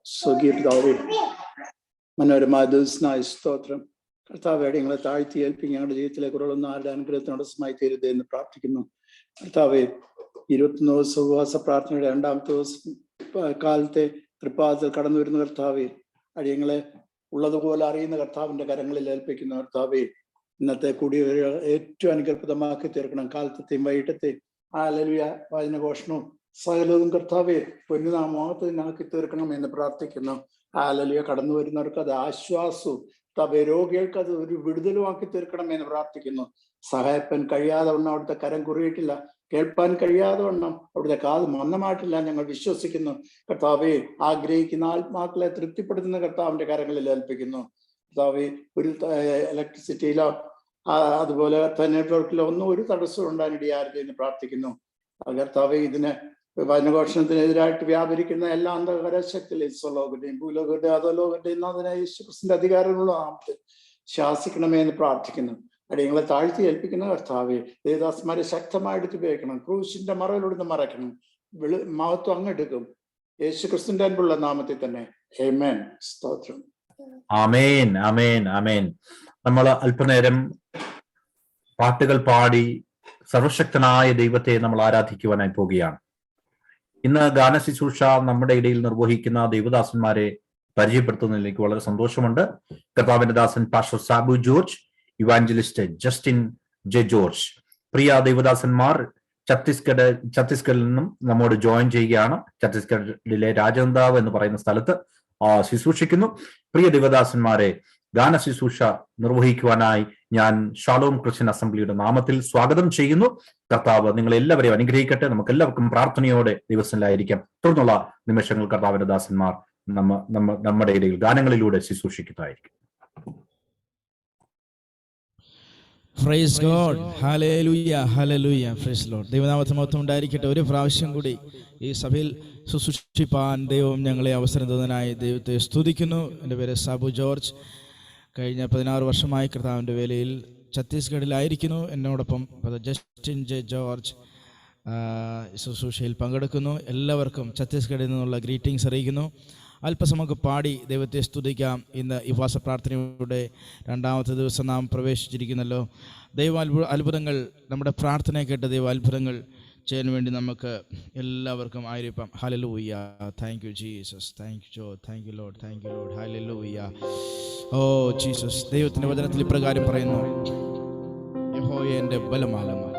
സ്വകീയ പിതാവേ, മനോരമായ ദിവസനായ സ്തോത്രം. കർത്താവ് ഞങ്ങളെ താഴ്ത്തി ഏൽപ്പിക്കും. ഞങ്ങളുടെ ജീവിതത്തിലെ കുറവൊന്നും ആരുടെ അനുഗ്രഹത്തിനോട് സ്മായി തീരുത് എന്ന് പ്രാർത്ഥിക്കുന്നു. കർത്താവെ, 21 ദിവസം ഉപവാസ പ്രാർത്ഥനയുടെ 2ാമത്തെ ദിവസം കാലത്തെ തൃപ്പാദത്തിൽ കടന്നു വരുന്ന കർത്താവെ, അടിയങ്ങളെ ഉള്ളതുപോലെ അറിയുന്ന കർത്താവിന്റെ കരങ്ങളിൽ ഏൽപ്പിക്കുന്ന കർത്താവെ, ഇന്നത്തെ കൂടിയ ഏറ്റവും അനുഗ്രഹപ്രദമാക്കി തീർക്കണം. കാലത്തെയും വൈകിട്ടത്തെയും ഹല്ലേലൂയ വചനഘോഷണവും സകലതും കർത്താവെ പൊന്നുനാമത്തിനാക്കി തീർക്കണം എന്ന് പ്രാർത്ഥിക്കുന്നു. ഹല്ലേലൂയ കടന്നു വരുന്നവർക്ക് അത് ആശ്വാസവും രോഗികൾക്ക് അത് ഒരു വിടുതലുമാക്കി തീർക്കണം എന്ന് പ്രാർത്ഥിക്കുന്നു. സഹായിപ്പാൻ കഴിയാതെ വണ്ണം അവിടുത്തെ കരം കുറിയിട്ടില്ല, കേൾപ്പാൻ കഴിയാതെ വണ്ണം അവിടുത്തെ കാത് മന്ദമായിട്ടില്ല ഞങ്ങൾ വിശ്വസിക്കുന്നു. കർത്താവെ, ആഗ്രഹിക്കുന്ന ആത്മാക്കളെ തൃപ്തിപ്പെടുത്തുന്ന കർത്താവിന്റെ കരങ്ങളിൽ ഏൽപ്പിക്കുന്നു. കർത്താവെ, ഒരു ഇലക്ട്രിസിറ്റിയിലോ അതുപോലെ നെറ്റ്വർക്കിലോ ഒന്നും ഒരു തടസ്സം ഉണ്ടാകാനിടയാകരുത് എന്ന് പ്രാർത്ഥിക്കുന്നു. കർത്താവെ, ഇതിന് വചനഘോഷണത്തിനെതിരായിട്ട് വ്യാപരിക്കുന്ന എല്ലാ അന്ധകാര ശക്തിയിലും സ്വലോകരുടെയും ഭൂലോകരുടെയും അധോലോകരുടെയും അതിനെ യേശുക്രിസ്തുവിന്റെ അധികാരമുള്ള നാമത്തിൽ ശാസിക്കണമേ എന്ന് പ്രാർത്ഥിക്കുന്നു. അടിയങ്ങളെ താഴ്ത്തി ഏൽപ്പിക്കുന്ന കർത്താവെ, ദേവദാസന്മാരെ ശക്തമായിട്ട് ഉപയോഗിക്കണം. ക്രൂശിന്റെ മറവിലൂടെ മറയ്ക്കണം. മഹത്വം അങ്ങെടുക്കും. യേശുക്രിസ്തുവിന്റെ അൻപുള്ള നാമത്തിൽ തന്നെ ആമേൻ. സ്തോത്രം. ആമേൻ, ആമേൻ, ആമേൻ. നമ്മൾ അല്പനേരം പാട്ടുകൾ പാടി സർവശക്തനായ ദൈവത്തെ നമ്മൾ ആരാധിക്കുവാനായി പോവുകയാണ്. ഇന്ന് ഗാനശുശ്രൂഷ നമ്മുടെ ഇടയിൽ നിർവഹിക്കുന്ന ദൈവദാസന്മാരെ പരിചയപ്പെടുത്തുന്നതിൽ എനിക്ക് വളരെ സന്തോഷമുണ്ട്. കർത്താവിന്റെ ദാസൻ pastor Sabu George, evangelist Justin J George. പ്രിയ ദൈവദാസന്മാർ ഛത്തീസ്ഗഡിൽ നിന്നും നമ്മോട് ജോയിൻ ചെയ്യുകയാണ്. ഛത്തീസ്ഗഡിലെ രാജനന്ദാവ് എന്ന് പറയുന്ന സ്ഥലത്ത് ശുശ്രൂഷിക്കുന്നു. പ്രിയ ദൈവദാസന്മാരെ, ഗാന ശുശ്രൂഷ നിർവഹിക്കുവാനായി ഞാൻ ഷാലോം ക്രിസ്ത്യൻ അസംബ്ലിയുടെ നാമത്തിൽ സ്വാഗതം ചെയ്യുന്നു. കർത്താവ് നിങ്ങൾ എല്ലാവരെയും അനുഗ്രഹിക്കട്ടെ. നമുക്ക് എല്ലാവർക്കും പ്രാർത്ഥനയോടെ ദിവസത്തിലായിരിക്കാം. തുടർന്നുള്ള നിമിഷങ്ങൾ കർത്താവിന്റെ ദാസന്മാർ നമ്മുടെ ഇടയിൽ ഗാനങ്ങളിലൂടെ ശുശ്രൂഷിക്കുന്നതായിരിക്കും. Praise God, hallelujah, hallelujah, praise Lord. ദൈവനാമത്തിന് മഹത്വം ഉണ്ടായിരിക്കട്ടെ. ഒരു പ്രാവശ്യം കൂടി ഈ സഭയിൽ ശുശ്രൂഷിപ്പാൻ ദൈവം ഞങ്ങളെ അവസരം തന്നതിനായി ദൈവത്തെ സ്തുതിക്കുന്നു. എൻ്റെ പേര് സാബു ജോർജ്. കഴിഞ്ഞ 16 വർഷമായി കർത്താവിൻ്റെ വേലയിൽ ഛത്തീസ്ഗഡിലായിരിക്കുന്നു. എന്നോടൊപ്പം ജസ്റ്റിൻ ജെ ജോർജ് ശുശ്രൂഷയിൽ പങ്കെടുക്കുന്നു. എല്ലാവർക്കും ഛത്തീസ്ഗഡിൽ നിന്നുള്ള ഗ്രീറ്റിംഗ്സ് അറിയിക്കുന്നു. അല്പസമയം പാടി ദൈവത്തെ സ്തുതിക്കാം. ഇന്ന് ഈ ഉപവാസ പ്രാർത്ഥനയുടെ 2ാമത്തെ ദിവസം നാം പ്രവേശിച്ചിരിക്കുന്നല്ലോ. ദൈവ അത്ഭുതങ്ങൾ, നമ്മുടെ പ്രാർത്ഥന കേട്ട് ദൈവ അത്ഭുതങ്ങൾ ചെയ്യാൻ വേണ്ടി നമുക്ക് എല്ലാവർക്കും ആയിരിക്കാം. Hallelujah, thank you Jesus, thank you Joe, thank you Lord, thank you Lord, hallelujah. Oh Jesus, ദൈവത്തിൻ്റെ വചനത്തിൽ ഇപ്രകാരം പറയുന്നു: യഹോവ എൻ്റെ ബലമാകുന്നു,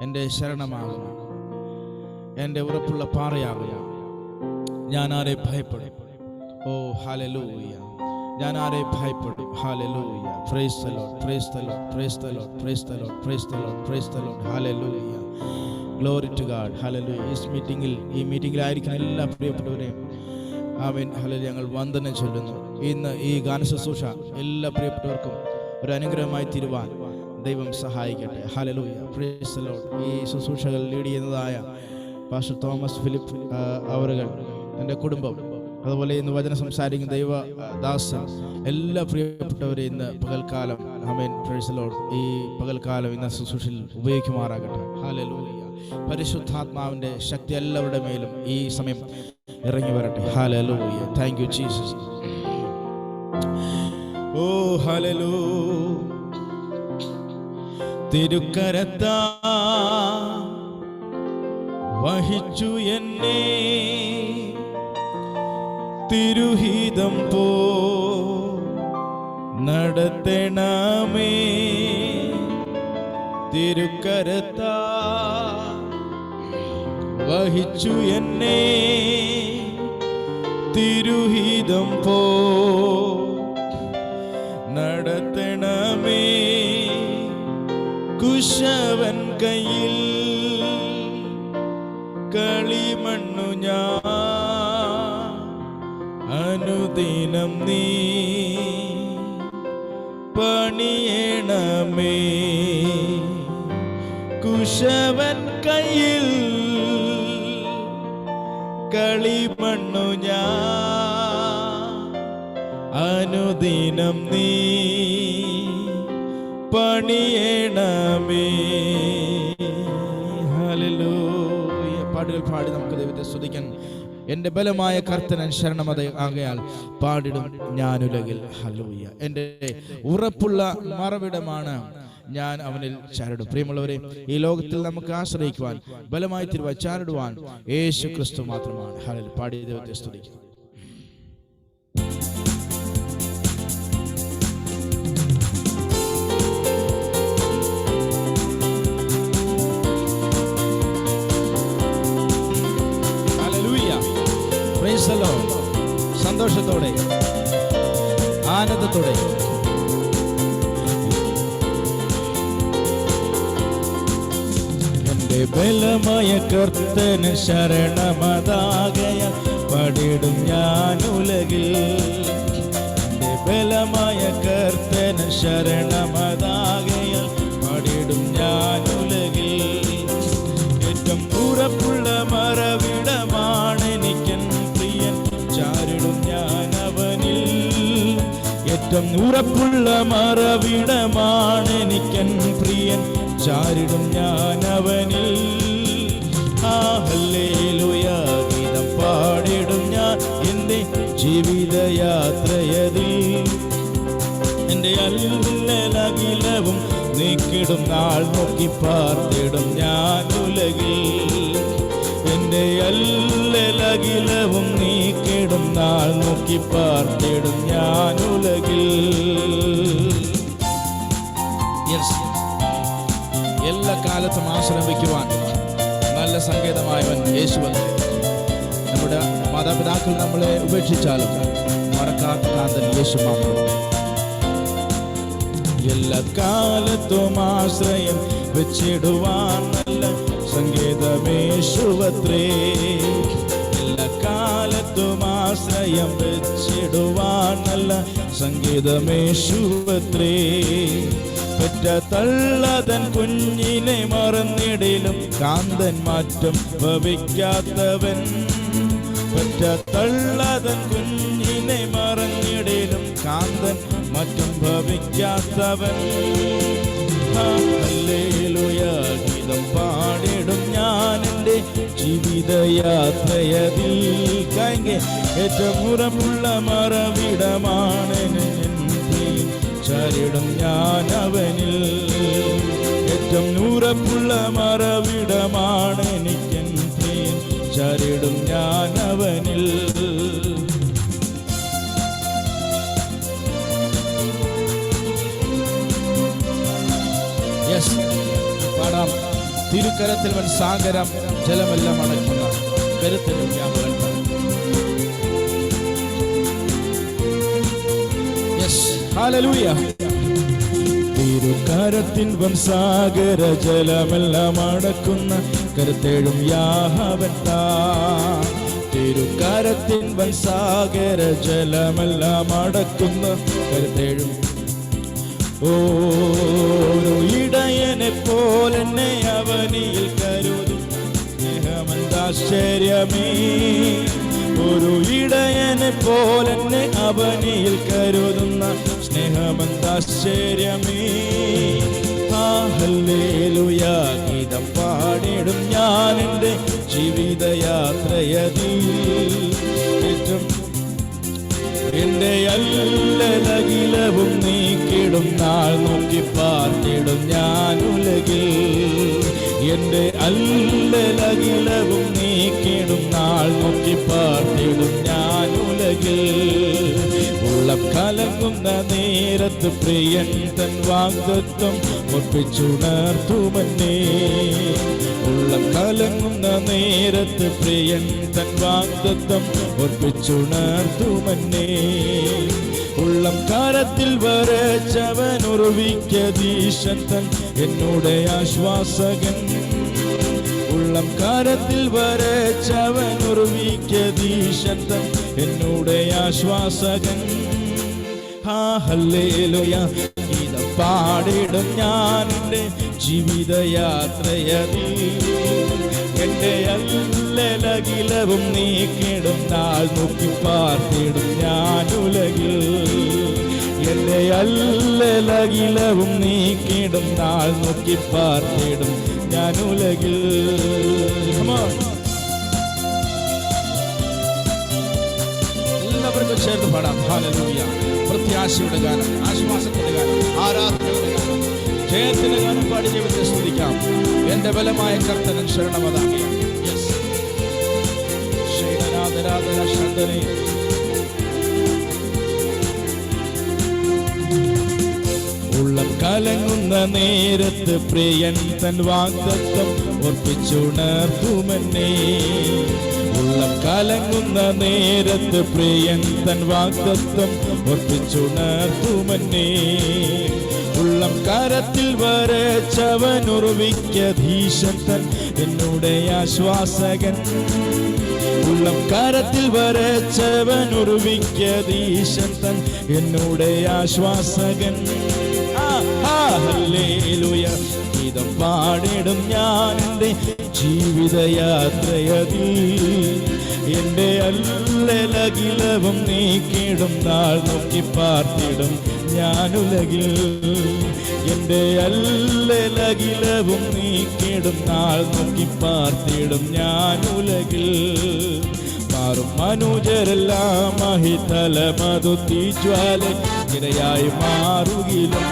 എൻ്റെ ശരണമാകുന്നു, എൻ്റെ ഉറപ്പുള്ള പാറയാകുന്നു. ഞാൻ ആരെ ഭയപ്പെടും? ഓ ഹല്ലേലൂയ, ഞാൻ ആരെ ഭയപ്പെടും? Hallelujah. Praise the Lord, praise the Lord, praise the Lord, praise the Lord, praise the Lord, praise the Lord. Hallelujah, glory to God. Hallelujah. ഈ മീറ്റിംഗിലായിരിക്കുന്ന എല്ലാ പ്രിയപ്പെട്ടവരെയും ആമേൻ, ഹല്ലേലൂയ, ഞങ്ങൾ വന്ദനം ചൊല്ലുന്നു. ഇന്ന് ഈ ഗാനശുശ്രൂഷ എല്ലാ പ്രിയപ്പെട്ടവർക്കും ഒരു അനുഗ്രഹമായി തീരുവാൻ ദൈവം സഹായിക്കട്ടെ. Hallelujah, praise the Lord. ഈ ശുശ്രൂഷകൾ ലീഡ് ചെയ്യുന്നതായ പാസ്റ്റർ തോമസ് ഫിലിപ്പ് അവറുകൾ, എൻ്റെ കുടുംബം, അതുപോലെ ഇന്ന് വചനം സംസാരിക്കുന്ന ദൈവദാസൻ, എല്ലാ പ്രിയപ്പെട്ടവരെയും ഇന്ന് പകൽക്കാലം ആമേൻ, പ്രൈസ് ദി ലോർഡ്, ഈ പകൽക്കാലം ഇന്ന് ശുശ്രൂഷയിൽ ഉപയോഗിക്കുമാറാകട്ടെ. ഹല്ലേലൂയ. പരിശുദ്ധാത്മാവിൻ്റെ ശക്തി എല്ലാവരുടെ മേലും ഈ സമയം ഇറങ്ങി വരട്ടെ. Hallelujah, thank you Jesus. ഓ ഹല്ലേലൂയ. തിരുക്കരത്താ വഹിച്ചു എന്നെ തിരുഹിതം പോ നടത്തണമേ. തിരുക്കരത്താ വഹിച്ചു എന്നെ തിരുഹിതം പോ നടത്തണമേ. കുശവൻ കയ്യിൽ കളിമണ്ണു ഞാൻ, അനുദിനം നീ പണിയണമേ. കുശവൻ കയ്യിൽ കളിമണ്ണു ഞാൻ, അനുദിനം നീ പണിയണമേ. ഹല്ലേലൂയ. പാട്ടുകൾ പാടി നമുക്ക് ദൈവത്തെ സ്തുതിക്കാൻ എൻ്റെ ബലമായ കർത്തനൻ ശരണമത ആകയാൽ പാടിടും ഞാനുലകിൽ. ഹല്ലേലൂയ. എൻ്റെ ഉറപ്പുള്ള മറവിടമാണ്, ഞാൻ അവനിൽ ചാരിടും. പ്രിയമുള്ളവരെ, ഈ ലോകത്തിൽ നമുക്ക് ആശ്രയിക്കുവാൻ, ബലമായി തിരുവാൻ, ചാരിടുവാൻ യേശു ക്രിസ്തു മാത്രമാണ്. ഹല്ലേലൂയ. പാടി ദൈവത്തെ സ്തുതിക്കുന്നു. സന്തോഷത്തോടെ, ആനന്ദത്തോടെ എൻ്റെ ബലമായ കർത്തന് ശരണമതാകയാൽ പാടിടും ഞാനുലകിൽ. എൻ്റെ ബലമായ കർത്തന് ശരണമതാകയാൽ പാടിടും ഞാനുലകിൽ. ഏറ്റവും ഉറപ്പുള്ള മറവിടമാണ് എനിക്കൻ പ്രിയൻ, ചാരിടും ഞാൻ അവനിൽ. ഏറ്റവും ഉറപ്പുള്ള മറവിടമാണ് എനിക്കൻ പ്രിയൻ, ചാരിടും ഞാൻ അവനിൽ. ഹല്ലേലൂയ ഗീതം പാടിടും ഞാൻ എൻ്റെ ജീവിതയാത്രയതിൽ. എൻ്റെ അല്ലലകിലവും നീക്കിടും നാൾ നോക്കി പാർത്തിടും ഞാൻ ഉലകിൽ. എൻ്റെ അല്ലലകിലവും നീക്കിടും നാൾ നോക്കി പാർത്തിടും ഞാൻ ഉലകിൽ. എല്ലാ കാലത്തും ആശ്രമിക്കുവാൻ നല്ല സങ്കേതമായവൻ യേശുവൻ. നമ്മുടെ മാതാപിതാക്കൾ നമ്മളെ ഉപേക്ഷിച്ചാലും മറക്കാത്ത കാന്തൻ യേശു മാത്രം. എല്ലാ കാലത്തും ആശ്രയം വെച്ചിടുവാൻ നല്ല സങ്കേതമേശുവത്രേ. എല്ലാ കാലത്തും ആശ്രയം വെച്ചിടുവാൻ നല്ല സങ്കേതമേശുവത്രേ. പെറ്റ തള്ളതൻ കുഞ്ഞിനെ മറന്നിടിലും കാന്തൻ മാറ്റം ഭവിക്കാത്തവൻ. പെറ്റ തള്ളതൻ കുഞ്ഞിനെ മറന്നിടിലും കാന്തൻ മാറ്റം ഭവിക്കാത്തവൻ. ഹല്ലേലൂയ ഗീതം പാടിടും ഞാൻ എൻ്റെ ജീവിതയാത്രയതിൽ. ഏറ്റവും ഉറപ്പുള്ള മറവിടമാണ് ചാരിടും ഞാൻ അവനിൽ. ഏറ്റവും ഉറപ്പുള്ള മറവിടമാണ് എനിക്കൻ പ്രിയൻ, ചാരിടും ഞാൻ അവനിൽ. പാടാം. തിരുക്കരത്തിൽ വൻ സാഗരം ജലമെല്ലാം അടയ്ക്കുന്ന കരുത്തിലും ഞാൻ. ഹല്ലേലൂയ. തിരുക്കരത്തിൻ വൻ സാഗര ജലമെല്ലാം അടക്കുന്ന കരുത്തേഴും യാഹവൻ താൻ. തിരുക്കരത്തിൻ വൻ സാഗര ജലമെല്ലാം അടക്കുന്ന കരുത്തേഴും ഓരോ ഇടയനെ പോലെന്നെ അവനിൽ കരുതും സ്നേഹമെന്താശ്ചര്യമേ. ഒരു ഇടയനെ പോലെന്നെ അവനിൽ കരുതുന്ന സ്നേഹമെന്താശ്ചര്യമേ. ഹല്ലേലൂയ ഗീതം പാടിടും ഞാൻ എൻ്റെ ജീവിതയാത്രയതിൽ. എൻ്റെ അല്ലലകിലവും നീക്കിടും നാൾ നോക്കി പാർത്തിടും ഞാൻ ഉലകിൽ. എൻ്റെ അല്ലലകിലവും നീക്കിടും നാൾ നോക്കി പാർത്തിടും ഞാൻ ഉലകിൽ. ഉള്ളം കലങ്ങുന്ന നേരത്ത് പ്രിയൻ തൻ വാഗ്ദത്തം ഒപ്പിച്ചുണർത്തുമെന്നേ. ഉള്ളം കലങ്ങുന്ന നേരത്ത് പ്രിയൻ തൻ വാഗ്ദത്തം ഒപ്പിച്ചുണർത്തുമെന്നേ. ഉള്ളം കരത്തിൽ വരച്ചവൻ ഉറവിക്കധീശൻ തൻ എന്നോട് ആശ്വാസകൻ. ഉള്ളം കരത്തിൽ വരച്ചവൻ ഉറവിക്കധീശൻ തൻ എന്നോട് ആശ്വാസകൻ. ഹല്ലേലൂയ ഗീതം പാടിടും ഞാൻ എൻ്റെ ജീവിതയാത്രയതിൽ. എൻ്റെ അല്ലലകിലവും നീക്കിടും നാൾ നോക്കി പാർത്തിടും ഞാൻ ഉലകിൽ. എൻ്റെ അല്ലലകിലവും നീക്കിടും നാൾ നോക്കി പാർത്തിടും ഞാൻ ഉലകിൽ. എന്നോട് ചേർന്ന് പാടാം. ഹല്ലേലൂയ. പ്രത്യാശയുടെ ഗാനം, ആശ്വാസത്തിന്റെ ഗാനം, ആരാധനയുടെ ഗാനം, ജയത്തിന്റെ ഗാനം പാടി ദൈവത്തെ സ്തുതിക്കാം. എന്റെ ബലമായ കർത്തനൻ ശരണമതാകിയ. ഉള്ളം കലങ്ങുന്ന നേരത്ത് പ്രിയൻ തൻ വാഗ്ദത്തം ഓർപ്പിച്ചുണർത്തുമെന്നെ. ഉള്ളം കലങ്ങുന്ന നേരത്ത് പ്രിയൻ തൻ വാഗ്ദത്തം ഓർപ്പിച്ചുണർത്തുമെന്നെ. ഉള്ളം കരത്തിൽ വരച്ചവൻ ഉറവിക്കധീശൻ തൻ എന്നുടെ ആശ്വാസകൻ. ഉള്ളം കരത്തിൽ വരച്ചവൻ ഉറവിക്കധീശൻ തൻ എന്നുടെ ആശ്വാസകൻ. ഹല്ലേലൂയ. ഗീതം പാടിടും ഞാൻ എൻ്റെ ജീവിതയാത്രയതിൽ. എൻ്റെ അല്ലലകിലവും നീക്കിടും നാൾ നോക്കി പാർത്തിടും ഞാനുലകിൽ. എൻ്റെ അല്ലലകിലവും നീക്കിടും നാൾ നോക്കി പാർത്തിടും ഞാനുലകിൽ. മാറും മനുജരെല്ലാം മഹിതലമതു തീജ്വാല ഇരയായി മാറുകിലും.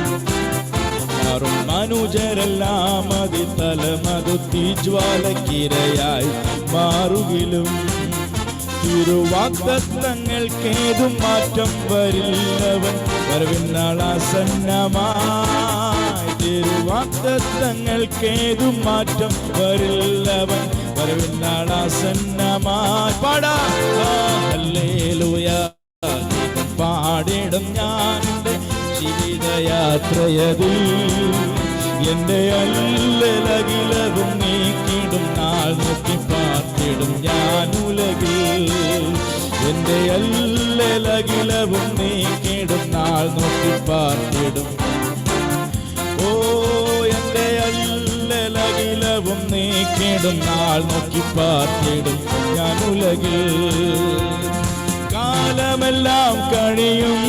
മാറും മനുജരെല്ലാം അതിതലമതു തീജ്വാലക്കിരയായി മാറുകിലും. തിരുവാഗ്ദത്തങ്ങൾക്കേതും മാറ്റം വരില്ലവൻ വരവിനാളാസന്നമായി. തിരുവാഗ്ദത്തങ്ങൾക്കേതും മാറ്റം വരില്ലവൻ വരവിനാളാസന്നമായി. പാടാം. ഹല്ലേലൂയ. പാടിടും ഞാൻ എൻ്റെ ജീവിതയാത്രയതിൽ. എൻ്റെ അല്ലലകിലവും നീക്കിടും നാൾ നോക്കി പാർത്തിടും ഞാനുലകിൽ. എൻ്റെ അല്ലലകിലവും നീക്കിടും നാൾ നോക്കി പാർത്തിടും. ഓ എൻ്റെ അല്ലലകിലവും നീക്കിടും നാൾ നോക്കി പാർത്തിടും ഞാനുലകിൽ. കാലമെല്ലാം കഴിയും,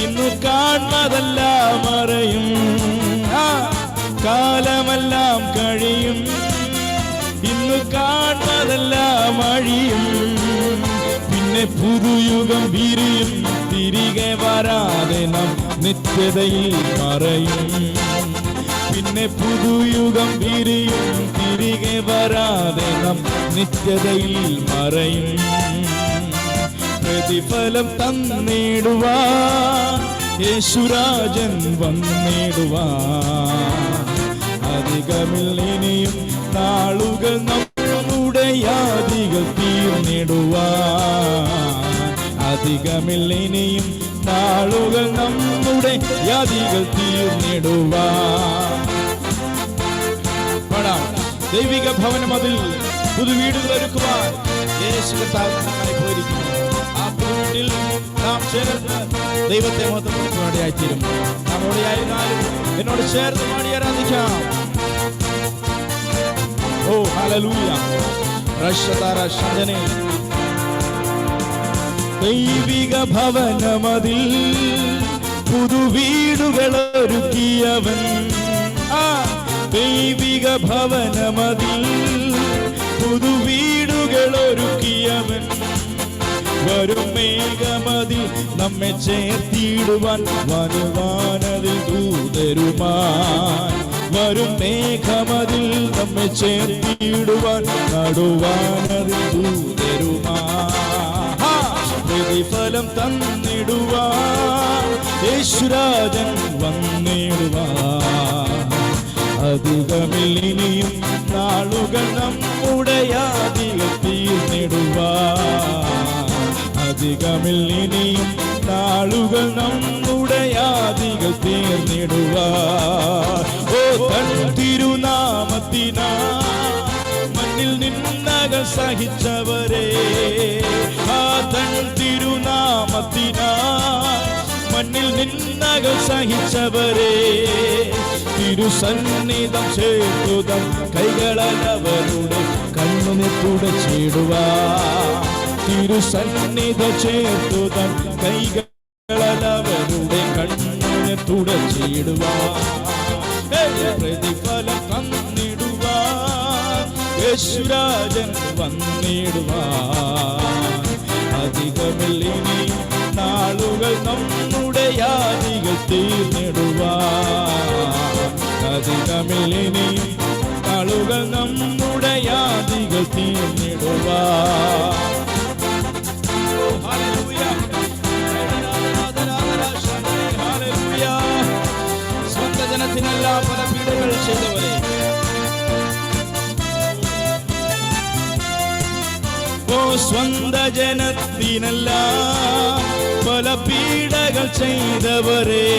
ഇന്നു കാണുന്നതെല്ലാം മറയും. കാലമെല്ലാം കഴിയും, ഇന്നു കാണുന്നതെല്ലാം അഴിയും. പിന്നെ പുതുയുഗം വിരിയും, തിരികെ വരാതെ നാം നിത്യതയിൽ മറയും. പിന്നെ പുതുയുഗം വിരിയും, തിരികെ വരാതെ നാം നിത്യതയിൽ മറയും. പ്രതിഫലം തന്നിടുവാൻ യേശുരാജൻ വന്നിടുവാൻ. അധികമിൽ ഇനിയും നാളുകൾ നമ്മുടെ യാതികൾ തീർന്നിടുവാൻ. അധികമിൽ ഇനിയും നാളുകൾ നമ്മുടെ യാതികൾ തീർന്നിടുവാൻ. ദൈവിക ഭവനം അതിൽ പുതുവീടുകൾ ഒരുക്കുവാൻ യേശു കർത്താവ് പോയിരിക്കുന്നു. ആ പുതുവീട്ടിൽ നാം ചേർന്ന് ദൈവത്തെ മഹത്വപ്പെടുത്തുവാനായിത്തീരും. നാം എവിടെയായിരുന്നാലും എന്നോട് ചേർന്ന് പാടി ആരാധിക്കാം. ഓ ഹല്ലേലൂയ. റഷതാരശനെ ദൈവിക ഭവനമതിൽ പുതുവീടുകൾ ഒരുക്കിയവൻ. ദൈവിക ഭവനമതിൽ പുതുവീടുകൾ ഒരുക്കിയവൻ. വരും മേഘമതിൽ നമ്മെ ചേർത്തിടുവാൻ വരുവാനതിൽ ദൂതരുമാൻ. വരും മേഘമതിൽ നമ്മെ ചേർത്തിടുവാൻ നടുവാനതിൽ ദൂതരുമാൻ. പ്രതിഫലം തന്നിടുവാൻ യേശുരാജൻ വന്നിടുവാൻ. അധികമിൽ ഇനിയും നാളുകൾ നമ്മുടെ യാതികൾ തീർന്നിടുവാൻ. അധികമിൽ ഇനിയും നാളുകൾ നമ്മുടെ യാതികൾ തീർന്നിടുവാൻ. ഓ തൻ തിരുനാമത്തിനാ മണ്ണിൽ നിന്നകൾ സഹിച്ചവരെ. ആ തൻ തിരുനാമത്തിനാ മണ്ണിൽ നിന്നകൾ സഹിച്ചവരെ. തിരുസന്നിധം ചേർത്തുതം കൈകളവരുടെ കണ്ണുനെ തുടച്ചിടുവാൻ. തിരുസന്നിധം ചേർത്തുതം കൈകളവരുടെ കണ്ണുനെ തുടച്ചിടുവാൻ. പ്രതിഫലം തന്നിടുവാൻ യേശുരാജൻ വന്നിടുവാൻ. അധികമില്ലിനി നാളുകൾ നമ്മുടെ യാതികൾ തീർന്നിടുവാൻ. അധികമില്ലിനി നാളുകൾ നമ്മുടെ യാതികൾ തീർന്നിടുവാൻ. സ്വന്തം ജനത്തിനല്ല പല പീഡകൾ ചെയ്തവരെ, സ്വന്ത ജനത്തിനല്ല പല പീഡകൾ ചെയ്തവരെ,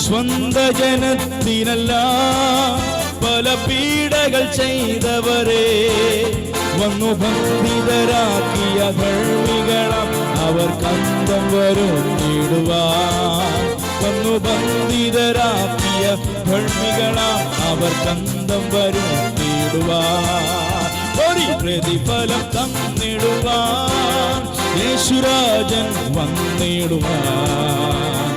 സ്വന്ത ജനത്തിനല്ല പല പീഡകൾ ചെയ്തവരെ, വന്നു ബന്ധിതരാക്കിയ ധർമ്മികളം അവർ കന്തം വരുന്നിടുവാൻ. വന്നു ബന്ധിതരാക്കിയ ധർമ്മികളം അവർ കന്തം വരുന്നിടുവാൻ. പ്രതിഫലം തന്നിടുവാൻ യേശുരാജൻ വന്നിടുവാൻ.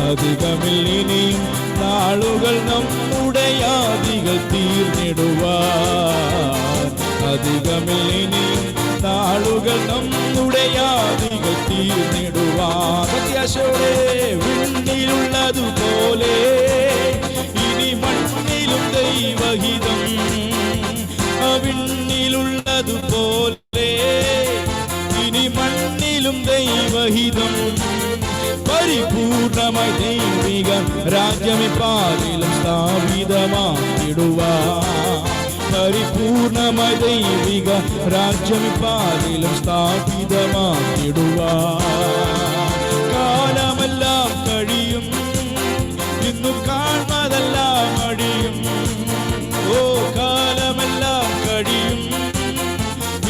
അധികമില്ലിനിയും നാളുകൾ നമ്മുടെ യാതികൾ തീർന്നിടുവാൻ. അധികമില്ലിനിയും നാളുകൾ നമ്മുടെ യാതികൾ തീർന്നിടുവാൻ. പ്രത്യാശയോടെ വിണ്ണിലുള്ളതുപോലെ ഇനി മണ്ണിലും ദൈവഹിതം, വിണ്ണിലുള്ളതുപോലെ ഇനി മണ്ണിലും ദൈവഹിതം. പരിപൂർണമായി ദൈവിക രാജ്യമിപ്പാരിലും സ്ഥാപിതമാക്കിടുവാൻ. പരിപൂർണമായി ദൈവിക രാജ്യമിപ്പാരിലും സ്ഥാപിതമാക്കിടുവാൻ. കാലമെല്ലാം കഴിയും, ഇന്നു കാണുന്നതെല്ലാം അടിയും. ഓ കാലമെല്ലാം കഴിയും,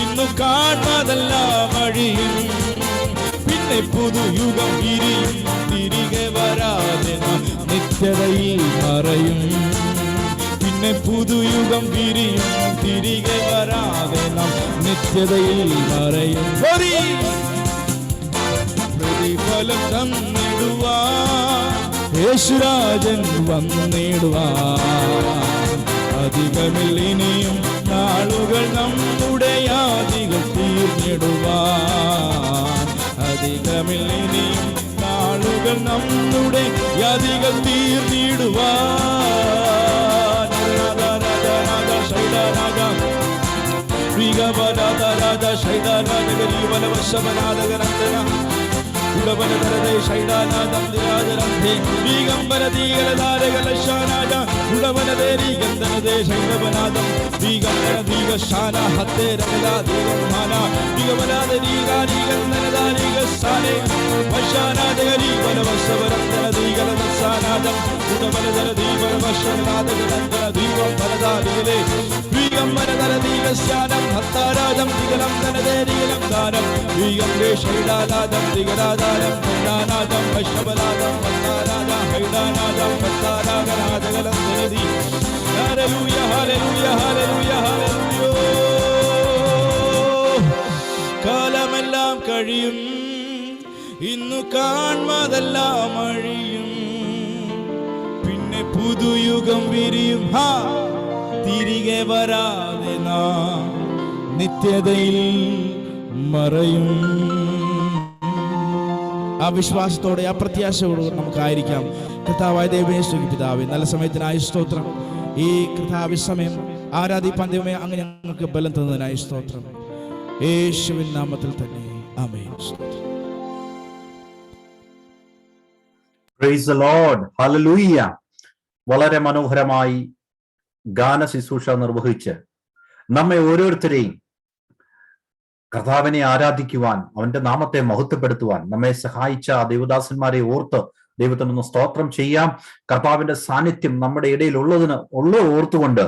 ഇന്നു കാണുന്നതെല്ലാം അഴിയും. പിന്നെ പുതുയുഗം വിരിയും, തിരികെ വരാതെ നാം നിത്യതയിൽ മറയും. പിന്നെ പുതുയുഗം വിരിയും, തിരികെ വരാതെ നാം നിത്യതയിൽ മറയും. പ്രതിഫലം തന്നിടുവാൻ യേശുരാജൻ വന്നിടുവാൻ. അധികമില്ലിനിയും നാളുകൾ നമ്മുടെ യാതികൾ തീർന്നിടുവാൻ. അധികമില്ലിനിയും നാളുകൾ നമ്മുടെ യാതികൾ തീർന്നിടുവാൻ. കാലമെല്ലാം കഴിയും, ഇന്നു കാണുന്നതെല്ലാം അഴിയും. പിന്നെ പുതുയുഗം വിരിയും, തിരികെ വരാതെ നാം നിത്യതയിൽ മറയും. ആ വിശ്വാസത്തോടെ, ആ പ്രത്യാശയോടെ നമുക്കായിരിക്കാം. കർത്താവായ ദൈവമേ, സ്തുതി പിതാവേ, നല്ല സമയത്തിനായി സ്തോത്രം. ഈ കർത്താവ് സമയം ആരാധിപ്പാൻ ദൈവമേ അങ്ങ് ഞങ്ങൾക്ക് ബലം തന്നതിനായി സ്തോത്രം. യേശുവിൻ നാമത്തിൽ തന്നെ amen. Praise the Lord, hallelujah. വളരെ മനോഹരമായി ഗാന ശുശ്രൂഷ നിർവഹിച്ച് നമ്മെ ഓരോരുത്തരെയും കർത്താവിനെ ആരാധിക്കുവാൻ, അവന്റെ നാമത്തെ മഹത്വപ്പെടുത്തുവാൻ നമ്മെ സഹായിച്ച ദേവദാസന്മാരെ ഓർത്ത് ദൈവത്തിനൊന്ന് സ്തോത്രം ചെയ്യാം. കർത്താവിന്റെ സാന്നിധ്യം നമ്മുടെ ഇടയിൽ ഓർത്തുകൊണ്ട്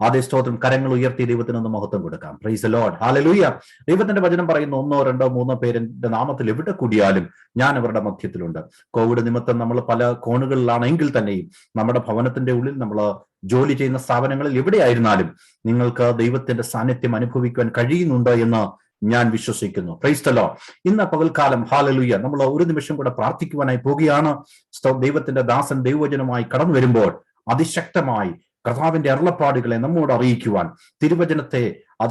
ആദ്യ സ്തോത്രം കരങ്ങൾ ഉയർത്തി ദൈവത്തിനൊന്ന് മഹത്വം കൊടുക്കാം. Price the Lord, hallelujah. ദൈവത്തിന്റെ വചനം പറയുന്നു, 1, 2, 3 പേരുടെ നാമത്തിൽ എവിടെ കൂടിയാലും ഞാൻ അവരുടെ മധ്യത്തിലുണ്ട്. കോവിഡ് നിമിത്തം നമ്മൾ പല കോണുകളിലാണെങ്കിൽ തന്നെയും നമ്മുടെ ഭവനത്തിന്റെ ഉള്ളിൽ, നമ്മൾ ജോലി ചെയ്യുന്ന സ്ഥാപനങ്ങളിൽ എവിടെയായിരുന്നാലും നിങ്ങൾക്ക് ദൈവത്തിന്റെ സാന്നിധ്യം അനുഭവിക്കുവാൻ കഴിയുന്നുണ്ട് എന്ന് ഞാൻ വിശ്വസിക്കുന്നു. Price the Lord. ഇന്ന് പകൽക്കാലം ഹല്ലേലൂയ നമ്മൾ ഒരു നിമിഷം കൂടെ പ്രാർത്ഥിക്കുവാനായി പോകുകയാണ്. ദൈവത്തിന്റെ ദാസൻ ദൈവവചനമായി കടന്നു വരുമ്പോൾ അതിശക്തമായി കർത്താവിന്റെ അരുളപ്പാടുകളെ നമ്മോട് അറിയിക്കുവാൻ, തിരുവചനത്തെ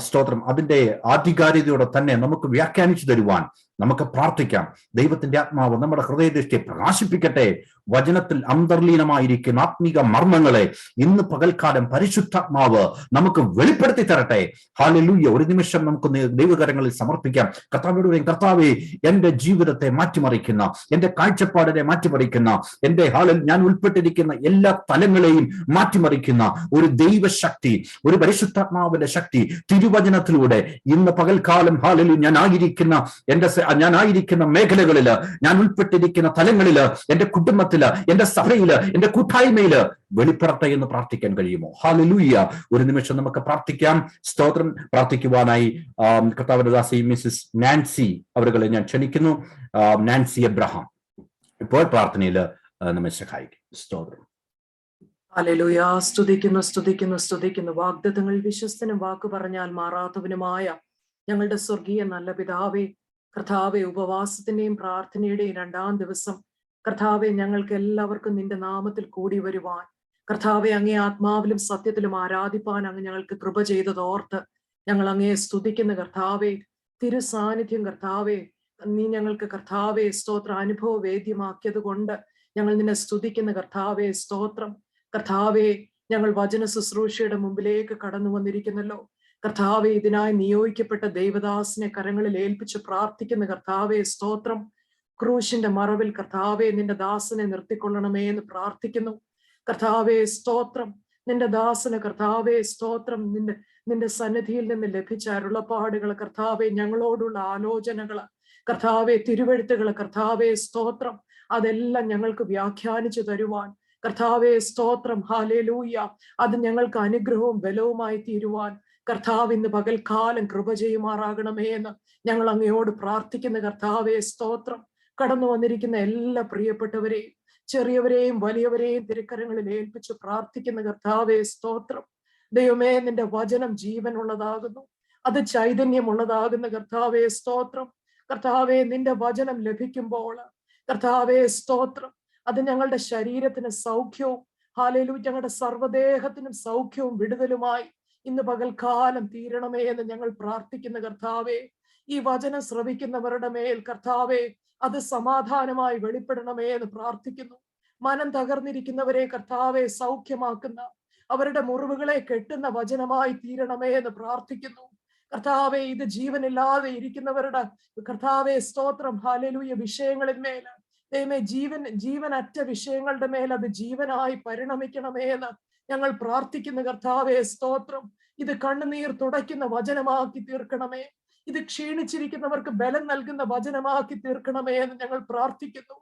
സ്തോത്രം അതിന്റെ ആധികാരികതയോടെ തന്നെ നമുക്ക് വ്യാഖ്യാനിച്ചു തരുവാൻ നമുക്ക് പ്രാർത്ഥിക്കാം. ദൈവത്തിന്റെ ആത്മാവ് നമ്മുടെ ഹൃദയദൃഷ്ടിയെ പ്രകാശിപ്പിക്കട്ടെ. വചനത്തിൽ അന്തർലീനമായിരിക്കുന്ന ആത്മീക മർമ്മങ്ങളെ ഇന്ന് പകൽക്കാലം പരിശുദ്ധാത്മാവ് നമുക്ക് വെളിപ്പെടുത്തി തരട്ടെ. ഹല്ലേലൂയ. ഒരു നിമിഷം നമുക്ക് ദൈവകരങ്ങളിൽ സമർപ്പിക്കാം. കർത്താവോട് പറയും, കർത്താവേ, എന്റെ ജീവിതത്തെ മാറ്റിമറിക്കുന്ന, എന്റെ കാഴ്ചപ്പാടിനെ മാറ്റിമറിക്കുന്ന, എന്റെ ഞാൻ ഉൾപ്പെട്ടിരിക്കുന്ന എല്ലാ തലങ്ങളെയും മാറ്റിമറിക്കുന്ന ഒരു ദൈവശക്തി, ഒരു പരിശുദ്ധാത്മാവിന്റെ ശക്തി തിരുവചനത്തിലൂടെ ഇന്ന് പകൽക്കാലം ഹല്ലേലൂയ ഞാനായിരിക്കുന്ന മേഖലകളില്, ഞാൻ ഉൾപ്പെട്ടിരിക്കുന്ന തലങ്ങളില്, എന്റെ കുടുംബത്തില്, എന്റെ സഭയില്, എന്റെ കൂട്ടായ്മയില് വെളിപ്പെടട്ടെ എന്ന് പ്രാർത്ഥിക്കാൻ കഴിയുമോ? ഹല്ലേലൂയ. ഒരു നിമിഷം നമുക്ക് പ്രാർത്ഥിക്കാം. സ്തോത്രം. പ്രാർത്ഥിക്കുവാനായി കർത്താവിന്റെ ദാസി മിസ്സിസ് നാൻസി അവരുകളെ ഞാൻ ക്ഷണിക്കുന്നു. നാൻസി എബ്രഹാം ഇപ്പോൾ പ്രാർത്ഥനയില് നമ്മെ സഹായിക്കും. സ്തോത്രം. ഹല്ലേലൂയ. സ്തുതിക്കുന്നു. വാഗ്ദത്തങ്ങൾ വിശ്വസ്തനും വാക്ക് പറഞ്ഞാൽ മാറാത്തവനുമായ ഞങ്ങളുടെ സ്വർഗീയ നല്ല പിതാവേ, കർത്താവെ, ഉപവാസത്തിന്റെയും പ്രാർത്ഥനയുടെയും 2-ാം ദിവസം കർത്താവെ, ഞങ്ങൾക്ക് എല്ലാവർക്കും നിന്റെ നാമത്തിൽ കൂടി വരുവാൻ, കർത്താവെ, അങ്ങേ ആത്മാവിലും സത്യത്തിലും ആരാധിപ്പാൻ അങ്ങ് ഞങ്ങൾക്ക് കൃപ ചെയ്തതോർത്ത് ഞങ്ങൾ അങ്ങയെ സ്തുതിക്കുന്ന കർത്താവെ. തിരു സാന്നിധ്യം കർത്താവെ, നീ ഞങ്ങൾക്ക് കർത്താവെ സ്തോത്ര അനുഭവ വേദ്യമാക്കിയത് കൊണ്ട് ഞങ്ങൾ നിന്നെ സ്തുതിക്കുന്ന കർത്താവെ. സ്തോത്രം കർത്താവെ. ഞങ്ങൾ വചന ശുശ്രൂഷയുടെ മുമ്പിലേക്ക് കടന്നു വന്നിരിക്കുന്നല്ലോ കർത്താവെ. ഇതിനായി നിയോഗിക്കപ്പെട്ട ദൈവദാസനെ കരങ്ങളിൽ ഏൽപ്പിച്ച് പ്രാർത്ഥിക്കുന്ന കർത്താവെ. സ്തോത്രം. ക്രൂശിന്റെ മറവിൽ കർത്താവെ നിന്റെ ദാസനെ നിർത്തിക്കൊള്ളണമേ എന്ന് പ്രാർത്ഥിക്കുന്നു കർത്താവെ. സ്തോത്രം. നിന്റെ ദാസന് കർത്താവെ സ്തോത്രം നിന്റെ സന്നിധിയിൽ നിന്ന് ലഭിച്ച അരുളപ്പാടുകൾ കർത്താവെ, ഞങ്ങളോടുള്ള ആലോചനകള് കർത്താവെ, തിരുവെഴുത്തുകള് കർത്താവെ സ്തോത്രം, അതെല്ലാം ഞങ്ങൾക്ക് വ്യാഖ്യാനിച്ചു തരുവാൻ കർത്താവെ സ്തോത്രം. ഹല്ലേലൂയ. അത് ഞങ്ങൾക്ക് അനുഗ്രഹവും ബലവുമായി തീരുവാൻ കർത്താവ് ഇന്ന് പകൽക്കാലം കൃപ ചെയ്യുമാറാകണമേ എന്ന് ഞങ്ങൾ അങ്ങയോട് പ്രാർത്ഥിക്കുന്ന കർത്താവെ. സ്തോത്രം. കടന്നു വന്നിരിക്കുന്ന എല്ലാ പ്രിയപ്പെട്ടവരെയും, ചെറിയവരെയും വലിയവരെയും തിരുക്കരങ്ങളിൽ ഏൽപ്പിച്ച് പ്രാർത്ഥിക്കുന്ന കർത്താവെ. സ്തോത്രം. ദൈവമേ, നിന്റെ വചനം ജീവനുള്ളതാകുന്നു, അത് ചൈതന്യമുള്ളതാകുന്ന കർത്താവെ. സ്തോത്രം. കർത്താവെ, നിന്റെ വചനം ലഭിക്കുമ്പോൾ കർത്താവെ സ്തോത്രം, അത് ഞങ്ങളുടെ ശരീരത്തിന് സൗഖ്യവും ഹല്ലേലൂയ ഞങ്ങളുടെ സർവ്വദേഹത്തിനും സൗഖ്യവും വിടുതലുമായി ഇന്ന് പകൽക്കാലം തീരണമേ എന്ന് ഞങ്ങൾ പ്രാർത്ഥിക്കുന്ന കർത്താവെ. ഈ വചനം ശ്രവിക്കുന്നവരുടെ മേൽ കർത്താവെ, അത് സമാധാനമായി വെളിപ്പെടണമേ എന്ന് പ്രാർത്ഥിക്കുന്നു. മനം തകർന്നിരിക്കുന്നവരെ കർത്താവെ സൗഖ്യമാക്കുന്ന, അവരുടെ മുറിവുകളെ കെട്ടുന്ന വചനമായി തീരണമേ എന്ന് പ്രാർത്ഥിക്കുന്നു കർത്താവെ. ഇത് ജീവനില്ലാതെ ഇരിക്കുന്നവരുടെ കർത്താവെ സ്തോത്രം ഹല്ലേലൂയ വിഷയങ്ങളിന്മേൽ ദൈവമേ, ജീവനറ്റ വിഷയങ്ങളുടെ മേൽ അത് ജീവനായി പരിണമിക്കണമേ എന്ന് ഞങ്ങൾ പ്രാർത്ഥിക്കുന്ന കർത്താവെ. സ്തോത്രം. ഇത് കണ്ണുനീർ തുടയ്ക്കുന്ന വചനമാക്കി തീർക്കണമേ. ഇത് ക്ഷീണിച്ചിരിക്കുന്നവർക്ക് ബലം നൽകുന്ന വചനമാക്കി തീർക്കണമേ എന്ന് ഞങ്ങൾ പ്രാർത്ഥിക്കുന്നു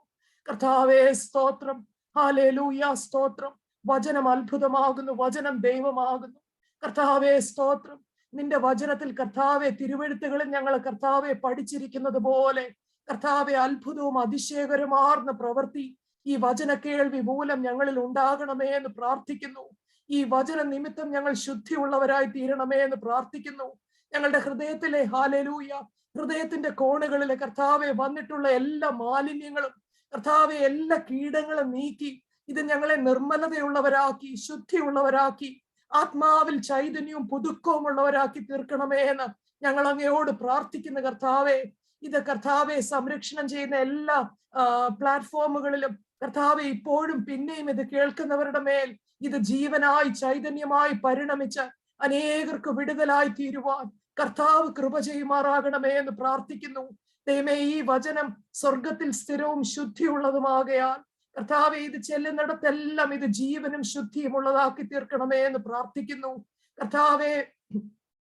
കർത്താവെ. സ്തോത്രം. ഹല്ലേലൂയ. സ്തോത്രം. വചനം അത്ഭുതമാകുന്നു, വചനം ദൈവമാകുന്നു കർത്താവെ. സ്തോത്രം. നിന്റെ വചനത്തിൽ കർത്താവെ, തിരുവെഴുത്തുകളിൽ ഞങ്ങൾ കർത്താവെ പഠിച്ചിരിക്കുന്നത് പോലെ കർത്താവെ, അത്ഭുതവും അതിശയകരമാർന്ന പ്രവൃത്തി ഈ വചന കേൾവി മൂലം ഞങ്ങളിൽ ഉണ്ടാകണമേ എന്ന് പ്രാർത്ഥിക്കുന്നു. ഈ വചന നിമിത്തം ഞങ്ങൾ ശുദ്ധിയുള്ളവരായി തീരണമേ എന്ന് പ്രാർത്ഥിക്കുന്നു. ഞങ്ങളുടെ ഹൃദയത്തിലെ ഹല്ലേലൂയ, ഹൃദയത്തിന്റെ കോണുകളിലെ കർത്താവെ വന്നിട്ടുള്ള എല്ലാ മാലിന്യങ്ങളും കർത്താവെ, എല്ലാ കീടങ്ങളും നീക്കി ഇത് ഞങ്ങളെ നിർമ്മലതയുള്ളവരാക്കി, ശുദ്ധിയുള്ളവരാക്കി, ആത്മാവിൽ ചൈതന്യവും പുതുക്കവും ഉള്ളവരാക്കി തീർക്കണമേ എന്ന് ഞങ്ങൾ അങ്ങയോട് പ്രാർത്ഥിക്കുന്ന കർത്താവെ. ഇത് കർത്താവെ, സംരക്ഷണം ചെയ്യുന്ന എല്ലാ പ്ലാറ്റ്ഫോമുകളിലും കർത്താവെ, ഇപ്പോഴും പിന്നെയും ഇത് കേൾക്കുന്നവരുടെ മേൽ ഇത് ജീവനായി ചൈതന്യമായി പരിണമിച്ച് അനേകർക്ക് വിടുതലായി തീരുവാൻ കർത്താവ് കൃപ ചെയ്യുമാറാകണമേ എന്ന് പ്രാർത്ഥിക്കുന്നു. ദൈവമേ, ഈ വചനം സ്വർഗത്തിൽ സ്ഥിരവും ശുദ്ധിയുള്ളതുമാകയാൽ കർത്താവെ, ഇത് ചെല്ലുന്നിടത്തെല്ലാം ഇത് ജീവനും ശുദ്ധിയും ഉള്ളതാക്കി തീർക്കണമേ എന്ന് പ്രാർത്ഥിക്കുന്നു കർത്താവെ.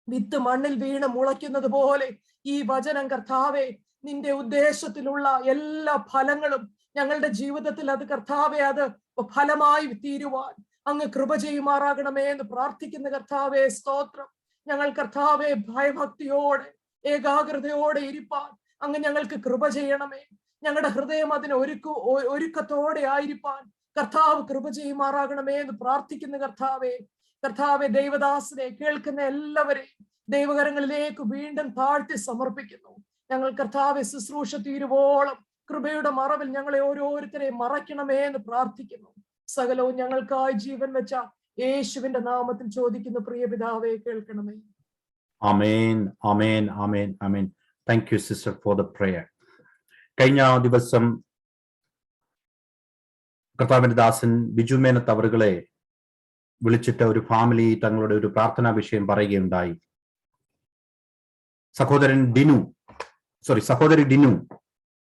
വിത്ത് മണ്ണിൽ വീണ് മുളയ്ക്കുന്നത് പോലെ ഈ വചനം കർത്താവെ, നിന്റെ ഉദ്ദേശത്തിലുള്ള എല്ലാ ഫലങ്ങളും ഞങ്ങളുടെ ജീവിതത്തിൽ അത് കർത്താവെ, അത് ഫലമായി തീരുവാൻ അങ്ങ് കൃപ ചെയ്യുമാറാകണമേ എന്ന് പ്രാർത്ഥിക്കുന്ന കർത്താവെ. സ്തോത്രം. ഞങ്ങൾ കർത്താവെ, ഭയഭക്തിയോടെ ഏകാഗ്രതയോടെ ഇരിപ്പാൻ അങ്ങ് ഞങ്ങൾക്ക് കൃപ ചെയ്യണമേ. ഞങ്ങളുടെ ഹൃദയം അതിന് ഒരുക്കത്തോടെ ആയിരിക്കാൻ കർത്താവ് കൃപ ചെയ്യുമാറാകണമേ എന്ന് പ്രാർത്ഥിക്കുന്ന കർത്താവെ. കർത്താവെ, ദൈവദാസനെ കേൾക്കുന്ന എല്ലാവരെയും ദൈവകരങ്ങളിലേക്ക് വീണ്ടും താഴ്ത്തി സമർപ്പിക്കുന്നു. ഞങ്ങൾ കർത്താവെ, ശുശ്രൂഷ തീരുവോളം കൃപയുടെ മറവിൽ ഞങ്ങളെ ഓരോരുത്തരെയും മറയ്ക്കണമേ എന്ന് പ്രാർത്ഥിക്കുന്നു. സകലവും ഞങ്ങൾക്കായി ജീവൻ വെച്ച യേശുവിന്റെ നാമത്തിൽ ചോദിക്കുന്നു പ്രിയ പിതാവേ, കേൾക്കണമേ. Amen, amen, amen, amen. Thank you sister for the prayer. കഴിഞ്ഞ ദിവസം കർത്താവിന്റെ ദാസൻ ബിജു മേനത്ത് അവറുകളെ വിളിച്ചിട്ട് ഒരു ഫാമിലി തങ്ങളുടെ ഒരു പ്രാർത്ഥനാ വിഷയം പറയുകയുണ്ടായി. സഹോദരി ഡിനു,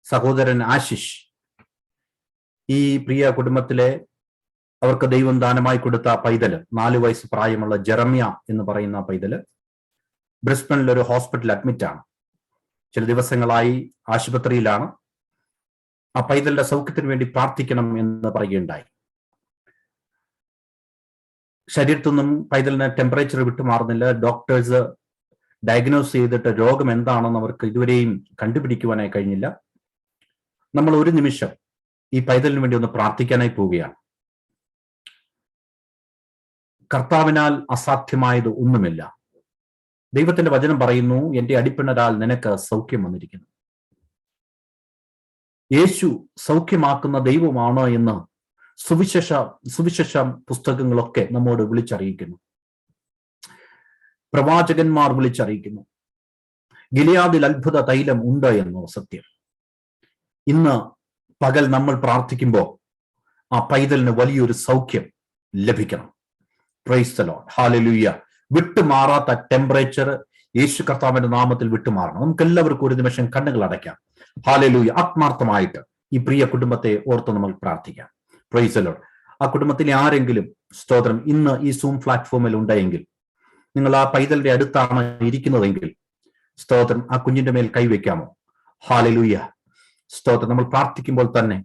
സഹോദരൻ ആശിഷ്, ഈ പ്രിയ കുടുംബത്തിലെ അവർക്ക് ദൈവം ദാനമായി കൊടുത്ത പൈതല്, 4 വയസ്സ് പ്രായമുള്ള ജെറമ്യ എന്ന് പറയുന്ന പൈതല് ബ്രിസ്ബനിൽ ഒരു ഹോസ്പിറ്റൽ അഡ്മിറ്റ് ആണ്. ചില ദിവസങ്ങളായി ആശുപത്രിയിലാണ്. ആ പൈതലിന്റെ സൗഖ്യത്തിന് വേണ്ടി പ്രാർത്ഥിക്കണം എന്ന് പറയുകയുണ്ടായി. ശരീരത്തു നിന്നും പൈതലിന് ടെമ്പറേച്ചർ വിട്ടുമാറുന്നില്ല. ഡോക്ടേഴ്സ് ഡയഗ്നോസ് ചെയ്തിട്ട് രോഗം എന്താണെന്ന് അവർക്ക് ഇതുവരെയും കണ്ടുപിടിക്കുവാനായി കഴിഞ്ഞില്ല. നമ്മൾ ഒരു നിമിഷം ഈ പൈതലിന് വേണ്ടി ഒന്ന് പ്രാർത്ഥിക്കാനായി പോവുകയാണ്. കർത്താവിനാൽ അസാധ്യമായത് ഒന്നുമില്ല. ദൈവത്തിന്റെ വചനം പറയുന്നു, എന്റെ അടിപ്പിണരാൽ നിനക്ക് സൗഖ്യം വന്നിരിക്കുന്നു. യേശു സൗഖ്യമാക്കുന്ന ദൈവമാണോ എന്ന് സുവിശേഷ പുസ്തകങ്ങളൊക്കെ നമ്മോട് വിളിച്ചറിയിക്കുന്നു. പ്രവാചകന്മാർ വിളിച്ചറിയിക്കുന്നു. ഗിലെയാദിൽ അത്ഭുത തൈലം ഉണ്ട് എന്നോ സത്യം. ഇന്ന് പകൽ നമ്മൾ പ്രാർത്ഥിക്കുമ്പോൾ ആ പൈതലിന് വലിയൊരു സൗഖ്യം ലഭിക്കണം. Price the Lord, hallelujah. വിട്ടുമാറാത്ത ടെമ്പറേച്ചർ യേശു കർത്താവിന്റെ നാമത്തിൽ വിട്ടുമാറണം. നമുക്ക് എല്ലാവർക്കും ഒരു നിമിഷം കണ്ണുകൾ അടയ്ക്കാം. ഹല്ലേലൂയ. ആത്മാർത്ഥമായിട്ട് ഈ പ്രിയ കുടുംബത്തെ ഓർത്ത് നമ്മൾ പ്രാർത്ഥിക്കാം. Price the Lord. ആ കുടുംബത്തിലെ ആരെങ്കിലും സ്തോത്രം ഇന്ന് ഈ സൂം പ്ലാറ്റ്ഫോമിൽ ഉണ്ടെങ്കിൽ, നിങ്ങൾ ആ പൈതലിന്റെ അടുത്താണ് ഇരിക്കുന്നതെങ്കിൽ സ്തോത്രം ആ കുഞ്ഞിന്റെ മേൽ കൈവയ്ക്കാമോ? ഹല്ലേലൂയ. സ്തോത്രം. നമ്മൾ പ്രാർത്ഥിക്കുമ്പോൾ തന്നെ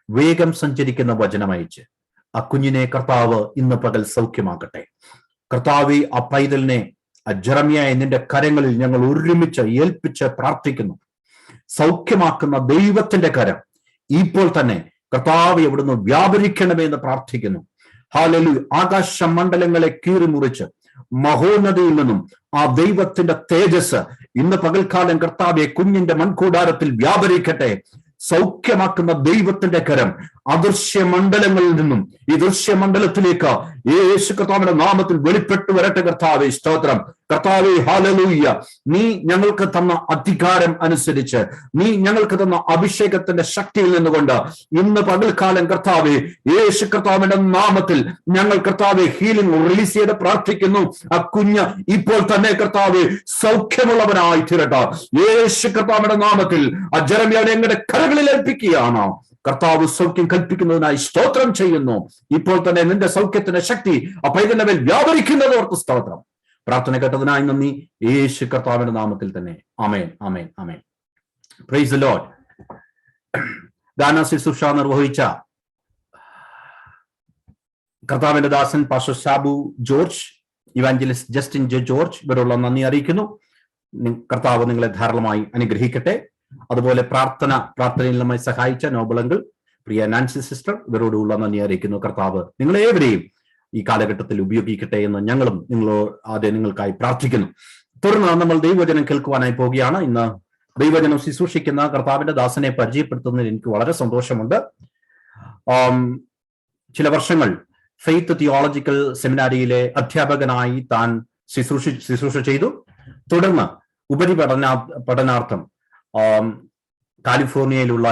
വേഗം സഞ്ചരിക്കുന്ന വചനമയച്ച് ആ കുഞ്ഞിനെ കർത്താവ് ഇന്ന് പകൽ സൗഖ്യമാക്കട്ടെ. കർത്താവെ, ആ പൈതലിനെ, ആ ജെറമ്യയെ നിന്റെ കരങ്ങളിൽ ഞങ്ങൾ ഒരുമിച്ച് ഏൽപ്പിച്ച് പ്രാർത്ഥിക്കുന്നു. സൗഖ്യമാക്കുന്ന ദൈവത്തിന്റെ കരം ഇപ്പോൾ തന്നെ കർത്താവെ അവിടുന്ന് വ്യാപരിക്കണമേ എന്ന് പ്രാർത്ഥിക്കുന്നു. ഹല്ലേലൂയ. ആകാശ മണ്ഡലങ്ങളെ കീറിമുറിച്ച് മഹോന്നതയിൽ നിന്നും ആ ദൈവത്തിന്റെ തേജസ് ഇന്ന് പകൽക്കാലം കർത്താവെ കുഞ്ഞിന്റെ മൺകൂടാരത്തിൽ വ്യാപരിക്കട്ടെ. സൗഖ്യമാക്കുന്ന ദൈവത്തിന്റെ കരം അദൃശ്യ മണ്ഡലങ്ങളിൽ നിന്നും ഈ ദൃശ്യമണ്ഡലത്തിലേക്ക് യേശു കർത്താവിന്റെ നാമത്തിൽ വെളിപ്പെട്ടു വരട്ടെ. കർത്താവേ സ്തോത്രം. കർത്താവേ ഹല്ലേലൂയ. നീ ഞങ്ങൾക്ക് തന്ന അധികാരം അനുസരിച്ച്, നീ ഞങ്ങൾക്ക് തന്ന അഭിഷേകത്തിന്റെ ശക്തിയിൽ നിന്നുകൊണ്ട് ഇന്ന് പകൽക്കാലം കർത്താവേ യേശു കർത്താവിന്റെ നാമത്തിൽ ഞങ്ങൾ കർത്താവെ ഹീലിംഗ് റിലീസ് ചെയ്ത് പ്രാർത്ഥിക്കുന്നു. ആ കുഞ്ഞ് ഇപ്പോൾ തന്നെ കർത്താവെ സൗഖ്യമുള്ളവനായി തീരട്ടെ. യേശു കർത്താവിന്റെ നാമത്തിൽ ആ ജെറമ്യയെ ഞങ്ങളുടെ കരങ്ങളിൽ ഏൽപ്പിക്കുകയാണ്. കർത്താവ് സൗഖ്യം കൽപ്പിക്കുന്നതിനായി സ്തോത്രം ചെയ്യുന്നു. ഇപ്പോൾ തന്നെ നിന്റെ സൗഖ്യത്തിന്റെ ശക്തി ആ പൈതലിന്റെ മേൽ വ്യാപരിക്കുന്നത് ഓർത്ത് സ്തോത്രം. പ്രാർത്ഥന കേട്ടതിനായി നന്ദി. യേശു കർത്താവിന്റെ നാമത്തിൽ തന്നെ. Amen, amen, amen. Praise the Lord. ഗാന ശുശ്രൂഷ നിർവഹിച്ച കർത്താവിന്റെ ദാസൻ pastor Shabu George, evangelist Justin George, ഇവരുള്ള നന്ദി അറിയിക്കുന്നു. കർത്താവ് നിങ്ങളെ ധാരാളമായി അനുഗ്രഹിക്കട്ടെ. അതുപോലെ പ്രാർത്ഥനയിൽ നമ്മെ സഹായിച്ച നോബിളങ്കിൾ, പ്രിയ നാൻസി സിസ്റ്റർ, ഇവരോടുള്ള നന്ദി അറിയിക്കുന്നു. കർത്താവ് നിങ്ങളേവരെയും ഈ കാലഘട്ടത്തിൽ ഉപയോഗിക്കട്ടെ എന്ന് ഞങ്ങളും നിങ്ങൾക്കായി പ്രാർത്ഥിക്കുന്നു. തുടർന്ന് നമ്മൾ ദൈവവചനം കേൾക്കുവാനായി പോവുകയാണ്. ഇന്ന് ദൈവവചനം ശുശ്രൂഷിക്കുന്ന കർത്താവിന്റെ ദാസനെ പരിചയപ്പെടുത്തുന്നതിൽ എനിക്ക് വളരെ സന്തോഷമുണ്ട്. ചില വർഷങ്ങൾ ഫെയ്ത്ത് തിയോളജിക്കൽ സെമിനാരിയിലെ അധ്യാപകനായി താൻ ശുശ്രൂഷ ചെയ്തു. തുടർന്ന് പഠനാർത്ഥം കാലിഫോർണിയയിലുള്ള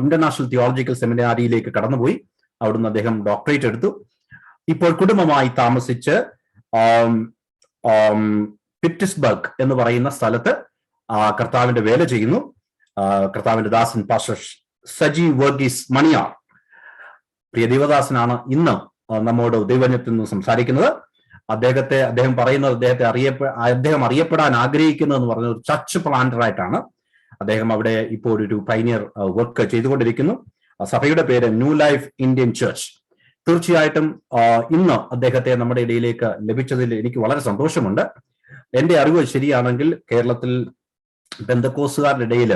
ഇന്റർനാഷണൽ തിയോളജിക്കൽ സെമിനാരിയിലേക്ക് കടന്നുപോയി. അവിടുന്ന് അദ്ദേഹം ഡോക്ടറേറ്റ് എടുത്തു. ഇപ്പോൾ കുടുംബമായി താമസിച്ച് പിറ്റ്സ്ബർഗ് എന്ന് പറയുന്ന സ്ഥലത്ത് കർത്താവിന്റെ വേല ചെയ്യുന്നു. കർത്താവിന്റെ ദാസൻ പാസ്റ്റർ സജി വർഗീസ് മണിയാർ, പ്രിയ ദൈവദാസനാണ് ഇന്ന് നമ്മോട് ദൈവവചനത്തിൽ നിന്ന് സംസാരിക്കുന്നത്. അദ്ദേഹം പറയുന്നത് അദ്ദേഹം അറിയപ്പെടാൻ ആഗ്രഹിക്കുന്നത് എന്ന് പറഞ്ഞ ഒരു ചർച്ച് പ്ലാന്ററായിട്ടാണ്. അദ്ദേഹം അവിടെ ഇപ്പോൾ ഒരു പൈനിയർ വർക്ക് ചെയ്തുകൊണ്ടിരിക്കുന്നു. സഭയുടെ പേര് ന്യൂ ലൈഫ് ഇന്ത്യൻ ചർച്ച്. തീർച്ചയായിട്ടും ഇന്ന് അദ്ദേഹത്തെ നമ്മുടെ ഇടയിലേക്ക് ലഭിച്ചതിൽ എനിക്ക് വളരെ സന്തോഷമുണ്ട്. എന്റെ അറിവ് ശരിയാണെങ്കിൽ കേരളത്തിൽ പെന്തക്കോസ്തുകാരുടെ ഇടയിൽ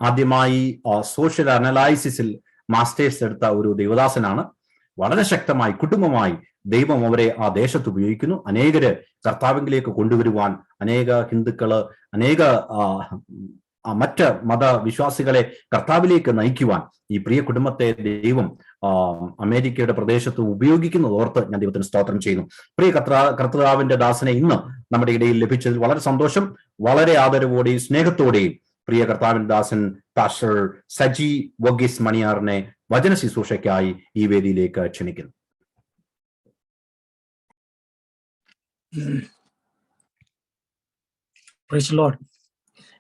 ആദ്യമായി സോഷ്യൽ അനലൈസിസിൽ മാസ്റ്റേഴ്സ് എടുത്ത ഒരു ദൈവദാസനാണ്. വളരെ ശക്തമായി കുടുംബമായി ദൈവം അവരെ ആ ദേശത്ത് ഉപയോഗിക്കുന്നു. അനേകര് കർത്താവിലേക്ക് കൊണ്ടുവരുവാൻ, അനേക ഹിന്ദുക്കള്, അനേക മറ്റ് മതവിശ്വാസികളെ കർത്താവിലേക്ക് നയിക്കുവാൻ ഈ പ്രിയ കുടുംബത്തെ ദൈവം അമേരിക്കയുടെ പ്രദേശത്ത് ഉപയോഗിക്കുന്നത് ഓർത്ത് ഞാൻ ദൈവത്തിന് സ്തോത്രം ചെയ്യുന്നു. പ്രിയ കർത്താവിന്റെ ദാസനെ ഇന്ന് നമ്മുടെ ഇടയിൽ ലഭിച്ചതിൽ വളരെ സന്തോഷം. വളരെ ആദരവോടെയും സ്നേഹത്തോടെയും പ്രിയ കർത്താവിന്റെ ദാസൻ പാസ്റ്റർ സജി വർഗീസ് മണിയാറിനെ വചന ശുശ്രൂഷയ്ക്കായി ഈ വേദിയിലേക്ക് ക്ഷണിക്കുന്നു.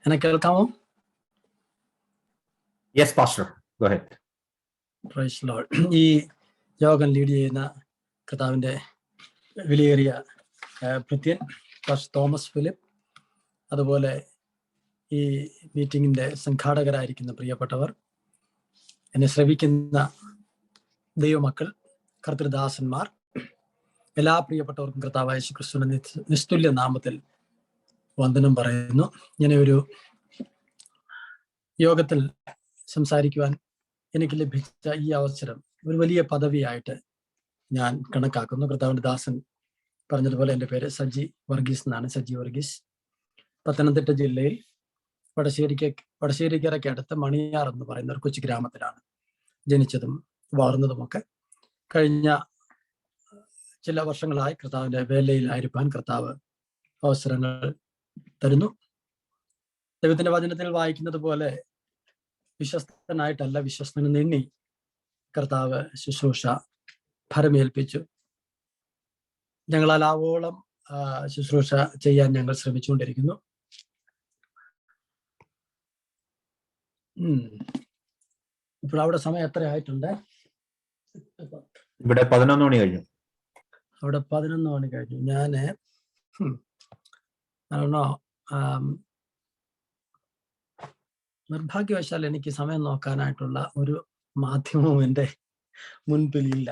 എന്നെ കേൾക്കാമോ? Yes pastor, go ahead. Praise Lord. ഈ യോഗം ലീഡ് ചെയ്യുന്ന കർത്താവിൻ്റെ വിലയേറിയ ഭൃത്യൻ പാസ്റ്റർ തോമസ് ഫിലിപ്പ്, അതുപോലെ ഈ മീറ്റിങ്ങിൻ്റെ സംഘാടകരായിരിക്കുന്ന പ്രിയപ്പെട്ടവർ, എന്നെ ശ്രവിക്കുന്ന ദൈവമക്കൾ, കർത്തൃദാസന്മാർ, എല്ലാ പ്രിയപ്പെട്ടവർക്കും കർത്താവായ യേശു ക്രിസ്തുവിന്റെ നിസ്തുല്യ നാമത്തിൽ വന്ദനം പറയുന്നു. ഇങ്ങനെ ഒരു യോഗത്തിൽ സംസാരിക്കുവാൻ എനിക്ക് ലഭിച്ച ഈ അവസരം ഒരു വലിയ പദവിയായിട്ട് ഞാൻ കണക്കാക്കുന്നു. കർത്താവിന്റെ ദാസൻ പറഞ്ഞതുപോലെ എൻ്റെ പേര് സജി വർഗീസ് എന്നാണ്. സജി വർഗീസ് പത്തനംതിട്ട ജില്ലയിൽ വടശ്ശേരിക്കരയ്ക്ക് അടുത്ത് മണിയാർ എന്ന് പറയുന്ന ഒരു കൊച്ചു ഗ്രാമത്തിലാണ് ജനിച്ചതും വളർന്നതുമൊക്കെ. കഴിഞ്ഞ ചില വർഷങ്ങളായി കർത്താവിന്റെ വേലയിലായിരിക്കാൻ കർത്താവ് അവസരങ്ങൾ തരുന്നു. ദൈവത്തിന്റെ വചനത്തിൽ വായിക്കുന്നത് പോലെ വിശ്വസ്തനായിട്ടല്ല, വിശ്വസ്തനെന്ന് എണ്ണി കർത്താവ് ശുശ്രൂഷ ഫലമേൽപ്പിച്ചു. ഞങ്ങളാൽ ആവോളം ശുശ്രൂഷ ചെയ്യാൻ ഞങ്ങൾ ശ്രമിച്ചുകൊണ്ടിരിക്കുന്നു. ഇപ്പോൾ അവിടെ സമയം എത്ര ആയിട്ടുണ്ട്? ഇവിടെ 11 മണി കഴിഞ്ഞു. അവിടെ 11 മണി കഴിഞ്ഞു. ഞാന് നിർഭാഗ്യവശാൽ എനിക്ക് സമയം നോക്കാനായിട്ടുള്ള ഒരു മാധ്യമവും എൻ്റെ മുൻപിലില്ല.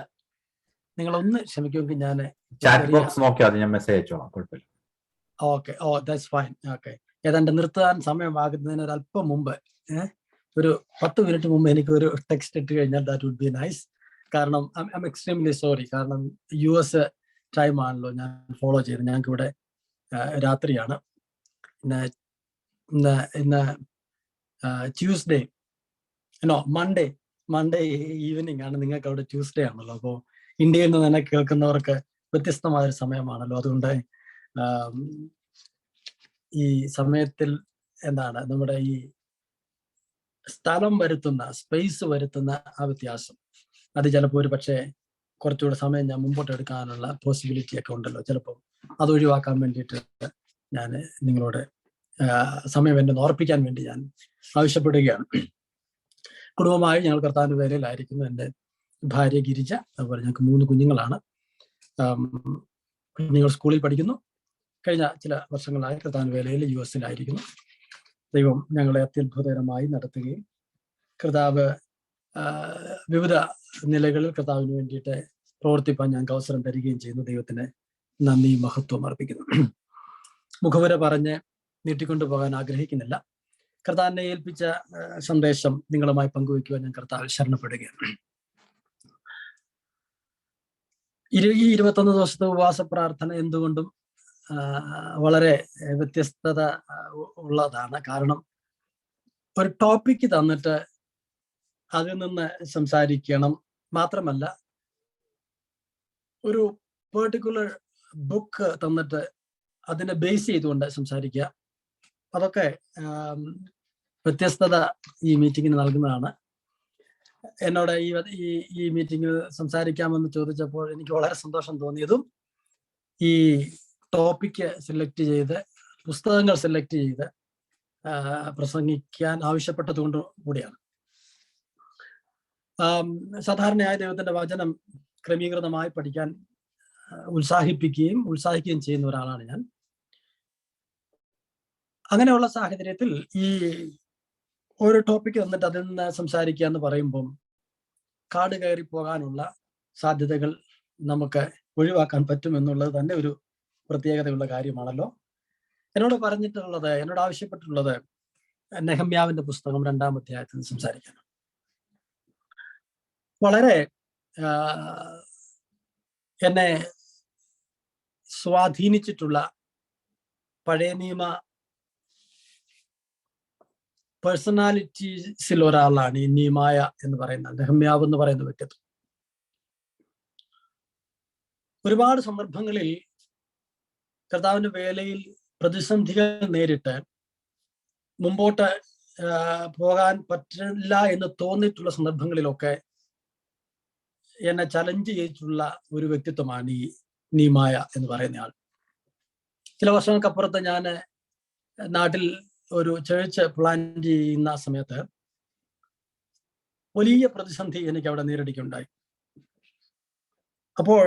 നിങ്ങളൊന്ന് ക്ഷമിക്കുമെങ്കിൽ ഞാൻ ചാറ്റ് ബോക്സ് നോക്കിയാൽ ഞാൻ മെസ്സേജ് അയച്ചോളാം, കുഴപ്പമില്ല. Okay, that's fine. ഓക്കെ, ഏതാണ്ട് നിർത്താൻ സമയമാകുന്നതിന് ഒരല്പം മുമ്പ്, ഒരു 10 മിനിറ്റ് മുമ്പ് എനിക്ക് ഒരു ടെക്സ്റ്റ് ഇട്ട് കഴിഞ്ഞാൽ ദാറ്റ് വുഡ് ബി നൈസ്. കാരണം ഐ എം എക്സ്ട്രീംലി സോറി. കാരണം US ടൈം ആണല്ലോ ഞാൻ ഫോളോ ചെയ്ത്. ഞങ്ങൾക്ക് ഇവിടെ രാത്രിയാണ്. ഇന്ന് ട്യൂസ്ഡേ, മൺഡേ ഈവനിങ് ആണ്. നിങ്ങൾക്ക് അവിടെ ട്യൂസ്ഡേ ആണല്ലോ. അപ്പോൾ ഇന്ത്യയിൽ നിന്ന് തന്നെ കേൾക്കുന്നവർക്ക് വ്യത്യസ്തമായൊരു സമയമാണല്ലോ. അതുകൊണ്ട് ഈ സമയത്തിൽ നമ്മുടെ ഈ സ്ഥലം വരുത്തുന്ന, സ്പേസ് വരുത്തുന്ന ആ വ്യത്യാസം, അത് ചിലപ്പോൾ ഒരു പക്ഷേ കുറച്ചുകൂടെ സമയം ഞാൻ മുമ്പോട്ട് എടുക്കാനുള്ള പോസിബിലിറ്റി ഒക്കെ ഉണ്ടല്ലോ. ചിലപ്പോൾ അത് ഒഴിവാക്കാൻ വേണ്ടിയിട്ട് ഞാൻ നിങ്ങളോട് സമയം എന്നെ ഓർപ്പിക്കാൻ വേണ്ടി ഞാൻ ആവശ്യപ്പെടുകയാണ്. കുടുംബമായി ഞങ്ങൾ കർത്താവിന്റെ വേലയിലായിരിക്കുന്നു. എൻ്റെ ഭാര്യ ഗിരിജ, അതുപോലെ ഞങ്ങൾക്ക് 3 കുഞ്ഞുങ്ങളാണ്. കുഞ്ഞുങ്ങൾ സ്കൂളിൽ പഠിക്കുന്നു. കഴിഞ്ഞ ചില വർഷങ്ങളായി കർത്താവിന്റെ വേലയിൽ US-ലായിരിക്കുന്നു. ദൈവം ഞങ്ങളെ അത്യത്ഭുതകരമായി നടത്തുകയും കർത്താവ് വിവിധ നിലകളിൽ കർത്താവിന് വേണ്ടിയിട്ട് പ്രവർത്തിപ്പാൻ ഞങ്ങൾക്ക് അവസരം തരികയും ചെയ്യുന്നു. ദൈവത്തിന് നന്ദി മഹത്വം അർപ്പിക്കുന്നു. മുഖവുര പറഞ്ഞ് നീട്ടിക്കൊണ്ടു പോകാൻ ആഗ്രഹിക്കുന്നില്ല. കർത്താവിനെ ഏൽപ്പിച്ച സന്ദേശം നിങ്ങളുമായി പങ്കുവയ്ക്കുവാൻ ഞാൻ കർത്താവിൽ ശരണപ്പെടുകയാണ്. ഈ 21 ദിവസത്തെ ഉപവാസ പ്രാർത്ഥന എന്തുകൊണ്ടും വളരെ വ്യത്യസ്തത ഉള്ളതാണ്. കാരണം ഒരു ടോപ്പിക്ക് തന്നിട്ട് അതിൽ നിന്ന് സംസാരിക്കണം, മാത്രമല്ല ഒരു പെർട്ടിക്കുലർ ബുക്ക് തന്നിട്ട് അതിനെ ബേസ് ചെയ്തുകൊണ്ട് സംസാരിക്കുക, അതൊക്കെ വ്യത്യസ്തത ഈ മീറ്റിങ്ങിന് നൽകുന്നതാണ്. എന്നോട് ഈ മീറ്റിങ്ങിൽ സംസാരിക്കാമെന്ന് ചോദിച്ചപ്പോൾ എനിക്ക് വളരെ സന്തോഷം തോന്നിയതും ഈ ടോപ്പിക്ക് സെലക്ട് ചെയ്ത്, പുസ്തകങ്ങൾ സെലക്ട് ചെയ്ത് പ്രസംഗിക്കാൻ ആവശ്യപ്പെട്ടത് കൊണ്ട് കൂടിയാണ്. സാധാരണയായി ദൈവത്തിന്റെ വചനം ക്രമീകൃതമായി പഠിക്കാൻ ഉത്സാഹിക്കുകയും ചെയ്യുന്ന ഒരാളാണ് ഞാൻ. അങ്ങനെയുള്ള സാഹചര്യത്തിൽ ഈ ഒരു ടോപ്പിക്ക് വന്നിട്ട് അതിൽ നിന്ന് സംസാരിക്കുക എന്ന് പറയുമ്പം കാട് കയറി പോകാനുള്ള സാധ്യതകൾ നമുക്ക് ഒഴിവാക്കാൻ പറ്റും എന്നുള്ളത് തന്നെ ഒരു പ്രത്യേകതയുള്ള കാര്യമാണല്ലോ. എന്നോട് ആവശ്യപ്പെട്ടിട്ടുള്ളത് നെഹമ്യാവിന്റെ പുസ്തകം 2-ാം അധ്യായത്തിൽ സംസാരിക്കണം. വളരെ എന്നെ സ്വാധീനിച്ചിട്ടുള്ള പഴയ നിയമ പേഴ്സണാലിറ്റീസിൽ ഒരാളാണ് ഈ നീമായ എന്ന് പറയുന്ന നെഹമ്യാവ് എന്ന് പറയുന്ന വ്യക്തിത്വം. ഒരുപാട് സന്ദർഭങ്ങളിൽ കർത്താവിന്റെ വേലയിൽ പ്രതിസന്ധികൾ നേരിട്ട് മുമ്പോട്ട് പോകാൻ പറ്റില്ല എന്ന് തോന്നിയിട്ടുള്ള സന്ദർഭങ്ങളിലൊക്കെ എന്നെ ചലഞ്ച് ചെയ്തിട്ടുള്ള ഒരു വ്യക്തിത്വമാണ് ഈ നീമായ എന്ന് പറയുന്ന ആൾ. ചില വർഷങ്ങൾക്കപ്പുറത്ത് ഞാൻ നാട്ടിൽ ഒരു ചേർച്ച് പ്ലാൻ ചെയ്യുന്ന സമയത്ത് വലിയ പ്രതിസന്ധി എനിക്ക് അവിടെ നേരിടുകയുണ്ടായി. അപ്പോൾ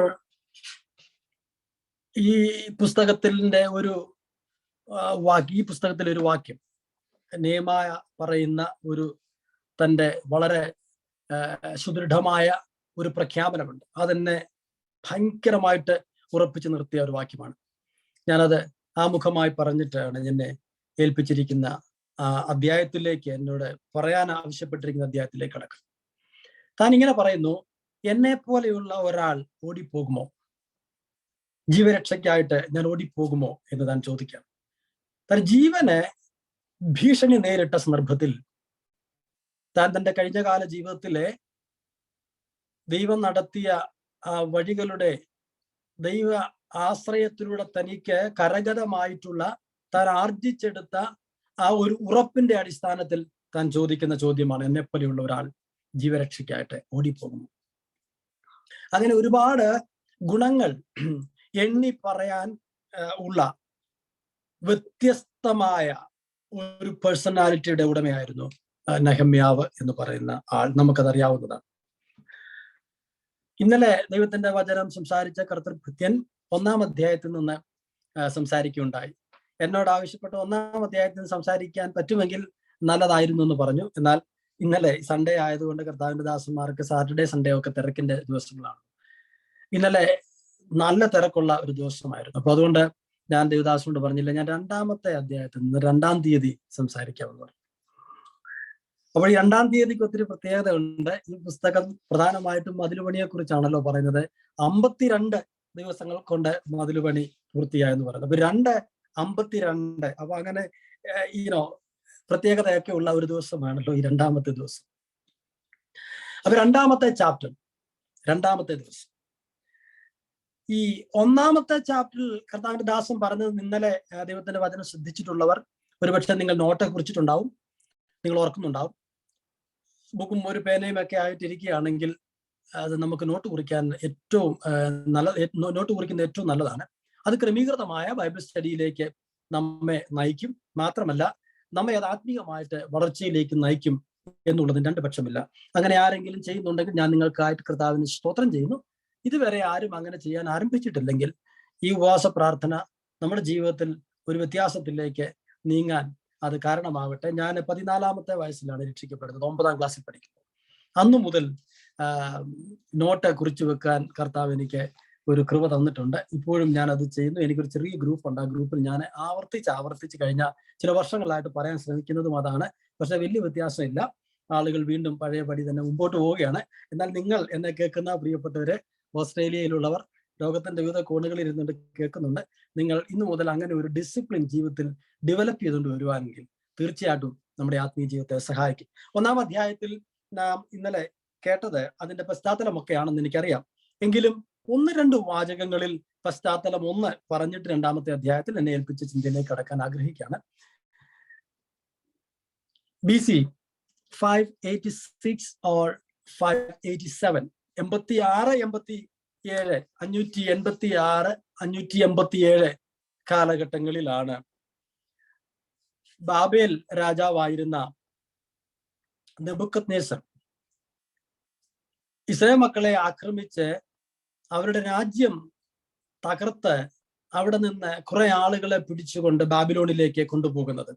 ഈ പുസ്തകത്തിന്റെ ഒരു വാക്യം നെഹമ്യാ പറയുന്ന ഒരു തൻ്റെ വളരെ സുദൃഢമായ ഒരു പ്രഖ്യാപനമുണ്ട്. അതെന്നെ ഭയങ്കരമായിട്ട് ഉറപ്പിച്ചു നിർത്തിയ ഒരു വാക്യമാണ്. ഞാനത് ആമുഖമായി പറഞ്ഞിട്ടാണ് എന്നെ ഏൽപ്പിച്ചിരിക്കുന്ന അധ്യായത്തിലേക്ക്, എന്നോട് പറയാൻ ആവശ്യപ്പെട്ടിരിക്കുന്ന അധ്യായത്തിലേക്ക് കടക്കും. താൻ ഇങ്ങനെ പറയുന്നു, എന്നെ പോലെയുള്ള ഒരാൾ ഓടിപ്പോകുമോ, ജീവരക്ഷയ്ക്കായിട്ട് ഞാൻ ഓടിപ്പോകുമോ എന്ന് താൻ ചോദിക്കാം. താൻ ജീവന് ഭീഷണി നേരിട്ട സന്ദർഭത്തിൽ താൻ തൻ്റെ കഴിഞ്ഞകാല ജീവിതത്തിലെ ദൈവം നടത്തിയ വഴികളുടെ ദൈവ ആശ്രയത്തിലൂടെ തനിക്ക് കരഗതമായിട്ടുള്ള താൻ ആർജിച്ചെടുത്ത ആ ഒരു ഉറപ്പിന്റെ അടിസ്ഥാനത്തിൽ താൻ ചോദിക്കുന്ന ചോദ്യമാണ്, എന്നെപ്പോലെയുള്ള ഒരാൾ ജീവരക്ഷയ്ക്കായിട്ട് ഓടിപ്പോകുന്നു. അങ്ങനെ ഒരുപാട് ഗുണങ്ങൾ എണ്ണി പറയാൻ ഉള്ള വ്യത്യസ്തമായ ഒരു പേഴ്സണാലിറ്റിയുടെ ഉടമയായിരുന്നു നെഹമ്യാവ് എന്ന് പറയുന്ന ആൾ. നമുക്കതറിയാവുന്നതാണ്. ഇന്നലെ ദൈവത്തിന്റെ വചനം സംസാരിച്ച കർത്തൃഭൃത്യൻ 1-ാം അധ്യായത്തിൽ നിന്ന് സംസാരിക്കുകയുണ്ടായി. എന്നോട് ആവശ്യപ്പെട്ട് 1-ാം അധ്യായത്തിൽ നിന്ന് സംസാരിക്കാൻ പറ്റുമെങ്കിൽ നല്ലതായിരുന്നു എന്ന് പറഞ്ഞു. എന്നാൽ ഇന്നലെ സൺഡേ ആയതുകൊണ്ട് കർത്താവിന്റെ ദാസന്മാർക്ക് സാറ്റർഡേ സൺഡേ ഒക്കെ തിരക്കിന്റെ ദിവസങ്ങളാണ്. ഇന്നലെ നല്ല തിരക്കുള്ള ഒരു ദിവസമായിരുന്നു. അപ്പൊ അതുകൊണ്ട് ഞാൻ ദേവദാസനോട് പറഞ്ഞില്ല, ഞാൻ 2-ാമത്തെ അധ്യായത്തിൽ നിന്ന് 2-ാം തീയതി സംസാരിക്കാമെന്ന് പറഞ്ഞു. അപ്പോൾ ഈ 2-ാം തീയതിക്ക് ഒത്തിരി പ്രത്യേകത ഉണ്ട്. ഈ പുസ്തകം പ്രധാനമായിട്ടും മതിലുപണിയെ കുറിച്ചാണല്ലോ പറയുന്നത്. 52 ദിവസങ്ങൾ കൊണ്ട് മതിലുപണി പൂർത്തിയായെന്ന് പറയുന്നത്. അപ്പൊ 2:52. അപ്പൊ അങ്ങനെ പ്രത്യേകതയൊക്കെ ഉള്ള ഒരു ദിവസമാണല്ലോ ഈ 2-ാമത്തെ ദിവസം. അപ്പൊ 2-ാമത്തെ ചാപ്റ്റർ, 2-ാമത്തെ ദിവസം. ഈ 1-ാമത്തെ ചാപ്റ്ററിൽ കർത്താവിന്റെ ദാസൻ പറഞ്ഞത് ഇന്നലെ ദൈവത്തിന്റെ വചനം ശ്രദ്ധിച്ചിട്ടുള്ളവർ ഒരുപക്ഷെ നിങ്ങൾ നോട്ട് കുറിച്ചിട്ടുണ്ടാവും, നിങ്ങൾ ഓർക്കുന്നുണ്ടാവും. ബുക്കും ഒരു പേനയും ഒക്കെ ആയിട്ടിരിക്കുകയാണെങ്കിൽ അത് നമുക്ക് നോട്ട് കുറിക്കാൻ ഏറ്റവും നോട്ട് കുറിക്കുന്നത് ഏറ്റവും നല്ലതാണ്. അത് ക്രമീകൃതമായ ബൈബിൾ സ്റ്റഡിയിലേക്ക് നമ്മെ നയിക്കും. മാത്രമല്ല നമ്മെ അത് ആത്മീയമായിട്ട് വളർച്ചയിലേക്ക് നയിക്കും എന്നുള്ളതിന് രണ്ട് പക്ഷമില്ല. അങ്ങനെ ആരെങ്കിലും ചെയ്യുന്നുണ്ടെങ്കിൽ ഞാൻ നിങ്ങൾക്കായിട്ട് കർത്താവിന് സ്തോത്രം ചെയ്യുന്നു. ഇതുവരെ ആരും അങ്ങനെ ചെയ്യാൻ ആരംഭിച്ചിട്ടില്ലെങ്കിൽ ഈ ഉപവാസ പ്രാർത്ഥന നമ്മുടെ ജീവിതത്തിൽ ഒരു വ്യത്യാസത്തിലേക്ക് നീങ്ങാൻ അത് കാരണമാവട്ടെ. ഞാൻ 14-ാമത്തെ വയസ്സിലാണ് രക്ഷിക്കപ്പെടുന്നത്, 9-ാം ക്ലാസ്സിൽ പഠിക്കുന്നത്. അന്നു മുതൽ നോട്ട് കുറിച്ചു വെക്കാൻ കർത്താവ് എനിക്ക് ഒരു കൃപ തന്നിട്ടുണ്ട്. ഇപ്പോഴും ഞാൻ അത് ചെയ്യുന്നു. എനിക്കൊരു ചെറിയ ഗ്രൂപ്പ് ഉണ്ട്. ആ ഗ്രൂപ്പിൽ ഞാൻ ആവർത്തിച്ച് കഴിഞ്ഞ ചില വർഷങ്ങളായിട്ട് പറയാൻ ശ്രമിക്കുന്നതും അതാണ്. പക്ഷെ വലിയ വ്യത്യാസമില്ല. ആളുകൾ വീണ്ടും പഴയപടി തന്നെ മുമ്പോട്ട് പോവുകയാണ്. എന്നാൽ നിങ്ങൾ എന്നെ കേൾക്കുന്ന പ്രിയപ്പെട്ടവര്, ഓസ്ട്രേലിയയിലുള്ളവർ, ലോകത്തിന്റെ വിവിധ കോണുകളിൽ ഇരുന്നുകൊണ്ട് കേൾക്കുന്നുണ്ട്, നിങ്ങൾ ഇന്നു മുതൽ അങ്ങനെ ഒരു ഡിസിപ്ലിൻ ജീവിതത്തിൽ ഡെവലപ്പ് ചെയ്തുകൊണ്ട് വരുവാണെങ്കിൽ തീർച്ചയായിട്ടും നമ്മുടെ ആത്മീയ ജീവിതത്തെ സഹായിക്കും. 1-ാം അധ്യായത്തിൽ നാം ഇന്നലെ കേട്ടത് അതിന്റെ പശ്ചാത്തലമൊക്കെയാണെന്ന് എനിക്കറിയാം. എങ്കിലും 1-2 വാചകങ്ങളിൽ പശ്ചാത്തലം ഒന്ന് പറഞ്ഞിട്ട് 2-ാമത്തെ അധ്യായത്തിൽ എന്നെ ഏൽപ്പിച്ച ചിന്തയിലേക്ക് കടക്കാൻ ആഗ്രഹിക്കുകയാണ്. BC 586 or 587, 586 കാലഘട്ടങ്ങളിലാണ് ബാബേൽ രാജാവായിരുന്ന നെബൂഖദ്നേസർ ഇസ്രായേൽ മക്കളെ ആക്രമിച്ച് അവരുടെ രാജ്യം തകർത്ത് അവിടെ നിന്ന് കുറെ ആളുകളെ പിടിച്ചുകൊണ്ട് ബാബിലോണിലേക്ക് കൊണ്ടുപോകുന്നത്.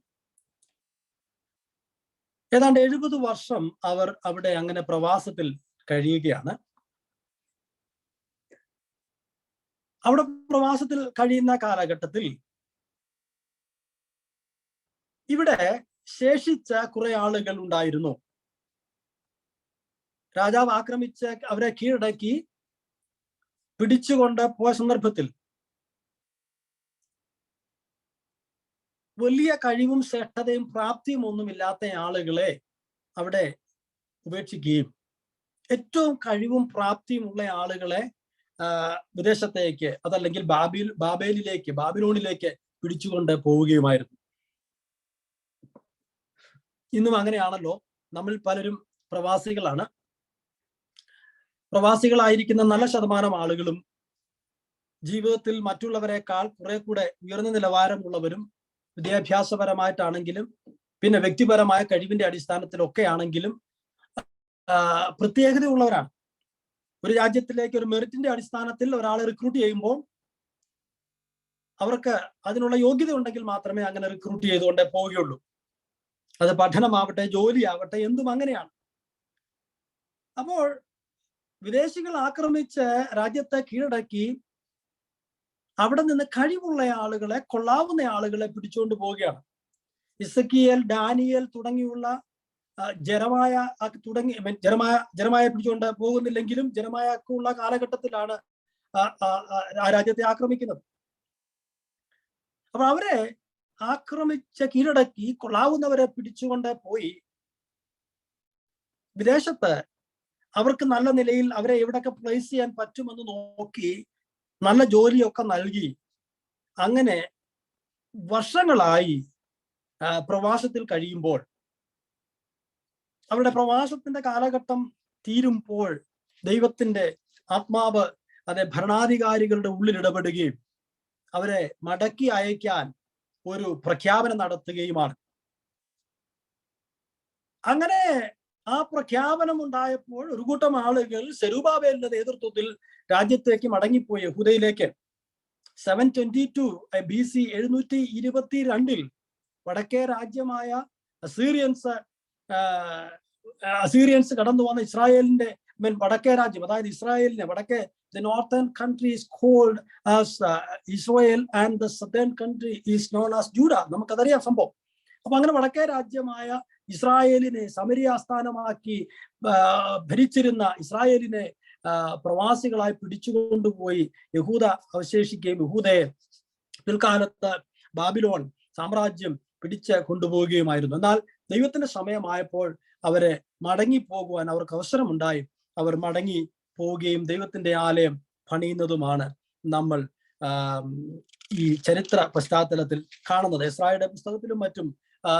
ഏതാണ്ട് 70 വർഷം അവർ അവിടെ അങ്ങനെ പ്രവാസത്തിൽ കഴിയുകയാണ്. അവിടെ പ്രവാസത്തിൽ കഴിയുന്ന കാലഘട്ടത്തിൽ ഇവിടെ ശേഷിച്ച കുറെ ആളുകൾ ഉണ്ടായിരുന്നു. രാജാവ് ആക്രമിച്ച് അവരെ കീഴടക്കി പിടിച്ചുകൊണ്ട് പോയ സന്ദർഭത്തിൽ വലിയ കഴിവും ശ്രേഷ്ഠതയും പ്രാപ്തിയും ഒന്നുമില്ലാത്ത ആളുകളെ അവിടെ ഉപേക്ഷിക്കുകയും ഏറ്റവും കഴിവും പ്രാപ്തിയും ഉള്ള ആളുകളെ വിദേശത്തേക്ക്, അതല്ലെങ്കിൽ ബാബിലോണിലേക്ക് പിടിച്ചുകൊണ്ട് പോവുകയുമായിരുന്നു. ഇന്നും അങ്ങനെയാണല്ലോ. നമ്മൾ പലരും പ്രവാസികളാണ്. പ്രവാസികളായിരിക്കുന്ന നല്ല ശതമാനം ആളുകളും ജീവിതത്തിൽ മറ്റുള്ളവരെക്കാൾ കുറെ കൂടെ ഉയർന്ന നിലവാരമുള്ളവരും, വിദ്യാഭ്യാസപരമായിട്ടാണെങ്കിലും പിന്നെ വ്യക്തിപരമായ കഴിവിന്റെ അടിസ്ഥാനത്തിലൊക്കെ ആണെങ്കിലും പ്രത്യേകതയുള്ളവരാണ്. ഒരു രാജ്യത്തിലേക്ക് ഒരു മെറിറ്റിന്റെ അടിസ്ഥാനത്തിൽ ഒരാളെ റിക്രൂട്ട് ചെയ്യുമ്പോൾ അവർക്ക് അതിനുള്ള യോഗ്യത ഉണ്ടെങ്കിൽ മാത്രമേ അങ്ങനെ റിക്രൂട്ട് ചെയ്തുകൊണ്ടേ പോവുകയുള്ളൂ. അത് പഠനമാവട്ടെ, ജോലിയാവട്ടെ, എന്തും അങ്ങനെയാണ്. അപ്പോൾ വിദേശികൾ ആക്രമിച്ച് രാജ്യത്തെ കീഴടക്കി അവിടെ നിന്ന് കഴിവുള്ള ആളുകളെ, കൊള്ളാവുന്ന ആളുകളെ പിടിച്ചുകൊണ്ട് പോവുകയാണ്. ഇസക്കിയേൽ, ഡാനിയേൽ തുടങ്ങിയുള്ള ജെറമായ പിടിച്ചുകൊണ്ട് പോകുന്നില്ലെങ്കിലും ജെറമായക്കുള്ള കാലഘട്ടത്തിലാണ് ആ രാജ്യത്തെ ആക്രമിക്കുന്നത്. അപ്പൊ അവരെ ആക്രമിച്ച് കീഴടക്കി കൊള്ളാവുന്നവരെ പിടിച്ചുകൊണ്ട് പോയി വിദേശത്ത് അവർക്ക് നല്ല നിലയിൽ അവരെ എവിടെയൊക്കെ പ്ലേസ് ചെയ്യാൻ പറ്റുമെന്ന് നോക്കി നല്ല ജോലിയൊക്കെ നൽകി അങ്ങനെ വർഷങ്ങളായി പ്രവാസത്തിൽ കഴിയുമ്പോൾ അവരുടെ പ്രവാസത്തിന്റെ കാലഘട്ടം തീരുമ്പോൾ ദൈവത്തിന്റെ ആത്മാവ് അതെ ഭരണാധികാരികളുടെ ഉള്ളിൽ ഇടപെടുകയും അവരെ മടക്കി അയക്കാൻ ഒരു പ്രഖ്യാപനം നടത്തുകയുമാണ്. അങ്ങനെ ആ പ്രഖ്യാപനം ഉണ്ടായപ്പോൾ ഒരു കൂട്ടം ആളുകൾ സെരുബാബേലിന്റെ നേതൃത്വത്തിൽ രാജ്യത്തേക്ക് മടങ്ങിപ്പോയി, യഹൂദയിലേക്ക്. 722 BC 722 വടക്കേ രാജ്യമായ അസീറിയൻസ് കടന്നു വന്ന ഇസ്രായേലിന്റെ വടക്കേ രാജ്യം, അതായത് ഇസ്രായേലിനെ വടക്കേ the northern country is called as Israel and the southern country is known as Judah. നമുക്കതറിയാം സംഭവം. അപ്പൊ അങ്ങനെ വടക്കേ രാജ്യമായ ഇസ്രായേലിനെ സമരിയ ആസ്ഥാനമാക്കി ഭരിച്ചിരുന്ന ഇസ്രായേലിനെ പ്രവാസികളായി പിടിച്ചുകൊണ്ടുപോയി യഹൂദ അവശേഷിക്കുകയും യഹൂദയെ പിൽക്കാലത്ത് ബാബിലോൺ സാമ്രാജ്യം പിടിച്ച് കൊണ്ടുപോവുകയുമായിരുന്നു. എന്നാൽ ദൈവത്തിന്റെ സമയമായപ്പോൾ അവരെ മടങ്ങിപ്പോകുവാൻ അവർക്ക് അവസരമുണ്ടായി. അവർ മടങ്ങി പോവുകയും ദൈവത്തിന്റെ ആലയം പണിയുന്നതുമാണ് നമ്മൾ ഈ ചരിത്ര പശ്ചാത്തലത്തിൽ കാണുന്നത്. എസ്രായുടെ പുസ്തകത്തിലും മറ്റും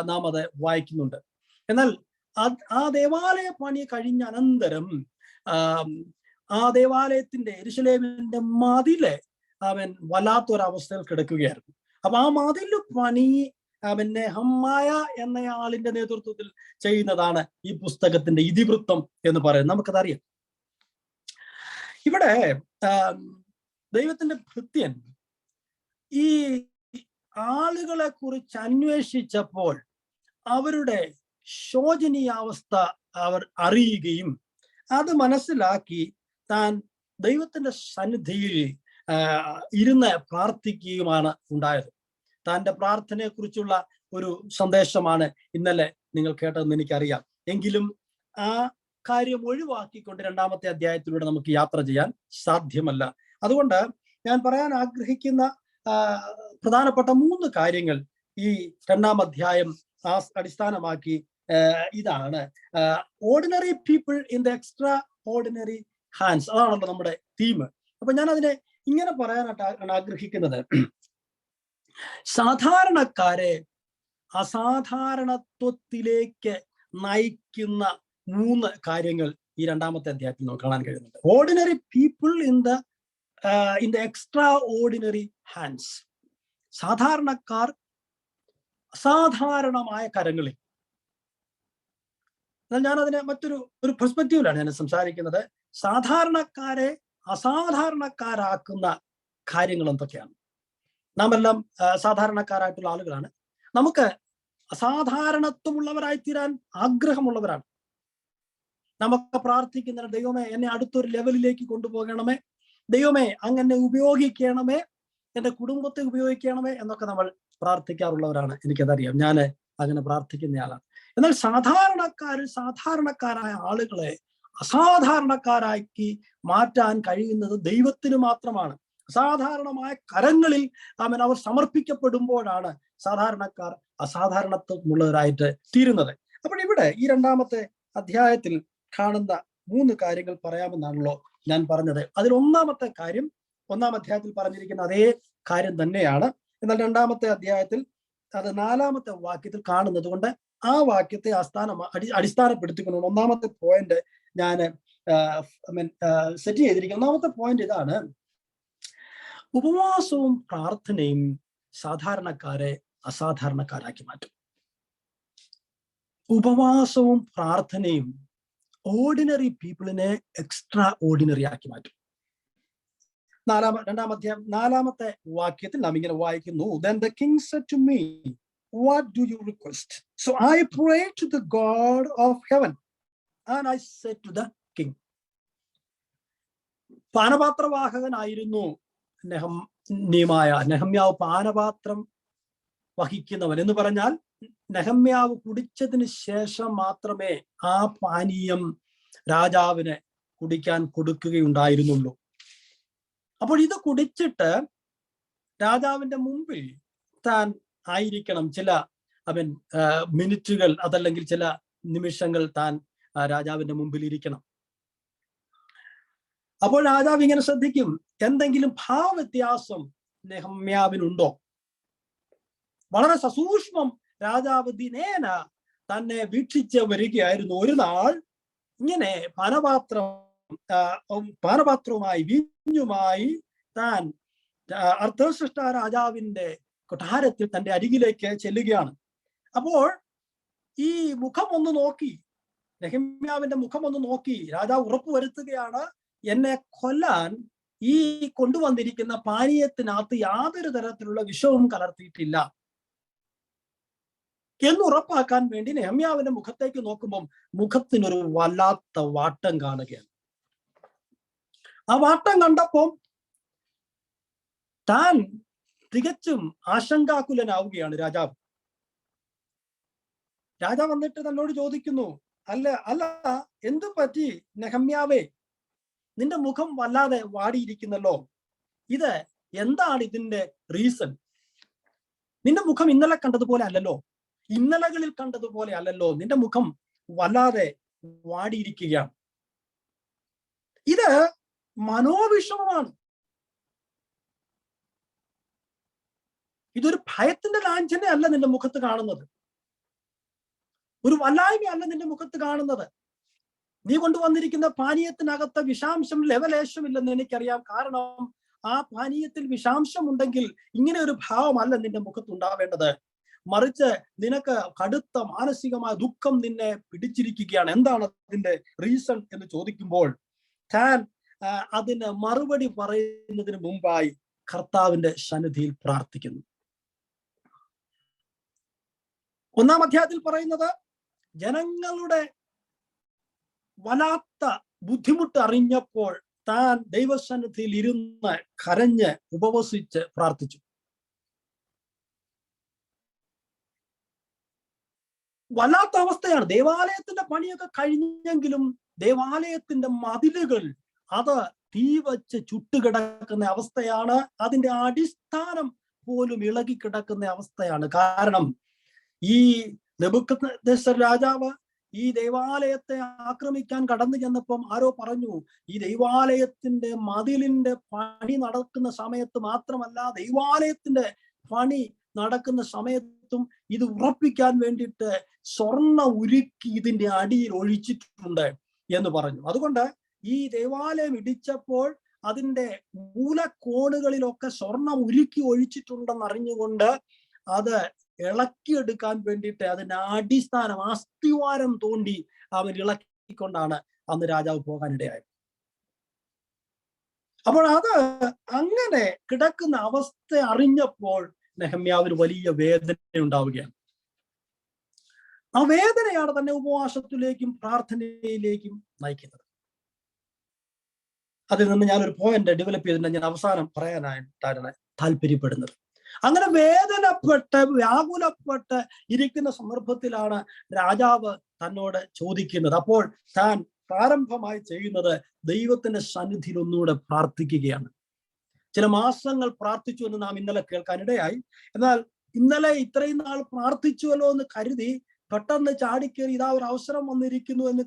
നാം അത് വായിക്കുന്നുണ്ട്. എന്നാൽ ആ ദേവാലയ പണി കഴിഞ്ഞ അനന്തരം ആ ദേവാലയത്തിന്റെ യെരൂശലേമിന്റെ മതില് അവൻ വല്ലാത്തൊരവസ്ഥയിൽ കിടക്കുകയായിരുന്നു. അപ്പൊ ആ മതില് പണി നെഹമ്യായ എന്നയാളിന്റെ നേതൃത്വത്തിൽ ചെയ്യുന്നതാണ് ഈ പുസ്തകത്തിന്റെ ഇതിവൃത്തം എന്ന് പറയുന്നത്. നമുക്കതറിയാം. ഇവിടെ ദൈവത്തിന്റെ ഭൃത്യൻ ഈ ആളുകളെ കുറിച്ച് അന്വേഷിച്ചപ്പോൾ അവരുടെ ശോചനീയാവസ്ഥ അവർ അറിയുകയും അത് മനസ്സിലാക്കി താൻ ദൈവത്തിന്റെ സന്നിധിയിൽ ഇരുന്ന് പ്രാർത്ഥിക്കുകയുമാണ് ഉണ്ടായത്. തൻ്റെ പ്രാർത്ഥനയെ കുറിച്ചുള്ള ഒരു സന്ദേശമാണ് ഇന്നലെ നിങ്ങൾ കേട്ടതെന്ന് എനിക്കറിയാം. എങ്കിലും ആ കാര്യം ഒഴിവാക്കിക്കൊണ്ട് 2-ാമത്തെ അധ്യായത്തിലൂടെ നമുക്ക് യാത്ര ചെയ്യാൻ സാധ്യമല്ല. അതുകൊണ്ട് ഞാൻ പറയാൻ ആഗ്രഹിക്കുന്ന പ്രധാനപ്പെട്ട 3 കാര്യങ്ങൾ ഈ 2-ാം അധ്യായം അടിസ്ഥാനമാക്കി ഇതാണ്. Ordinary people in the extra ordinary hands, അതാണല്ലോ നമ്മുടെ തീം. അപ്പൊ ഞാൻ അതിനെ ഇങ്ങനെ പറയാനായിട്ടാണ് ആഗ്രഹിക്കുന്നത്. സാധാരണക്കാരെ അസാധാരണത്വത്തിലേക്ക് നയിക്കുന്ന 3 കാര്യങ്ങൾ ഈ 2-ാമത്തെ അധ്യായത്തിൽ നമുക്ക് കാണാൻ കഴിയുന്നുണ്ട്. Ordinary people in the extra ordinary hands. സാധാരണക്കാർ അസാധാരണമായ കരങ്ങളിൽ. എന്നാൽ ഞാൻ അതിനെ മറ്റൊരു പെർസ്പെക്റ്റീവിലാണ് ഞാൻ സംസാരിക്കുന്നത്. സാധാരണക്കാരെ അസാധാരണക്കാരാക്കുന്ന കാര്യങ്ങൾ എന്തൊക്കെയാണ്? നാം എല്ലാം സാധാരണക്കാരായിട്ടുള്ള ആളുകളാണ്. നമുക്ക് അസാധാരണത്വമുള്ളവരായി തീരാൻ ആഗ്രഹമുള്ളവരാണ്. നമുക്ക് പ്രാർത്ഥിക്കുന്ന ദൈവമേ എന്നെ അടുത്തൊരു ലെവലിലേക്ക് കൊണ്ടുപോകണമേ, ദൈവമേ അങ്ങനെ ഉപയോഗിക്കണമേ, എൻ്റെ കുടുംബത്തെ ഉപയോഗിക്കണമേ എന്നൊക്കെ നമ്മൾ പ്രാർത്ഥിക്കാറുള്ളവരാണ്. എനിക്കതറിയാം, ഞാൻ അങ്ങനെ പ്രാർത്ഥിക്കുന്നയാളാണ്. എന്നാൽ സാധാരണക്കാരായ ആളുകളെ അസാധാരണക്കാരാക്കി മാറ്റാൻ കഴിയുന്നത് ദൈവത്തിന് മാത്രമാണ്. അസാധാരണമായ കരങ്ങളിൽ അവർ സമർപ്പിക്കപ്പെടുമ്പോഴാണ് സാധാരണക്കാർ അസാധാരണത്വമുള്ളവരായിട്ട് തീരുന്നത്. അപ്പോൾ ഇവിടെ ഈ 2-ാമത്തെ അധ്യായത്തിൽ കാണുന്ന 3 കാര്യങ്ങൾ പറയാമെന്നാണല്ലോ ഞാൻ പറഞ്ഞത്. അതിൽ 1-ാമത്തെ കാര്യം 1-ാം അധ്യായത്തിൽ പറഞ്ഞിരിക്കുന്ന അതേ കാര്യം തന്നെയാണ്. എന്നാൽ 2-ാമത്തെ അധ്യായത്തിൽ അത് 4-ാമത്തെ വാക്യത്തിൽ കാണുന്നത് കൊണ്ട് ആ വാക്യത്തെ അടിസ്ഥാനപ്പെടുത്തിക്കൊണ്ട് 1-ാമത്തെ പോയിന്റ് ഞാൻ സെറ്റ് ചെയ്തിരിക്കുന്നു. 1-ാമത്തെ പോയിന്റ് ഇതാണ്: ഉപവാസവും പ്രാർത്ഥനയും സാധാരണക്കാരെ അസാധാരണക്കാരാക്കി മാറ്റും. ഉപവാസവും പ്രാർത്ഥനയും ഓർഡിനറി പീപ്പിളിനെ എക്സ്ട്രാ ഓർഡിനറി ആക്കി മാറ്റും. 4-ാമത്തെ വാക്യത്തിൽ നാം ഇങ്ങനെ വായിക്കുന്നു: Then the king said to me, what do you request? So I prayed to the God of heaven and I said to the king. പാനപാത്രവാഹകനായിരുന്നു നെഹമ്യാവ്. പാനപാത്രം വഹിക്കുന്നവൻ എന്ന് പറഞ്ഞാൽ നെഹമ്യാവ് കുടിച്ചതിന് ശേഷം മാത്രമേ ആ പാനീയം രാജാവിന് കുടിക്കാൻ കൊടുക്കുകയുണ്ടായിരുന്നുള്ളൂ. അപ്പോൾ ഇത് കുടിച്ചിട്ട് രാജാവിന്റെ മുമ്പിൽ താൻ ആയിരിക്കണം. ചില മിനിറ്റുകൾ അതല്ലെങ്കിൽ ചില നിമിഷങ്ങൾ താൻ രാജാവിന്റെ മുമ്പിൽ ഇരിക്കണം. അപ്പോൾ രാജാവ് ഇങ്ങനെ ശ്രദ്ധിക്കും, എന്തെങ്കിലും ഭാവവ്യത്യാസം നെഹമ്യാവിനുണ്ടോ. വളരെ സസൂക്ഷ്മം രാജാവ് ദിനേന തന്നെ വീക്ഷിച്ച് വരികയായിരുന്നു. ഒരു നാൾ ഇങ്ങനെ പാനപാത്രവുമായി വീഞ്ഞുമായി താൻ അർത്ഥശ്രേഷ്ഠ രാജാവിന്റെ കൊട്ടാരത്തിൽ തന്റെ അരികിലേക്ക് ചെല്ലുകയാണ്. അപ്പോൾ ഈ മുഖം ഒന്ന് നോക്കി, നെഹമ്യാവിന്റെ മുഖം ഒന്ന് നോക്കി രാജാവ് ഉറപ്പുവരുത്തുകയാണ്, എന്നെ കൊല്ലാൻ ഈ കൊണ്ടുവന്നിരിക്കുന്ന പാനീയത്തിനകത്ത് യാതൊരു തരത്തിലുള്ള വിഷവും കലർത്തിയിട്ടില്ല എന്ന് ഉറപ്പാക്കാൻ വേണ്ടി നെഹമ്യാവിന്റെ മുഖത്തേക്ക് നോക്കുമ്പോൾ മുഖത്തിനൊരു വല്ലാത്ത വാട്ടം കാണുകയാണ്. ആ വാട്ടം കണ്ടപ്പോൾ താൻ തികച്ചും ആശങ്കാകുലനാവുകയാണ് രാജാവ്. രാജാവ് വന്നിട്ട് തന്നോട് ചോദിക്കുന്നു, അല്ല എന്തു പറ്റി നെഹമ്യാവേ, നിന്റെ മുഖം വല്ലാതെ വാടിയിരിക്കുന്നല്ലോ, ഇത് എന്താണ് ഇതിന്റെ റീസൺ? നിന്റെ മുഖം ഇന്നലെ കണ്ടതുപോലെ അല്ലല്ലോ, ഇന്നലകളിൽ കണ്ടതുപോലെ അല്ലല്ലോ, നിന്റെ മുഖം വല്ലാതെ വാടിയിരിക്കുകയാണ്. ഇത് മനോവിഷമമാണ്. ഇതൊരു ഭയത്തിന്റെ ലാഞ്ചനയല്ല നിന്റെ മുഖത്ത് കാണുന്നത്, ഒരു വല്ലായ്മയല്ല നിന്റെ മുഖത്ത് കാണുന്നത്. നീ കൊണ്ടുവന്നിരിക്കുന്ന പാനീയത്തിനകത്ത് വിഷാംശം ലെവലേശമില്ലെന്ന് എനിക്കറിയാം. കാരണം ആ പാനീയത്തിൽ വിഷാംശം ഉണ്ടെങ്കിൽ ഇങ്ങനെ ഒരു ഭാവമല്ല നിന്റെ മുഖത്ത് ഉണ്ടാവേണ്ടത്. മറിച്ച് നിനക്ക് കടുത്ത മാനസികമായ ദുഃഖം നിന്നെ പിടിച്ചിരിക്കുകയാണ്. എന്താണ് അതിന്റെ റീസൺ എന്ന് ചോദിക്കുമ്പോൾ താൻ അതിന് മറുപടി പറയുന്നതിന് മുമ്പായി കർത്താവിന്റെ സന്നിധിയിൽ പ്രാർത്ഥിക്കുന്നു. 1-ാം അധ്യായത്തിൽ പറയുന്നത്, ജനങ്ങളുടെ വല്ലാത്ത ബുദ്ധിമുട്ട് അറിഞ്ഞപ്പോൾ താൻ ദൈവസന്നിധിയിൽ ഇരുന്ന് കരഞ്ഞ് ഉപവസിച്ച് പ്രാർത്ഥിച്ചു. വല്ലാത്ത അവസ്ഥയാണ്. ദേവാലയത്തിന്റെ പണിയൊക്കെ കഴിഞ്ഞെങ്കിലും ദേവാലയത്തിന്റെ മതിലുകൾ അത് തീ വച്ച് ചുട്ടുകിടക്കുന്ന അവസ്ഥയാണ്. അതിന്റെ അടിസ്ഥാനം പോലും ഇളകിക്കിടക്കുന്ന അവസ്ഥയാണ്. കാരണം ഈ നെബൂഖദ്നേസർ രാജാവ് ഈ ദൈവാലയത്തെ ആക്രമിക്കാൻ കടന്നു ചെന്നപ്പം ആരോ പറഞ്ഞു, ഈ ദൈവാലയത്തിന്റെ മതിലിന്റെ പണി നടക്കുന്ന സമയത്ത് മാത്രമല്ല, ദൈവാലയത്തിന്റെ പണി നടക്കുന്ന സമയത്തും ഇത് ഉറപ്പിക്കാൻ വേണ്ടിയിട്ട് സ്വർണ്ണ ഉരുക്കി ഇതിന്റെ അടിയിൽ ഒഴിച്ചിട്ടുണ്ട് എന്ന് പറഞ്ഞു. അതുകൊണ്ട് ഈ ദേവാലയം ഇടിച്ചപ്പോൾ അതിന്റെ മൂലക്കോണുകളിലൊക്കെ സ്വർണം ഉരുക്കി ഒഴിച്ചിട്ടുണ്ടെന്ന് അറിഞ്ഞുകൊണ്ട് അത് ഇളക്കിയെടുക്കാൻ വേണ്ടിയിട്ട് അതിന്റെ അടിസ്ഥാനം അസ്ഥിവാരം തോണ്ടി അവൻ ഇളക്കിക്കൊണ്ടാണ് അന്ന് രാജാവ് പോകാനിടയായത്. അപ്പോൾ അത് അങ്ങനെ കിടക്കുന്ന അവസ്ഥ അറിഞ്ഞപ്പോൾ നെഹമ്യാവിന് വലിയ വേദന ഉണ്ടാവുകയാണ്. ആ വേദനയാണ് തന്നെ ഉപവാസത്തിലേക്കും പ്രാർത്ഥനയിലേക്കും നയിക്കുന്നത്. അതിൽ നിന്ന് ഞാനൊരു പോയിന്റ് ഡെവലപ്പ് ചെയ്തിട്ട് ഞാൻ അവസാനം പറയാനായിട്ടാണ് താല്പര്യപ്പെടുന്നത്. അങ്ങനെ വേദനപ്പെട്ട് വ്യാകുലപ്പെട്ട് ഇരിക്കുന്ന സന്ദർഭത്തിലാണ് രാജാവ് തന്നോട് ചോദിക്കുന്നത്. അപ്പോൾ താൻ പ്രാരംഭമായി ചെയ്യുന്നത് ദൈവത്തിന്റെ സന്നിധിയിൽ ഒന്നുകൂടെ പ്രാർത്ഥിക്കുകയാണ്. ചില മാസങ്ങൾ പ്രാർത്ഥിച്ചു എന്ന് നാം ഇന്നലെ കേൾക്കാനിടയായി. എന്നാൽ ഇന്നലെ ഇത്രയും നാൾ പ്രാർത്ഥിച്ചുവല്ലോ എന്ന് കരുതി പെട്ടെന്ന് ചാടിക്കേറി ഇതാ ഒരു അവസരം വന്നിരിക്കുന്നു എന്ന്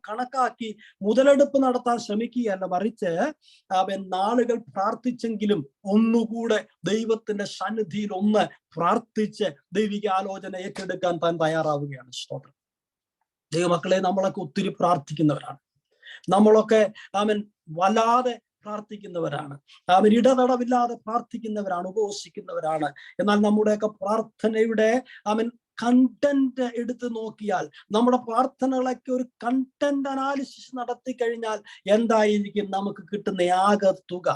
കണക്കാക്കി മുതലെടുപ്പ് നടത്താൻ ശ്രമിക്കുകയല്ല, മറിച്ച് അവൻ നാളുകൾ പ്രാർത്ഥിച്ചെങ്കിലും ഒന്നുകൂടെ ദൈവത്തിന്റെ സന്നിധിയിൽ ഒന്ന് പ്രാർത്ഥിച്ച് ദൈവിക ആലോചന ഏറ്റെടുക്കാൻ താൻ തയ്യാറാവുകയാണ്. സ്തോത്രം. ദൈവമക്കളെ, നമ്മളൊക്കെ ഒത്തിരി പ്രാർത്ഥിക്കുന്നവരാണ്. നമ്മളൊക്കെ വല്ലാതെ പ്രാർത്ഥിക്കുന്നവരാണ്. ഇടതടവില്ലാതെ പ്രാർത്ഥിക്കുന്നവരാണ്, ഉപവസിക്കുന്നവരാണ്. എന്നാൽ നമ്മുടെയൊക്കെ പ്രാർത്ഥനയുടെ കണ്ടന്റ് എടുത്ത് നോക്കിയാൽ, നമ്മുടെ പ്രാർത്ഥനകളൊക്കെ ഒരു കണ്ടന്റ് അനാലിസിസ് നടത്തി കഴിഞ്ഞാൽ എന്തായിരിക്കും നമുക്ക് കിട്ടുന്ന ആകെ തുക?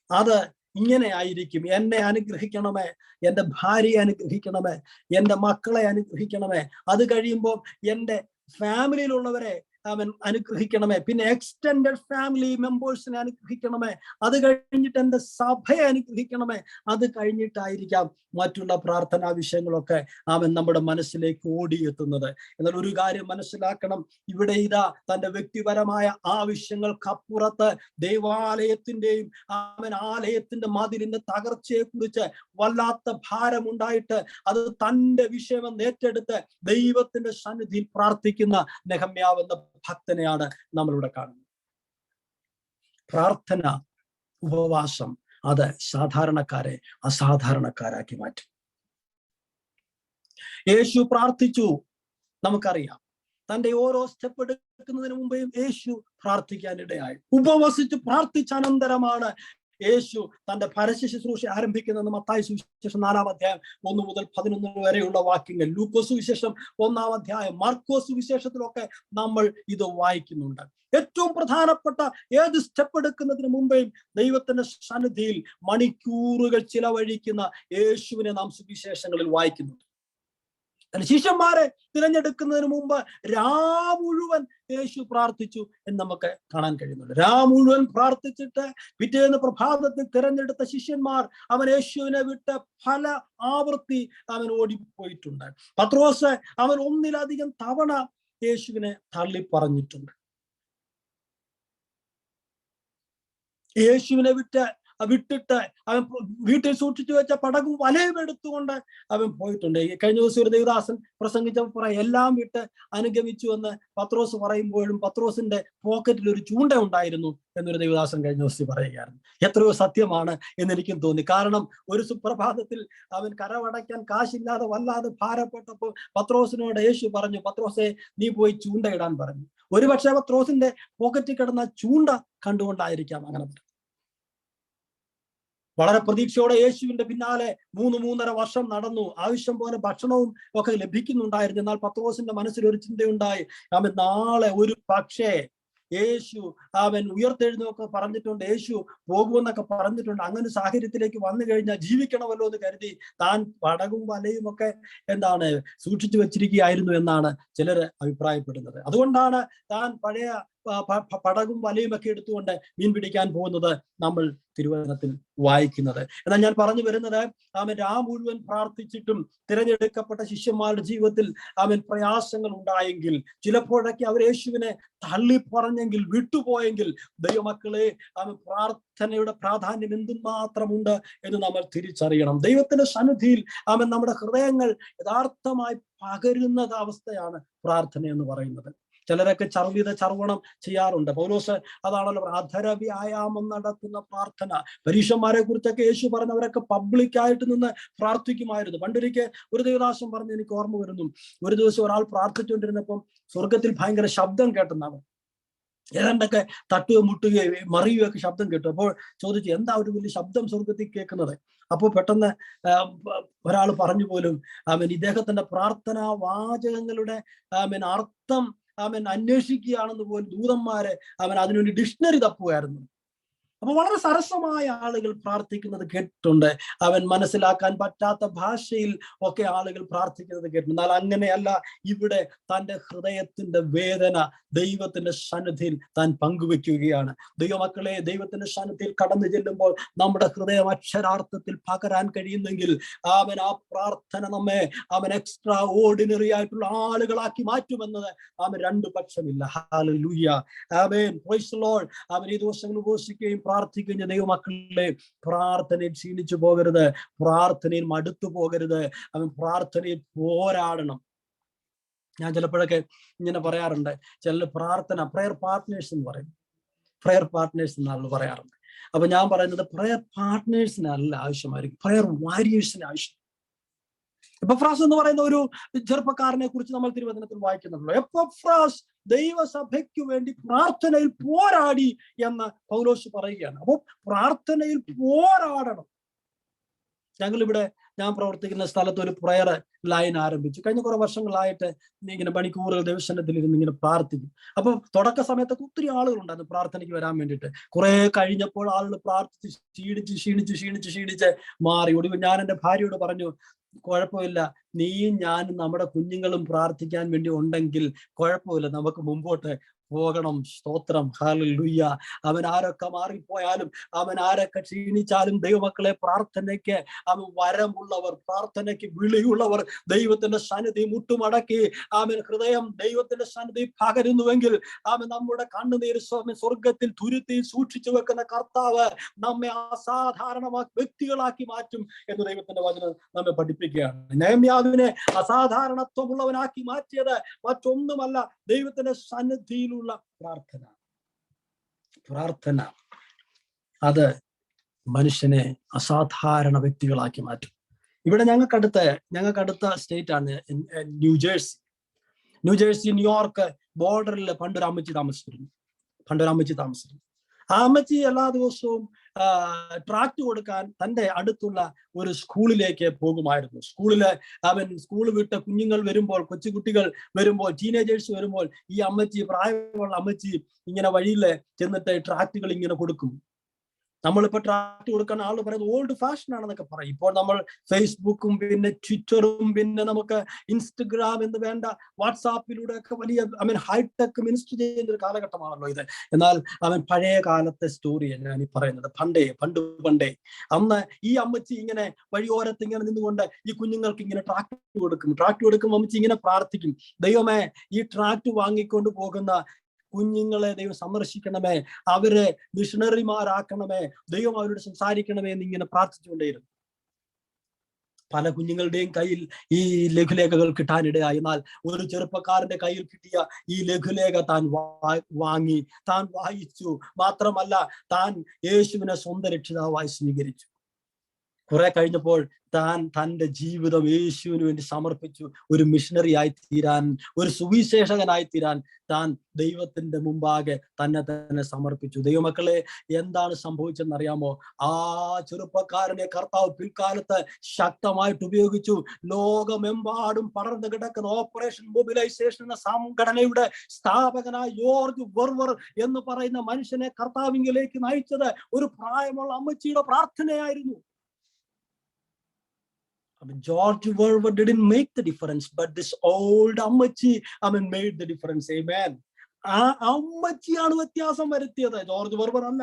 അത് ഇങ്ങനെ ആയിരിക്കും: എന്നെ അനുഗ്രഹിക്കണമേ, എൻ്റെ ഭാര്യയെ അനുഗ്രഹിക്കണമേ, എൻ്റെ മക്കളെ അനുഗ്രഹിക്കണമേ, അത് കഴിയുമ്പോൾ എൻ്റെ ഫാമിലിയിലുള്ളവരെ അനുഗ്രഹിക്കണമേ, പിന്നെ എക്സ്റ്റെൻഡഡ് ഫാമിലി മെമ്പേഴ്സിനെ അനുഗ്രഹിക്കണമേ, അത് കഴിഞ്ഞിട്ട് എൻ്റെ സഭയെ അനുഗ്രഹിക്കണമേ, അത് കഴിഞ്ഞിട്ടായിരിക്കാം മറ്റുള്ള പ്രാർത്ഥനാ വിഷയങ്ങളൊക്കെ നമ്മുടെ മനസ്സിലേക്ക് ഓടിയെത്തുന്നത്. എന്നാൽ ഒരു കാര്യം മനസ്സിലാക്കണം, ഇവിടെ ഇതാ തൻ്റെ വ്യക്തിപരമായ ആവശ്യങ്ങൾക്കപ്പുറത്ത് ദൈവാലയത്തിന്റെയും ആലയത്തിന്റെ മതിലിന്റെ തകർച്ചയെ കുറിച്ച് വല്ലാത്ത ഭാരമുണ്ടായിട്ട് അത് തൻ്റെ വിഷയമെന്ന് ഏറ്റെടുത്ത് ദൈവത്തിന്റെ സന്നിധിയിൽ പ്രാർത്ഥിക്കുന്ന നെഹമ്യാവ് എന്ന ഭക്തനെയാണ് നമ്മളിവിടെ കാണുന്നത്. പ്രാർത്ഥന, ഉപവാസം അത് സാധാരണക്കാരെ അസാധാരണക്കാരാക്കി മാറ്റും. യേശു പ്രാർത്ഥിച്ചു, നമുക്കറിയാം. തന്റെ ഓരോ സ്റ്റെപ്പ് എടുക്കുന്നതിന് മുമ്പേയും യേശു പ്രാർത്ഥിക്കാനിടയായി. ഉപവസിച്ച് പ്രാർത്ഥിച്ച അനന്തരമാണ് യേശു തന്റെ പരസ്യ ശുശ്രൂഷ ആരംഭിക്കുന്നത്. മത്തായി സുവിശേഷം 4-ാം അധ്യായം 1 മുതൽ 11 വരെയുള്ള വാക്യങ്ങൾ, ലൂക്കോസ് സുവിശേഷം 1-ാം അധ്യായം, മാർക്കോസ് സുവിശേഷത്തിലൊക്കെ നമ്മൾ ഇത് വായിക്കുന്നുണ്ട്. ഏറ്റവും പ്രധാനപ്പെട്ട ഏത് സ്റ്റെപ്പ് എടുക്കുന്നതിന് മുമ്പേയും ദൈവത്തിന്റെ സന്നിധിയിൽ മണിക്കൂറുകൾ ചിലവഴിക്കുന്ന യേശുവിനെ നാം സുവിശേഷങ്ങളിൽ വായിക്കുന്നുണ്ട്. ശിഷ്യന്മാരെ തിരഞ്ഞെടുക്കുന്നതിന് മുമ്പ് മുഴുവൻ യേശു പ്രാർത്ഥിച്ചു എന്ന് നമുക്ക് കാണാൻ കഴിയുന്നുണ്ട്. മുഴുവൻ പ്രാർത്ഥിച്ചിട്ട് പിറ്റേന്ന് പ്രഭാതത്തിൽ തിരഞ്ഞെടുത്ത ശിഷ്യന്മാർ യേശുവിനെ വിട്ട് പല ആവർത്തി ഓടിപ്പോയിട്ടുണ്ട്. പത്രോസ് ഒന്നിലധികം തവണ യേശുവിനെ തള്ളി പറഞ്ഞിട്ടുണ്ട്. യേശുവിനെ വിട്ടിട്ട് അവൻ വീട്ടിൽ സൂക്ഷിച്ചു വെച്ച പടകും വലയും എടുത്തുകൊണ്ട് അവൻ പോയിട്ടുണ്ട്. കഴിഞ്ഞ ദിവസം ഒരു ദേവദാസൻ പ്രസംഗിച്ചപ്പോൾ പറയാം, എല്ലാം വിട്ട് അനുഗമിച്ചു എന്ന് പത്രോസ് പറയുമ്പോഴും പത്രോസിന്റെ പോക്കറ്റിൽ ഒരു ചൂണ്ട ഉണ്ടായിരുന്നു എന്നൊരു ദേവദാസൻ കഴിഞ്ഞ ദിവസം പറയുകയായിരുന്നു. എത്രയോ സത്യമാണ് എന്നെനിക്കും തോന്നി. കാരണം ഒരു സുപ്രഭാതത്തിൽ അവൻ കരവടയ്ക്കാൻ കാശില്ലാതെ വല്ലാതെ ഭാരപ്പെട്ടപ്പോൾ പത്രോസിനോട് യേശു പറഞ്ഞു, പത്രോസെ നീ പോയി ചൂണ്ടയിടാൻ പറഞ്ഞു. ഒരുപക്ഷെ പത്രോസിന്റെ പോക്കറ്റിൽ കിടന്ന ചൂണ്ട കണ്ടുകൊണ്ടായിരിക്കാം അങ്ങനെ. വളരെ പ്രതീക്ഷയോടെ യേശുവിന്റെ പിന്നാലെ 3-3.5 വർഷം നടന്നു. ആവശ്യം പോലെ ഭക്ഷണവും ഒക്കെ ലഭിക്കുന്നുണ്ടായിരുന്നു. എന്നാൽ പത്രോസിന്റെ മനസ്സിൽ ഒരു ചിന്തയുണ്ടായി, നാളെ ഒരു പക്ഷേ യേശു ഉയർത്തെഴുന്നൊക്കെ പറഞ്ഞിട്ടുണ്ട്, യേശു പോകുമെന്നൊക്കെ പറഞ്ഞിട്ടുണ്ട്. അങ്ങനെ സാഹചര്യത്തിലേക്ക് വന്നു കഴിഞ്ഞാൽ ജീവിക്കണമല്ലോ എന്ന് കരുതി താൻ പടകും വലയും ഒക്കെ സൂക്ഷിച്ചു വെച്ചിരിക്കുകയായിരുന്നു എന്നാണ് ചിലർ അഭിപ്രായപ്പെടുന്നത്. അതുകൊണ്ടാണ് താൻ പഴയ പടകും വലയും ഒക്കെ എടുത്തുകൊണ്ട് മീൻ പിടിക്കാൻ പോകുന്നത് നമ്മൾ തിരുവചനത്തിൽ വായിക്കുന്നത്. എന്നാൽ ഞാൻ പറഞ്ഞു വരുന്നത്, മുഴുവൻ പ്രാർത്ഥിച്ചിട്ടും തിരഞ്ഞെടുക്കപ്പെട്ട ശിഷ്യന്മാരുടെ ജീവിതത്തിൽ പ്രയാസങ്ങൾ ഉണ്ടായെങ്കിൽ, ചിലപ്പോഴൊക്കെ അവർ യേശുവിനെ തള്ളി പറഞ്ഞെങ്കിൽ, വിട്ടുപോയെങ്കിൽ, ദൈവമക്കളെ പ്രാർത്ഥനയുടെ പ്രാധാന്യം എന്തുമാത്രമുണ്ട് എന്ന് നമ്മൾ തിരിച്ചറിയണം. ദൈവത്തിന്റെ സന്നിധിയിൽ നമ്മുടെ ഹൃദയങ്ങൾ യഥാർത്ഥമായി പകരുന്ന അവസ്ഥയാണ് പ്രാർത്ഥന എന്ന് പറയുന്നത്. ചിലരൊക്കെ ചർവണം ചെയ്യാറുണ്ട്. പൗലോസ് അതാണല്ലോ അധര വ്യായാമം നടത്തുന്ന പ്രാർത്ഥന. പരീക്ഷന്മാരെ കുറിച്ചൊക്കെ യേശു പറഞ്ഞവരൊക്കെ പബ്ലിക്കായിട്ട് നിന്ന് പ്രാർത്ഥിക്കുമായിരുന്നു. പണ്ടൊരിക്കൽ ഒരു ദേവദാസൻ പറഞ്ഞ് എനിക്ക് ഓർമ്മ വരുന്നു, ഒരു ദിവസം ഒരാൾ പ്രാർത്ഥിച്ചുകൊണ്ടിരുന്നപ്പം സ്വർഗത്തിൽ ഭയങ്കര ശബ്ദം കേട്ടെന്നാണ്. ഏതാണ്ടൊക്കെ തട്ടുകയും മുട്ടുകയും മറിയുകയൊക്കെ ശബ്ദം കേട്ടു. അപ്പോൾ ചോദിച്ചു, എന്താ ഒരു വലിയ ശബ്ദം സ്വർഗത്തിൽ കേൾക്കുന്നത്? അപ്പോൾ പെട്ടെന്ന് ഒരാൾ പറഞ്ഞു പോലും, ഇദ്ദേഹത്തിന്റെ പ്രാർത്ഥനാ വാചകങ്ങളുടെ അർത്ഥം അന്വേഷിക്കുകയാണെന്ന് പോലും ദൂതന്മാരെ അതിനുവേണ്ടി ഡിക്ഷണറി തപ്പുകയായിരുന്നു. അപ്പൊ വളരെ സരസമായ ആളുകൾ പ്രാർത്ഥിക്കുന്നത് കേട്ടിട്ടുണ്ട്. മനസ്സിലാക്കാൻ പറ്റാത്ത ഭാഷയിൽ ഒക്കെ ആളുകൾ പ്രാർത്ഥിക്കുന്നത് കേട്ടിട്ടുണ്ട്. എന്നാൽ അങ്ങനെയല്ല, ഇവിടെ തൻ്റെ ഹൃദയത്തിന്റെ വേദന ദൈവത്തിന്റെ സന്നിധിയിൽ താൻ പങ്കുവെക്കുകയാണ്. ദൈവമക്കളെ, ദൈവത്തിന്റെ സന്നിധിയിൽ കടന്നു ചെല്ലുമ്പോൾ നമ്മുടെ ഹൃദയം അക്ഷരാർത്ഥത്തിൽ പകരാൻ കഴിയുന്നെങ്കിൽ ആ പ്രാർത്ഥന നമ്മെ എക്സ്ട്രാ ഓർഡിനറി ആയിട്ടുള്ള ആളുകളാക്കി മാറ്റുമെന്നത് രണ്ടു പക്ഷമില്ല. Hallelujah, amen, praise the Lord. ഈ ദിവസങ്ങൾ ഉപവസിക്കുകയും പ്രാർത്ഥിക്കുന്ന ദൈവമക്കളെ, പ്രാർത്ഥനയിൽ ക്ഷീണിച്ചു പോകരുത്, പ്രാർത്ഥനയിൽ മടുത്തു പോകരുത്. അവൻ പ്രാർത്ഥനയിൽ പോരാടണം. ഞാൻ ചിലപ്പോഴൊക്കെ ഇങ്ങനെ പറയാറുണ്ട്, ചില പ്രാർത്ഥന പ്രയർ പാർട്ട്നേഴ്സ് എന്ന് പറയും, പ്രയർ പാർട്ട്നേഴ്സ് എന്നാണ് പറയാറുണ്ട്. അപ്പൊ ഞാൻ പറയുന്നത് പ്രയർ പാർട്ട്നേഴ്സിനല്ല ആവശ്യമായിരിക്കും, പ്രയർ വാരിയേഴ്സിന് ആവശ്യം. എപ്പഫ്രാസ് എന്ന് പറയുന്ന ഒരു ചെറുപ്പക്കാരനെ കുറിച്ച് നമ്മൾ തിരുവചനത്തിൽ വായിക്കുന്നുണ്ടല്ലോ. എപ്പഫ്രാസ് ദൈവസഭയ്ക്ക് വേണ്ടി പ്രാർത്ഥനയിൽ പോരാടി എന്ന് പൗലോസ് പറയുകയാണ്. അപ്പൊ പ്രാർത്ഥനയിൽ പോരാടണം. ഞങ്ങളിവിടെ ഞാൻ പ്രവർത്തിക്കുന്ന സ്ഥലത്ത് ഒരു പ്രയർ ലൈൻ ആരംഭിച്ചു. കഴിഞ്ഞ കുറെ വർഷങ്ങളായിട്ട് ഇങ്ങനെ മണിക്കൂറുകൾ ദൈവസന്നിധിയിൽ ഇരുന്ന് ഇങ്ങനെ പ്രാർത്ഥിക്കും. അപ്പൊ തുടക്ക സമയത്തൊക്കെ ഒത്തിരി ആളുകളുണ്ടായിരുന്നു പ്രാർത്ഥനയ്ക്ക് വരാൻ വേണ്ടിയിട്ട്. കുറെ കഴിഞ്ഞപ്പോൾ ആളുകൾ പ്രാർത്ഥിച്ച് ക്ഷീണിച്ച് മാറി. ഒടുവിൽ ഞാൻ എൻ്റെ ഭാര്യയോട് പറഞ്ഞു, കുഴപ്പമില്ല, നീയും ഞാനും നമ്മുടെ കുഞ്ഞുങ്ങളും പ്രാർത്ഥിക്കാൻ വേണ്ടി ഉണ്ടെങ്കിൽ കുഴപ്പമില്ല, നമുക്ക് മുമ്പോട്ട് പോകണം. സ്തോത്രം, ഹല്ലേലൂയ. അവൻ ആരൊക്കെ മാറിപ്പോയാലും, അവൻ ആരൊക്കെ ക്ഷീണിച്ചാലും, ദൈവമക്കളെ പ്രാർത്ഥനയ്ക്ക് അവൻ വരമുള്ളവർ, പ്രാർത്ഥനയ്ക്ക് വിളിയുള്ളവർ, ദൈവത്തിന്റെ സന്നിധി മുട്ടുമടക്കി അവൻ ഹൃദയം ദൈവത്തിന്റെ സന്നിധി പകരുന്നുവെങ്കിൽ, അവൻ നമ്മുടെ കണ്ണുനീര് സ്വർഗത്തിൽ തുരുത്തി സൂക്ഷിച്ചു വെക്കുന്ന കർത്താവ് നമ്മെ അസാധാരണ വ്യക്തികളാക്കി മാറ്റും എന്ന് ദൈവത്തിന്റെ വചനം നമ്മെ പഠിപ്പിക്കുകയാണ്. നെഹെമ്യാവിനെ അസാധാരണത്വമുള്ളവനാക്കി മാറ്റിയത് മറ്റൊന്നുമല്ല, ദൈവത്തിന്റെ സന്നിധിയിലുള്ള പ്രാർത്ഥന അത് മനുഷ്യനെ അസാധാരണ വ്യക്തികളാക്കി മാറ്റും. ഇവിടെ ഞങ്ങൾക്കടുത്ത സ്റ്റേറ്റ് ആണ് ന്യൂജേഴ്സി. ന്യൂയോർക്ക് ബോർഡറിൽ പണ്ടൊരു അമ്മച്ചി താമസിച്ചിരുന്നു. ആ അമ്മച്ചി എല്ലാ ദിവസവും ട്രാക്ട് കൊടുക്കാൻ തൻ്റെ അടുത്തുള്ള ഒരു സ്കൂളിലേക്ക് പോകുമായിരുന്നു. സ്കൂൾ വിട്ട കുഞ്ഞുങ്ങൾ വരുമ്പോൾ, കൊച്ചുകുട്ടികൾ വരുമ്പോൾ, ടീനേജേഴ്സ് വരുമ്പോൾ, ഈ അമ്മച്ചി, പ്രായമുള്ള അമ്മച്ചി ഇങ്ങനെ വഴിയിൽ ചെന്നിട്ട് ട്രാക്റ്റുകൾ ഇങ്ങനെ കൊടുക്കും. നമ്മളിപ്പോ ട്രാക്ട് കൊടുക്കാൻ ആൾ പറയുന്നത് ഓൾഡ് ഫാഷൻ ആണെന്നൊക്കെ പറയും. ഇപ്പോൾ നമ്മൾ ഫേസ്ബുക്കും പിന്നെ ട്വിറ്ററും പിന്നെ നമുക്ക് ഇൻസ്റ്റഗ്രാം എന്ന് വേണ്ട വാട്സാപ്പിലൂടെ ഒക്കെ വലിയ ഹൈടെക് മിനിസ്റ്റർ ചെയ്യുന്ന ഒരു കാലഘട്ടമാണല്ലോ ഇത്. എന്നാൽ പഴയ കാലത്തെ സ്റ്റോറിയാണ് ഞാൻ ഈ പറയുന്നത്. പണ്ട് അന്ന് ഈ അമ്മച്ചി ഇങ്ങനെ വഴിയോരത്ത് ഇങ്ങനെ നിന്നുകൊണ്ട് ഈ കുഞ്ഞുങ്ങൾക്ക് ഇങ്ങനെ ട്രാക്ട് കൊടുക്കും. അമ്മച്ചി ഇങ്ങനെ പ്രാർത്ഥിക്കും, ദൈവമേ ഈ ട്രാക്ട് വാങ്ങിക്കൊണ്ട് പോകുന്ന കുഞ്ഞുങ്ങളെ ദൈവം സന്ദർശിക്കണമേ, അവരെ മിഷണറിമാരാക്കണമേ, ദൈവം അവരോട് സംസാരിക്കണമേ എന്നിങ്ങനെ പ്രാർത്ഥിച്ചുകൊണ്ടേയിരുന്നു. പല കുഞ്ഞുങ്ങളുടെയും കയ്യിൽ ഈ ലഘുലേഖകൾ കിട്ടാനിടയായി. എന്നാൽ ഒരു ചെറുപ്പക്കാരന്റെ കയ്യിൽ കിട്ടിയ ഈ ലഘുലേഖ താൻ വാങ്ങി, താൻ വായിച്ചു. മാത്രമല്ല, താൻ യേശുവിനെ സ്വന്തം രക്ഷിതാവായി സ്വീകരിച്ചു. കുറെ കഴിഞ്ഞപ്പോൾ താൻ തൻ്റെ ജീവിതം യേശുവിന് വേണ്ടി സമർപ്പിച്ചു. ഒരു മിഷണറി ആയി തീരാൻ, ഒരു സുവിശേഷകനായി തീരാൻ താൻ ദൈവത്തിന്റെ മുമ്പാകെ തന്നെ സമർപ്പിച്ചു. ദൈവമക്കളെ, എന്താണ് സംഭവിച്ചെന്നറിയാമോ? ആ ചെറുപ്പക്കാരനെ കർത്താവ് പിൽക്കാലത്ത് ശക്തമായിട്ട് ഉപയോഗിച്ചു. ലോകമെമ്പാടും പടർന്നു കിടക്കുന്ന ഓപ്പറേഷൻ മൊബിലൈസേഷൻ എന്ന സംഘടനയുടെ സ്ഥാപകനായ ജോർജ് വെർവർ എന്ന് പറയുന്ന മനുഷ്യനെ കർത്താവിലേക്ക് നയിച്ചത് ഒരു പ്രായമുള്ള അമ്മച്ചിയുടെ പ്രാർത്ഥനയായിരുന്നു. George Verwer didn't make the difference, but this old അമ്മച്ചി made the difference. Amen. ആ അമ്മച്ചിയാണ് വ്യത്യാസം വരുത്തിയത്, ജോർജ് വെർവർ അല്ല.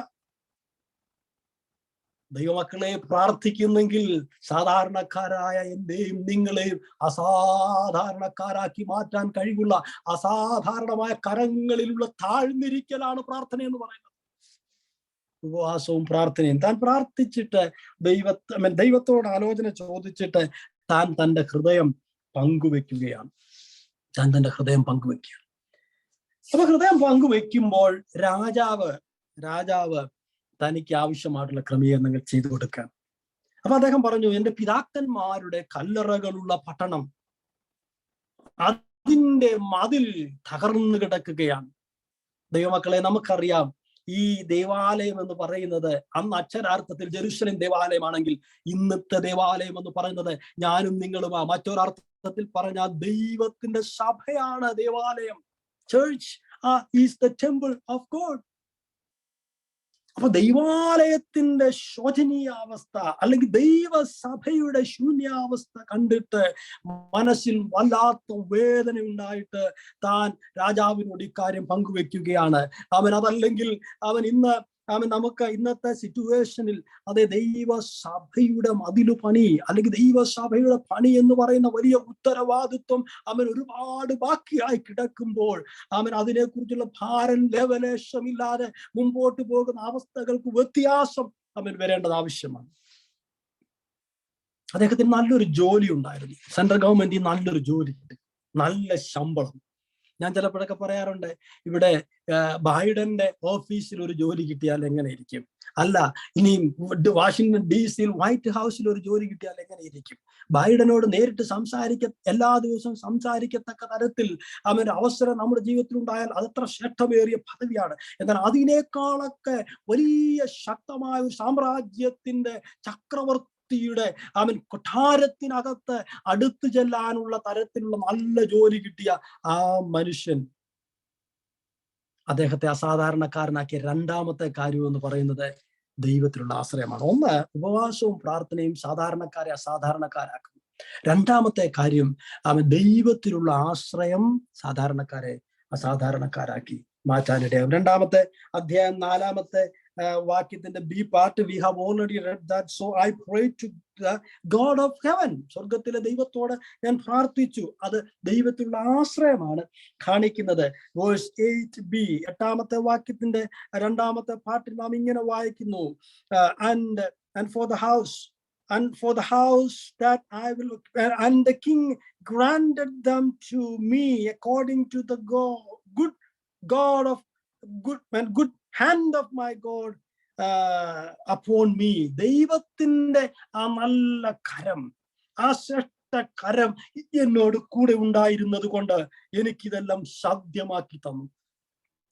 ദൈവമക്കളെ, പ്രാർത്ഥിക്കുന്നെങ്കിൽ സാധാരണക്കാരായ എന്റെയും നിങ്ങളെയും അസാധാരണക്കാരാക്കി മാറ്റാൻ കഴിവുള്ള അസാധാരണമായ കരങ്ങളിലുള്ള താഴ്ന്നിരിക്കലാണ് പ്രാർത്ഥന എന്ന് പറയുന്നത്. ഉപവാസവും പ്രാർത്ഥനയും. താൻ പ്രാർത്ഥിച്ചിട്ട് ദൈവത്തോട് ആലോചന ചോദിച്ചിട്ട് താൻ തൻ്റെ ഹൃദയം പങ്കുവെക്കുകയാണ്. അപ്പൊ ഹൃദയം പങ്കുവെക്കുമ്പോൾ രാജാവ് തനിക്ക് ആവശ്യമായിട്ടുള്ള ക്രമീകരണങ്ങൾ ചെയ്തു കൊടുക്കാൻ. അപ്പൊ അദ്ദേഹം പറഞ്ഞു, എന്റെ പിതാക്കന്മാരുടെ കല്ലറകളുള്ള പട്ടണം, അതിന്റെ മതിൽ തകർന്നു കിടക്കുകയാണ്. ദൈവമക്കളെ, നമുക്കറിയാം ഈ ദേവാലയം എന്ന് പറയുന്നത് അന്ന് അക്ഷരാർത്ഥത്തിൽ ജെറുസലേം ദേവാലയമാണെങ്കിൽ ഇന്നത്തെ ദേവാലയം എന്ന് പറയുന്നത് ഞാനും നിങ്ങളുമാ. മറ്റൊരർത്ഥത്തിൽ പറഞ്ഞാൽ ദൈവത്തിന്റെ സഭയാണ് ദേവാലയം. Church is the temple of God. അപ്പൊ ദൈവാലയത്തിന്റെ ശോചനീയാവസ്ഥ അല്ലെങ്കിൽ ദൈവസഭയുടെ ശൂന്യാവസ്ഥ കണ്ടിട്ട് മനസ്സിൽ വല്ലാത്ത വേദന ഉണ്ടായിട്ട് താൻ രാജാവിനോട് ഇക്കാര്യം പങ്കുവെക്കുകയാണ്. അതല്ലെങ്കിൽ ഇന്ന് നമുക്ക് ഇന്നത്തെ സിറ്റുവേഷനിൽ അതേ ദൈവസഭയുടെ മതിലു പണി അല്ലെങ്കിൽ ദൈവസഭയുടെ പണി എന്ന് പറയുന്ന വലിയ ഉത്തരവാദിത്വം ഒരുപാട് ബാക്കിയായി കിടക്കുമ്പോൾ അതിനെക്കുറിച്ചുള്ള ഭാരം ലേവലേശമില്ലാതെ മുമ്പോട്ട് പോകുന്ന അവസ്ഥകൾക്ക് വ്യത്യാസം വരേണ്ടത് ആവശ്യമാണ്. അദ്ദേഹത്തിന് നല്ലൊരു ജോലി ഉണ്ടായിരുന്നു. സെൻട്രൽ ഗവൺമെന്റിൽ നല്ലൊരു ജോലി കിട്ടി, നല്ല ശമ്പളം. ഞാൻ ചിലപ്പോഴൊക്കെ പറയാറുണ്ട്, ഇവിടെ ബൈഡന്റെ ഓഫീസിൽ ഒരു ജോലി കിട്ടിയാൽ എങ്ങനെ ഇരിക്കും, അല്ല ഇനി വാഷിംഗ്ടൺ DC വൈറ്റ് ഹൗസിൽ ഒരു ജോലി കിട്ടിയാൽ എങ്ങനെ ഇരിക്കും. ബൈഡനോട് നേരിട്ട് എല്ലാ ദിവസവും സംസാരിക്കത്തക്ക തരത്തിൽ അവസരം നമ്മുടെ ജീവിതത്തിൽ ഉണ്ടായാൽ അതത്ര ശ്രേഷ്ഠമേറിയ പദവിയാണ്. എന്നാൽ അതിനേക്കാളൊക്കെ വലിയ ശക്തമായ ഒരു സാമ്രാജ്യത്തിന്റെ ചക്രവർത്തി കൊട്ടാരത്തിനകത്ത് അടുത്തു ചെല്ലാനുള്ള തരത്തിലുള്ള നല്ല ജോലി കിട്ടിയ ആ മനുഷ്യൻ അദ്ദേഹത്തെ അസാധാരണക്കാരനാക്കിയ രണ്ടാമത്തെ കാര്യം എന്ന് പറയുന്നത് ദൈവത്തിലുള്ള ആശ്രയമാണ്. ഒന്ന്, ഉപവാസവും പ്രാർത്ഥനയും സാധാരണക്കാരെ അസാധാരണക്കാരാക്കുന്നു. രണ്ടാമത്തെ കാര്യം ദൈവത്തിലുള്ള ആശ്രയം സാധാരണക്കാരെ അസാധാരണക്കാരാക്കി മാറ്റാനിടയാകും. 2-ാമത്തെ അധ്യായം 4-ാമത്തെ വാക്യത്തിന്റെ B part we have already read that. So I pray to the God of heaven. സ്വർഗത്തിലെ ദൈവത്തോട് ഞാൻ പ്രാർത്ഥിച്ചു. അത് ദൈവത്തിലുള്ള ആശ്രയമാണ് കാണിക്കുന്നത്. Verse 8b 8-ാമത്തെ വാക്യത്തിന്റെ 2-ാമത്തെ പാർട്ടിൽ നാം ഇങ്ങനെ വായിക്കുന്നു, and for the house that I will, and the king granted them to me according to the good hand of my God upon me. ദൈവത്തിന്റെ ആ നല്ല കരം, ആ ശ്രേഷ്ഠ കരം എന്നോട് കൂടെ ഉണ്ടായിരുന്നത് കൊണ്ട് എനിക്കിതെല്ലാം സാധ്യമാക്കി തന്നു.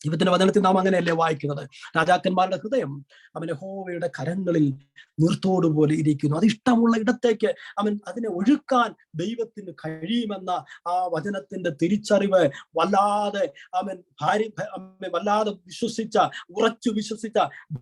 ദൈവത്തിന്റെ വചനത്തിൽ നാം അങ്ങനെയല്ലേ വായിക്കുന്നത്? രാജാക്കന്മാരുടെ ഹൃദയം യഹോവയുടെ കരങ്ങളിൽ നീർത്തോടുപോലെ ഇരിക്കുന്നു. അത് ഇഷ്ടമുള്ള ഇടത്തേക്ക് അതിനെ ഒഴുക്കാൻ ദൈവത്തിന് കഴിയുമെന്ന ആ വചനത്തിന്റെ തിരിച്ചറിവ് വല്ലാതെ ഉറച്ചു വിശ്വസിച്ച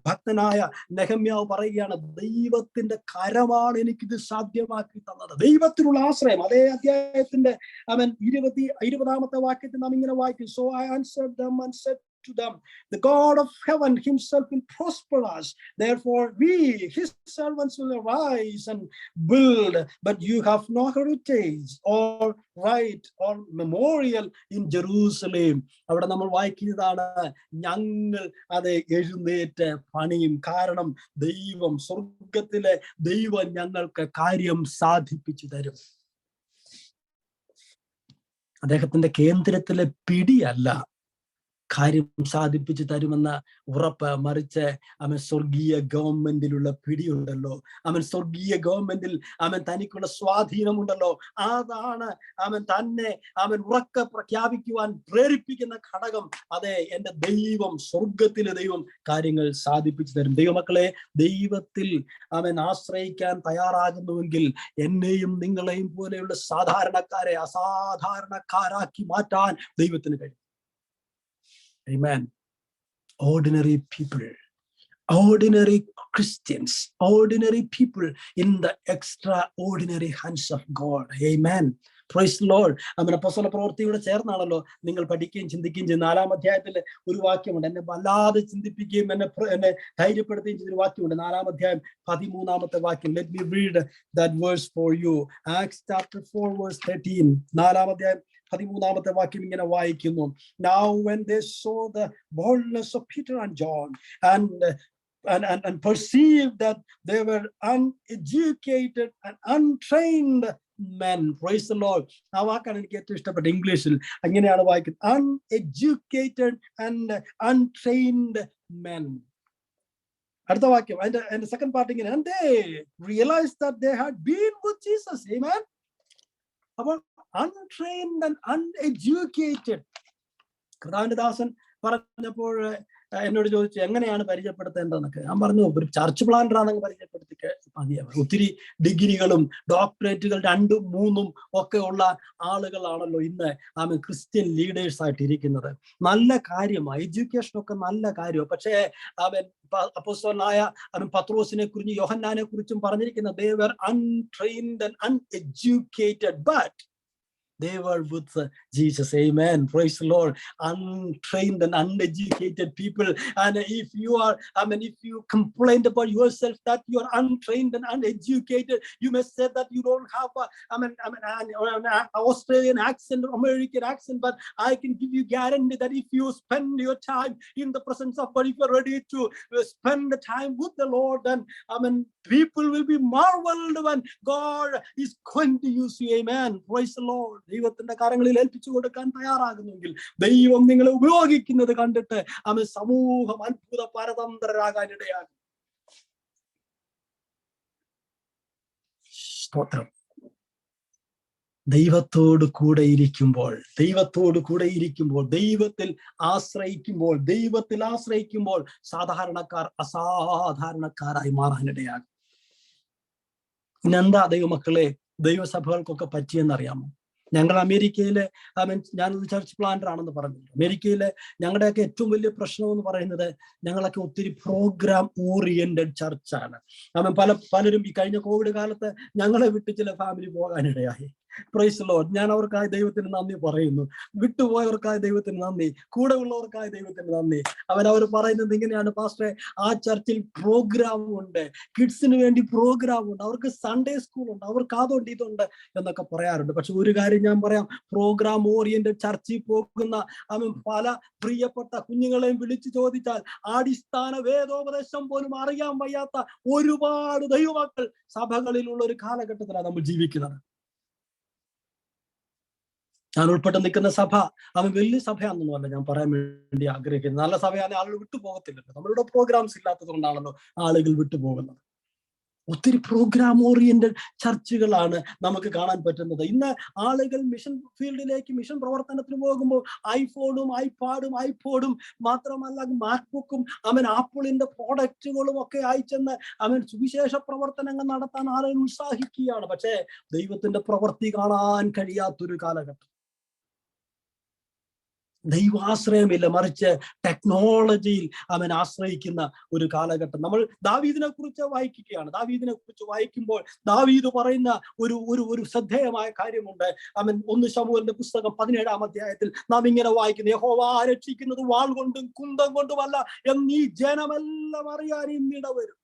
ഭക്തനായ നെഹമ്യാവ് പറയുകയാണ്, ദൈവത്തിന്റെ കരമാണ് എനിക്കിത് സാധ്യമാക്കി തന്നത്. ദൈവത്തിലുള്ള ആശ്രയം. അതേ അധ്യായത്തിന്റെ 20-ാമത്തെ വാക്യത്തിൽ നാം ഇങ്ങനെ വായിക്കും, so I answered them and said to them, the God of heaven himself will prosper us. Therefore we, his servants, will arise and build, but you have no heritage or right or memorial in Jerusalem. അവിടെ നമ്മൾ വായിക്കുന്നതാണ്, ഞങ്ങൾ അത് എഴുന്നേറ്റ് പണിയും. കാരണം ദൈവം, സ്വർഗത്തിലെ ദൈവം ഞങ്ങൾക്ക് കാര്യം സാധിപ്പിച്ചു തരും. അദ്ദേഹത്തിന്റെ കേന്ദ്രത്തിലെ പിടിയല്ല കാര്യം സാധിപ്പിച്ചു തരുമെന്ന ഉറപ്പ്, മറിച്ച് സ്വർഗീയ ഗവൺമെന്റിലുള്ള പിടിയുണ്ടല്ലോ, സ്വർഗീയ ഗവൺമെന്റിൽ തനിക്കുള്ള സ്വാധീനമുണ്ടല്ലോ. അതാണ് തന്നെ ഉറക്കെ പ്രഖ്യാപിക്കുവാൻ പ്രേരിപ്പിക്കുന്ന ഘടകം. അതെ, എന്റെ ദൈവം, സ്വർഗത്തിലെ ദൈവം കാര്യങ്ങൾ സാധിപ്പിച്ചു തരും. ദൈവമക്കളെ, ദൈവത്തിൽ ആശ്രയിക്കാൻ തയ്യാറാകുന്നുവെങ്കിൽ എന്നെയും നിങ്ങളെയും പോലെയുള്ള സാധാരണക്കാരെ അസാധാരണക്കാരാക്കി മാറ്റാൻ ദൈവത്തിന് കഴിയും. Amen. Ordinary people, ordinary Christians, ordinary people in the extraordinary hands of God. Amen. Praise the Lord. അപ്പോസ്തല പ്രവൃത്തിയോട് ചേർന്നാണല്ലോ നിങ്ങൾ പഠിക്കുകയും ചിന്തിക്കുകയും ചെയ്യുന്ന 4-ാം അധ്യായത്തിൽ ഒരു വാക്യമുണ്ട്, എന്നെ വല്ലാതെ ചിന്തിപ്പിക്കുകയും എന്നെ ധൈര്യപ്പെടുത്തുകയും ചെയ്തൊരു വാക്യമുണ്ട്. 4-ാം അധ്യായം 13-ാമത്തെ വാക്യം. Let me read that verse for you. Acts chapter 4 verse 13. 4-ാം അധ്യായം 13-ാമത്തെ വാക്യം ഇങ്ങനെ വായിക്കുന്നു, now when they saw the boldness of Peter and John and perceived that they were uneducated and untrained men. Praise the Lord. ആ വാക്കാണ് എനിക്ക് ഏറ്റവും ഇഷ്ടപ്പെട്ട. ഇംഗ്ലീഷിൽ അങ്ങനെയാണ് വായിക്കുന്നത്, uneducated and untrained men. അടുത്ത വാക്യം, അതിന്റെ സെക്കൻഡ് പാർട്ട് ഇങ്ങനെ, and they realized that they had been with Jesus. Amen. അപ്പോൾ untrained and uneducated. കർത്താവിന്റെ ദാസൻ പറഞ്ഞപ്പോൾ എന്നോട് ചോദിച്ചു എങ്ങനെയാണ് പരിചയപ്പെടുത്തേണ്ടതെന്നൊക്കെ. ഞാൻ പറഞ്ഞു, ഒരു ചർച്ച് പ്ലാന്റർ ആണെങ്കിൽ പരിചയപ്പെടുത്തിക്ക് മതിയാവും. ഒത്തിരി ഡിഗ്രികളും ഡോക്ടറേറ്റുകൾ 2ഉം 3ഉം ഒക്കെ ഉള്ള ആളുകളാണല്ലോ ഇന്ന് ക്രിസ്ത്യൻ ലീഡേഴ്സ് ആയിട്ട് ഇരിക്കുന്നത്. നല്ല കാര്യമാണ്, എഡ്യൂക്കേഷൻ ഒക്കെ നല്ല കാര്യമാണ്. പക്ഷേ അപ്പോസ്തലനായ പത്രോസിനെ കുറിച്ചും യോഹന്നാനെ കുറിച്ചും പറഞ്ഞിരിക്കുന്ന they were untrained and uneducated, but They were with Jesus. Amen. Praise the Lord. Untrained and uneducated people. And if you are, if you complain about yourself that you are untrained and uneducated, you may say that you don't have an Australian accent or American accent, but I can give you guarantee that if you spend your time in the presence of God, if you're ready to spend the time with the Lord, then people will be marveled when God is going to use you. Amen. Praise the Lord. ദൈവത്തിന്റെ കരങ്ങളിൽ ഏൽപ്പിച്ചു കൊടുക്കാൻ തയ്യാറാകുന്നെങ്കിൽ ദൈവം നിങ്ങളെ ഉപയോഗിക്കുന്നത് കണ്ടിട്ട് സമൂഹം അത്ഭുത പരതന്ത്രരാകാൻ ഇടയാകും. സ്തോത്രം. ദൈവത്തോട് കൂടെ ഇരിക്കുമ്പോൾ, ദൈവത്തിൽ ആശ്രയിക്കുമ്പോൾ സാധാരണക്കാർ അസാധാരണക്കാരായി മാറാനിടയാകും. ഇന്നെന്താ ദൈവമക്കളെ ദൈവസഭകൾക്കൊക്കെ പറ്റിയെന്നറിയാമോ? ഞങ്ങൾ അമേരിക്കയിലെ ഞാനൊരു ചർച്ച് പ്ലാന്റർ ആണെന്ന് പറഞ്ഞു. അമേരിക്കയിലെ ഞങ്ങളുടെയൊക്കെ ഏറ്റവും വലിയ പ്രശ്നം എന്ന് പറയുന്നത് ഞങ്ങളൊക്കെ ഒത്തിരി പ്രോഗ്രാം ഓറിയന്റഡ് ചർച്ചാണ്. പലരും ഈ കഴിഞ്ഞ കോവിഡ് കാലത്ത് ഞങ്ങളെ വിട്ട് ചില ഫാമിലി പോകാനിടയായി. Praise the lord. ഞാൻ അവർക്കായി ദൈവത്തിന് നന്ദി പറയുന്നു. വിട്ടുപോയവർക്കായി ദൈവത്തിന് നന്ദി, കൂടെ ഉള്ളവർക്കായി ദൈവത്തിന് നന്ദി. അവർ പറയുന്നത് ഇങ്ങനെയാണ്, പാസ്റ്ററെ ആ ചർച്ചിൽ പ്രോഗ്രാം ഉണ്ട്, കിഡ്സിന് വേണ്ടി പ്രോഗ്രാം ഉണ്ട്, അവർക്ക് സൺഡേ സ്കൂൾ ഉണ്ട്, അവർക്ക് അതുണ്ട് ഇതുണ്ട് എന്നൊക്കെ പറയാറുണ്ട്. പക്ഷെ ഒരു കാര്യം ഞാൻ പറയാം, പ്രോഗ്രാം ഓറിയന്റഡ് ചർച്ചിൽ പോകുന്ന പല പ്രിയപ്പെട്ട കുഞ്ഞുങ്ങളെയും വിളിച്ചു ചോദിച്ചാൽ അടിസ്ഥാന വേദോപദേശം പോലും അറിയാൻ വയ്യാത്ത ഒരുപാട് ദൈവമക്കൾ സഭകളിലുള്ള ഒരു കാലഘട്ടത്തിലാണ് നമ്മൾ ജീവിക്കുന്നത്. ഞാൻ ഉൾപ്പെട്ട് നിൽക്കുന്ന സഭ വലിയ സഭയാണെന്നല്ല ഞാൻ പറയാൻ വേണ്ടി ആഗ്രഹിക്കുന്നത്. നല്ല സഭയാണ്, ആളുകൾ വിട്ടുപോകത്തില്ലല്ലോ. നമ്മളിവിടെ പ്രോഗ്രാംസ് ഇല്ലാത്തത് കൊണ്ടാണല്ലോ ആളുകൾ വിട്ടുപോകുന്നത്. ഒത്തിരി പ്രോഗ്രാം ഓറിയന്റഡ് ചർച്ചുകളാണ് നമുക്ക് കാണാൻ പറ്റുന്നത്. ഇന്ന് ആളുകൾ മിഷൻ ഫീൽഡിലേക്ക്, മിഷൻ പ്രവർത്തനത്തിന് പോകുമ്പോൾ ഐഫോണും ഐപോഡും മാത്രമല്ല മാക്ബുക്കും ആപ്പിളിന്റെ പ്രോഡക്റ്റുകളും ഒക്കെ അയച്ചെന്ന് സുവിശേഷ പ്രവർത്തനങ്ങൾ നടത്താൻ ആളുകൾ ഉത്സാഹിക്കുകയാണ്. പക്ഷേ ദൈവത്തിന്റെ പ്രവൃത്തി കാണാൻ കഴിയാത്തൊരു കാലഘട്ടം. ദൈവാശ്രയമില്ല, മറിച്ച് ടെക്നോളജിയിൽ ആശ്രയിക്കുന്ന ഒരു കാലഘട്ടം. നമ്മൾ ദാവീദിനെ കുറിച്ച് വായിക്കുകയാണ്. ദാവീദിനെ കുറിച്ച് വായിക്കുമ്പോൾ ദാവീദ് പറയുന്ന ഒരു ശ്രദ്ധേയമായ കാര്യമുണ്ട്. 1 ശമൂവേലിന്റെ പുസ്തകം 17-ാം അധ്യായത്തിൽ നാം ഇങ്ങനെ വായിക്കുന്നു, യഹോവ രക്ഷിക്കുന്നത് വാൾ കൊണ്ടും കുന്തം കൊണ്ടുമല്ല എന്നീ ജനമെല്ലാം അറിയാൻ ഇന്നിടവരും.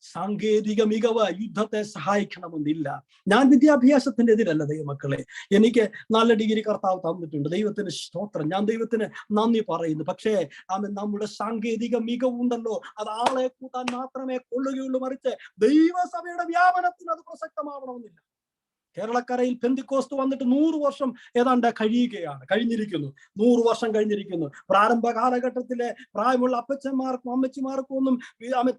സാങ്കേതിക മികവ് യുദ്ധത്തെ സഹായിക്കണമെന്നില്ല. ഞാൻ വിദ്യാഭ്യാസത്തിന്റെ എതിരല്ല ദൈവമക്കളെ. എനിക്ക് നല്ല ഡിഗ്രി കർത്താവ് തന്നിട്ടുണ്ട്, ദൈവത്തിന് സ്തോത്രം, ഞാൻ ദൈവത്തിന് നന്ദി പറയുന്നു. പക്ഷേ നമ്മുടെ സാങ്കേതിക മികവുണ്ടല്ലോ, അത് ആളെ കൂട്ടാൻ മാത്രമേ കൊള്ളുകയുള്ളൂ, മറിച്ച് ദൈവസഭയുടെ വ്യാപനത്തിന് അത് പ്രസക്തമാവണമെന്നില്ല. കേരളക്കരയിൽ പെന്തിക്കോസ്ത് വന്നിട്ട് 100 വർഷം ഏതാണ്ട് കഴിഞ്ഞിരിക്കുന്നു. 100 വർഷം കഴിഞ്ഞിരിക്കുന്നു. പ്രാരംഭ കാലഘട്ടത്തിലെ പ്രായമുള്ള അപ്പച്ചന്മാർക്കും അമ്മച്ചിമാർക്കും ഒന്നും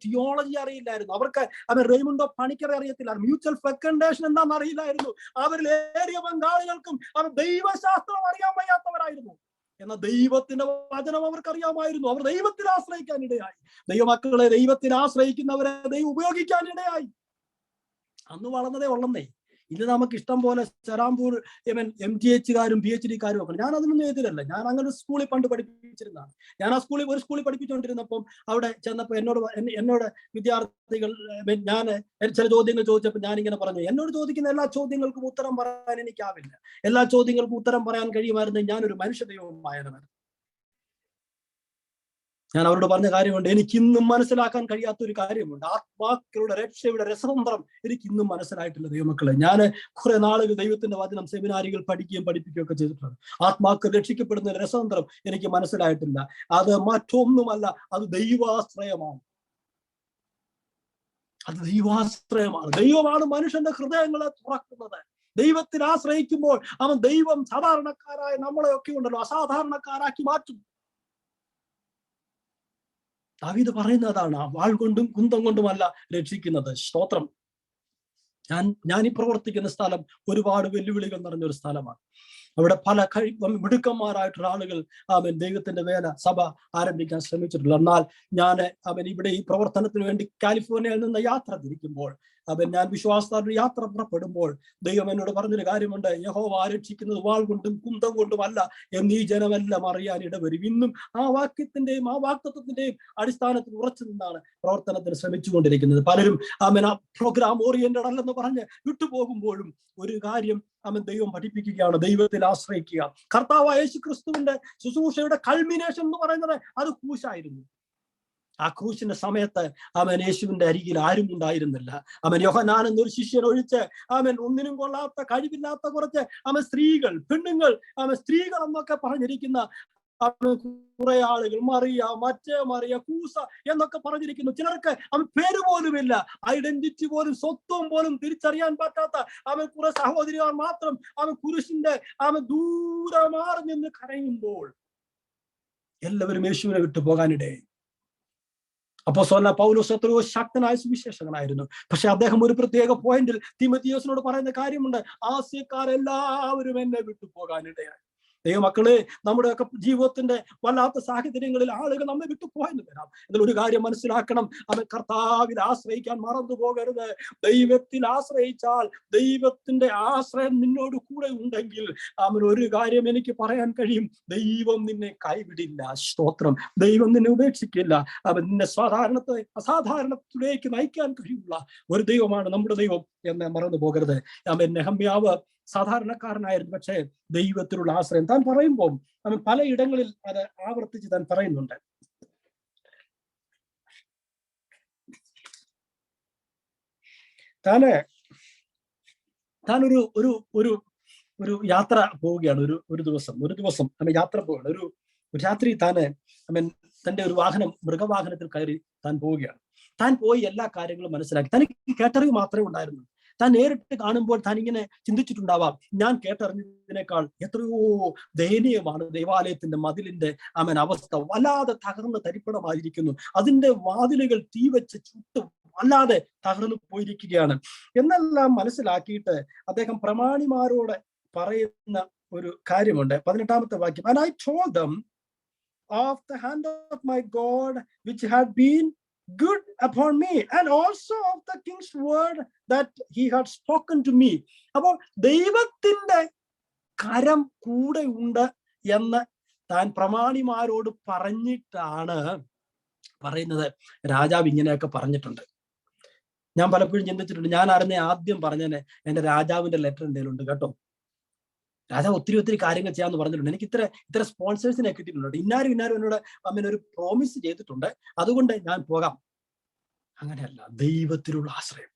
തിയോളജി അറിയില്ലായിരുന്നു. അവർക്ക് റെയ്മുണ്ടോ പണിക്കറെ അറിയത്തില്ലായിരുന്നു. മ്യൂച്വൽ ഫെക്കൻഡേഷൻ എന്താണെന്ന് അറിയില്ലായിരുന്നു. അവരിൽ ഏറിയ ബംഗാളികൾക്കും ദൈവശാസ്ത്രം അറിയാൻ വയ്യാത്തവരായിരുന്നു. എന്നാൽ ദൈവത്തിന്റെ വചനം അവർക്ക് അറിയാമായിരുന്നു. അവർ ദൈവത്തിൽ ആശ്രയിക്കാൻ ഇടയായി. ദൈവമക്കളെ, ദൈവത്തിൽ ആശ്രയിക്കുന്നവരെ ദൈവം ഉപയോഗിക്കാൻ ഇടയായി. അന്ന് വളർന്നതേ ഉള്ളന്നേ. ഇത് നമുക്ക് ഇഷ്ടം പോലെ ചെറാമ്പൂർ MGHകാരും PhDക്കാരും ഒക്കെ. ഞാൻ അതിനൊന്നും എതിരല്ല. ഞാൻ അങ്ങനെ സ്കൂളിൽ പണ്ട് പഠിപ്പിച്ചിരുന്നതാണ്. ഞാൻ ഒരു സ്കൂളിൽ പഠിപ്പിച്ചുകൊണ്ടിരുന്നപ്പം അവിടെ ചെന്നപ്പോൾ എന്നോട് വിദ്യാർത്ഥികൾ ഞാൻ ചില ചോദ്യങ്ങൾ ചോദിച്ചപ്പോൾ ഞാനിങ്ങനെ പറഞ്ഞു, എന്നോട് ചോദിക്കുന്ന എല്ലാ ചോദ്യങ്ങൾക്കും ഉത്തരം പറയാൻ എനിക്കാവില്ല. എല്ലാ ചോദ്യങ്ങൾക്കും ഉത്തരം പറയാൻ കഴിയുമായിരുന്നെങ്കിൽ ഞാനൊരു മനുഷ്യദൈവമായിരുന്നു. ഞാൻ അവരോട് പറഞ്ഞ കാര്യമുണ്ട്, എനിക്ക് ഇന്നും മനസ്സിലാക്കാൻ കഴിയാത്ത ഒരു കാര്യമുണ്ട്. ആത്മാക്കളുടെ രക്ഷയുടെ രസതന്ത്രം എനിക്ക് ഇന്നും മനസ്സിലായിട്ടില്ല ദൈവമക്കളെ. ഞാൻ കുറെ നാളുകൾ ദൈവത്തിന്റെ വചനം സെമിനാരികൾ പഠിപ്പിക്കുകയും ഒക്കെ ചെയ്തിട്ടുണ്ട്. ആത്മാക്കൾ രക്ഷിക്കപ്പെടുന്ന രസതന്ത്രം എനിക്ക് മനസ്സിലായിട്ടില്ല. അത് മറ്റൊന്നുമല്ല, അത് ദൈവാശ്രയമാണ്. ദൈവമാണ് മനുഷ്യന്റെ ഹൃദയങ്ങളെ തുറക്കുന്നത്. ദൈവത്തിൽ ആശ്രയിക്കുമ്പോൾ ദൈവം സാധാരണക്കാരായ നമ്മളെയൊക്കെ ഉണ്ടല്ലോ അസാധാരണക്കാരാക്കി മാറ്റും. ദാവീദ് പറയുന്നതാണ്, വാൾ കൊണ്ടും കുന്തം കൊണ്ടുമല്ല രക്ഷിക്കുന്നത്. സ്തോത്രം. ഞാൻ ഈ പ്രവർത്തിക്കുന്ന സ്ഥലം ഒരുപാട് വെല്ലുവിളികൾ നിറഞ്ഞൊരു സ്ഥലമാണ്. അവിടെ പല മിടുക്കന്മാരായിട്ടുള്ള ആളുകൾ ദൈവത്തിന്റെ വേല സഭ ആരംഭിക്കാൻ ശ്രമിച്ചിട്ടുള്ളൂ. എന്നാൽ ഞാൻ ഇവിടെ ഈ പ്രവർത്തനത്തിന് വേണ്ടി കാലിഫോർണിയയിൽ നിന്ന് യാത്ര തിരിക്കുമ്പോൾ ഞാൻ വിശ്വാസത്താൽ യാത്ര പുറപ്പെടുമ്പോൾ ദൈവം എന്നോട് പറഞ്ഞൊരു കാര്യമുണ്ട്, യഹോവ രക്ഷിക്കുന്നത് വാൾ കൊണ്ടും കുന്തം കൊണ്ടുമല്ല എന്നീ ജനമെല്ലാം അറിയാൻ ഇടവരും. ഇന്നും ആ വാക്യത്തിന്റെയും ആ വാക്തത്വത്തിന്റെയും അടിസ്ഥാനത്തിൽ ഉറച്ചു നിന്നാണ് പ്രവർത്തനത്തിന് ശ്രമിച്ചുകൊണ്ടിരിക്കുന്നത്. പലരും പ്രോഗ്രാം ഓറിയന്റഡ് അല്ലെന്ന് പറഞ്ഞ് വിട്ടുപോകുമ്പോഴും ഒരു കാര്യം ദൈവം പഠിപ്പിക്കുകയാണ്, ദൈവത്തിൽ ആശ്രയിക്കുക. കർത്താവായ യേശു ക്രിസ്തുവിന്റെ ശുശ്രൂഷയുടെ കൾമിനേഷൻ എന്ന് പറയുന്നത് അത് ക്രൂശായിരുന്നു. ആ ക്രൂശിന്റെ സമയത്ത് യേശുവിന്റെ അരികിൽ ആരും ഉണ്ടായിരുന്നില്ല. യോഹന്നാൻ എന്നൊരു ശിഷ്യൻ ഒഴിച്ച് ഒന്നിനും കൊള്ളാത്ത കഴിവില്ലാത്ത കുറച്ച് സ്ത്രീകൾ, പെണ്ണുങ്ങൾ, സ്ത്രീകൾ എന്നൊക്കെ പറഞ്ഞിരിക്കുന്ന കുറെ ആളുകൾ, മറിയ, മറ്റേ മറിയ, കൂസ എന്നൊക്കെ പറഞ്ഞിരിക്കുന്നു. ചിലർക്ക് പേര് പോലുമില്ല, ഐഡന്റിറ്റി പോലും സ്വത്വം പോലും തിരിച്ചറിയാൻ പറ്റാത്ത കുറെ സഹോദരിമാർ മാത്രം കുരിശിന്റെ ദൂരെ മാറി നിന്ന് കരയുമ്പോൾ എല്ലാവരും യേശുവിനെ വിട്ടു പോകാനിടയായി. അപ്പോസ്തലനായ പൗലോസ് എത്രയോ ശക്തനായ സുവിശേഷകനായിരുന്നു. പക്ഷെ അദ്ദേഹം ഒരു പ്രത്യേക പോയിന്റിൽ തീമോഥെയോസിനോട് പറയുന്ന കാര്യമുണ്ട്, ആസ്യക്കാരെല്ലാവരും എന്നെ വിട്ടു പോകാനിടയായി. ദൈവമക്കളെ, നമ്മുടെയൊക്കെ ജീവിതത്തിന്റെ വല്ലാത്ത സാഹചര്യങ്ങളിൽ ആളുകൾ നമ്മെ വിട്ടു പോയെന്ന് വരാം. എന്നാൽ ഒരു കാര്യം മനസ്സിലാക്കണം, കർത്താവിൽ ആശ്രയിക്കാൻ മറന്നു പോകരുത്. ദൈവത്തിൽ ആശ്രയിച്ചാൽ, ദൈവത്തിന്റെ ആശ്രയം നിന്നോട് കൂടെ ഉണ്ടെങ്കിൽ ഒരു കാര്യം എനിക്ക് പറയാൻ കഴിയും, ദൈവം നിന്നെ കൈവിടില്ല. സ്തോത്രം. ദൈവം നിന്നെ ഉപേക്ഷിക്കില്ല. നിന്നെ അസാധാരണത്തിലേക്ക് നയിക്കാൻ കഴിയുള്ള ഒരു ദൈവമാണ് നമ്മുടെ ദൈവം എന്ന് മറന്നു പോകരുത്. നെഹമ്യാവ് സാധാരണക്കാരനായിരുന്നു, പക്ഷേ ദൈവത്തിലുള്ള ആശ്രയം താൻ പറയുമ്പോൾ പലയിടങ്ങളിൽ അത് ആവർത്തിച്ച് താൻ പറയുന്നുണ്ട്. താൻ ഒരു യാത്ര പോവുകയാണ്. ഒരു ദിവസം യാത്ര പോവുകയാണ്. ഒരു രാത്രി തന്റെ ഒരു വാഹനം, മൃഗവാഹനത്തിൽ കയറി താൻ പോവുകയാണ്. താൻ പോയി എല്ലാ കാര്യങ്ങളും മനസ്സിലാക്കി. തനിക്ക് കേട്ടറിവ് മാത്രമേ ഉണ്ടായിരുന്നു. താൻ നേരിട്ട് കാണുമ്പോൾ താൻ ഇങ്ങനെ ചിന്തിച്ചിട്ടുണ്ടാവാം, ഞാൻ കേട്ടറിഞ്ഞതിനേക്കാൾ എത്രയോ ദയനീയമാണ് ദേവാലയത്തിന്റെ മതിലിന്റെ അവസ്ഥ. വല്ലാതെ തകർന്ന് തരിപ്പണമായിരിക്കുന്നു. അതിന്റെ വാതിലുകൾ തീ വെച്ച് ചുട്ടും അല്ലാതെ തകർന്നു പോയിരിക്കുകയാണ് എന്നെല്ലാം മനസ്സിലാക്കിയിട്ട് അദ്ദേഹം പ്രമാണിമാരോട് പറയുന്ന ഒരു കാര്യമുണ്ട്. 18ാമത്തെ വാക്യം, and I told them of the hand of my God which had been good upon me, and also of the king's word that he had spoken to me. അപ്പോൾ ദൈവത്തിന്റെ കരം കൂടെ ഉണ്ട് എന്ന് താൻ പ്രമാണിമാരോട് പറഞ്ഞിട്ടാണ് പറയുന്നത്. രാജാവ് ഇങ്ങനെയൊക്കെ പറഞ്ഞിട്ടുണ്ട്. ഞാൻ പലപ്പോഴും ചിന്തിച്ചിട്ടുണ്ട്, ഞാൻ അറിഞ്ഞ ആദ്യം പറഞ്ഞതിന് എന്റെ രാജാവിന്റെ ലെറ്റർ എന്തെങ്കിലും ഉണ്ട് കേട്ടോ. രാജാവ് ഒത്തിരി കാര്യങ്ങൾ ചെയ്യാന്ന് പറഞ്ഞിട്ടുണ്ട്. എനിക്ക് ഇത്ര സ്പോൺസേഴ്സിനെ കിട്ടിയിട്ടുണ്ട്. ഇന്നാരും എന്നോട് ഒരു പ്രോമിസ് ചെയ്തിട്ടുണ്ട്, അതുകൊണ്ട് ഞാൻ പോകാം. അങ്ങനെയല്ല, ദൈവത്തിലുള്ള ആശ്രയം.